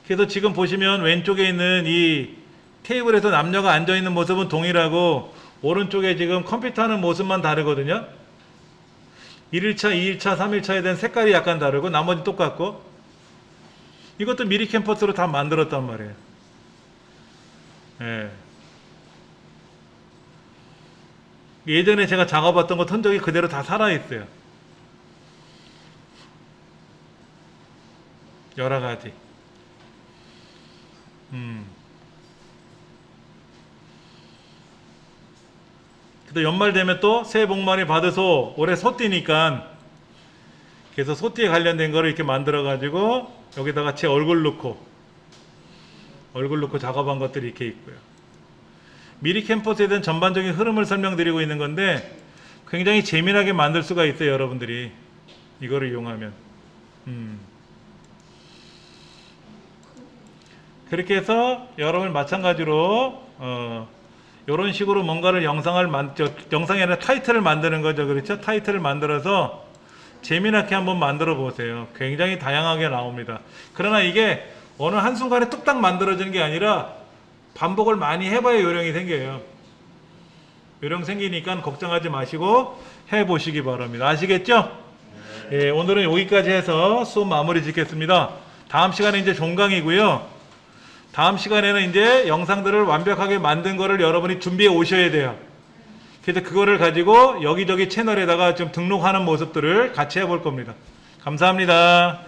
그래서 지금 보시면 왼쪽에 있는 이 테이블에서 남녀가 앉아있는 모습은 동일하고 오른쪽에 지금 컴퓨터 하는 모습만 다르거든요. 1일차, 2일차, 3일차에 대한 색깔이 약간 다르고 나머지 똑같고, 이것도 미리 캠퍼스로 다 만들었단 말이에요. 예. 예전에 제가 작업했던 것 흔적이 그대로 다 살아있어요. 여러 가지. 또 연말 되면 또 새해 복 많이 받으소. 올해 소띠니까 그래서 소띠에 관련된 거를 이렇게 만들어 가지고 여기다가 제 얼굴 넣고 작업한 것들이 이렇게 있고요. 미리 캠퍼스에 대한 전반적인 흐름을 설명드리고 있는 건데 굉장히 재미나게 만들 수가 있어요, 여러분들이 이거를 이용하면. 그렇게 해서 여러분 마찬가지로 이런 식으로 뭔가를 영상이 아니라 타이틀을 만드는 거죠. 그렇죠? 타이틀을 만들어서 재미나게 한번 만들어 보세요. 굉장히 다양하게 나옵니다. 그러나 이게 어느 한순간에 뚝딱 만들어지는 게 아니라 반복을 많이 해봐야 요령이 생겨요. 요령 생기니까 걱정하지 마시고 해보시기 바랍니다. 아시겠죠? 예, 오늘은 여기까지 해서 수업 마무리 짓겠습니다. 다음 시간에 이제 종강이고요. 다음 시간에는 이제 영상들을 완벽하게 만든 거를 여러분이 준비해 오셔야 돼요. 그래서 그거를 가지고 여기저기 채널에다가 좀 등록하는 모습들을 같이 해볼 겁니다. 감사합니다.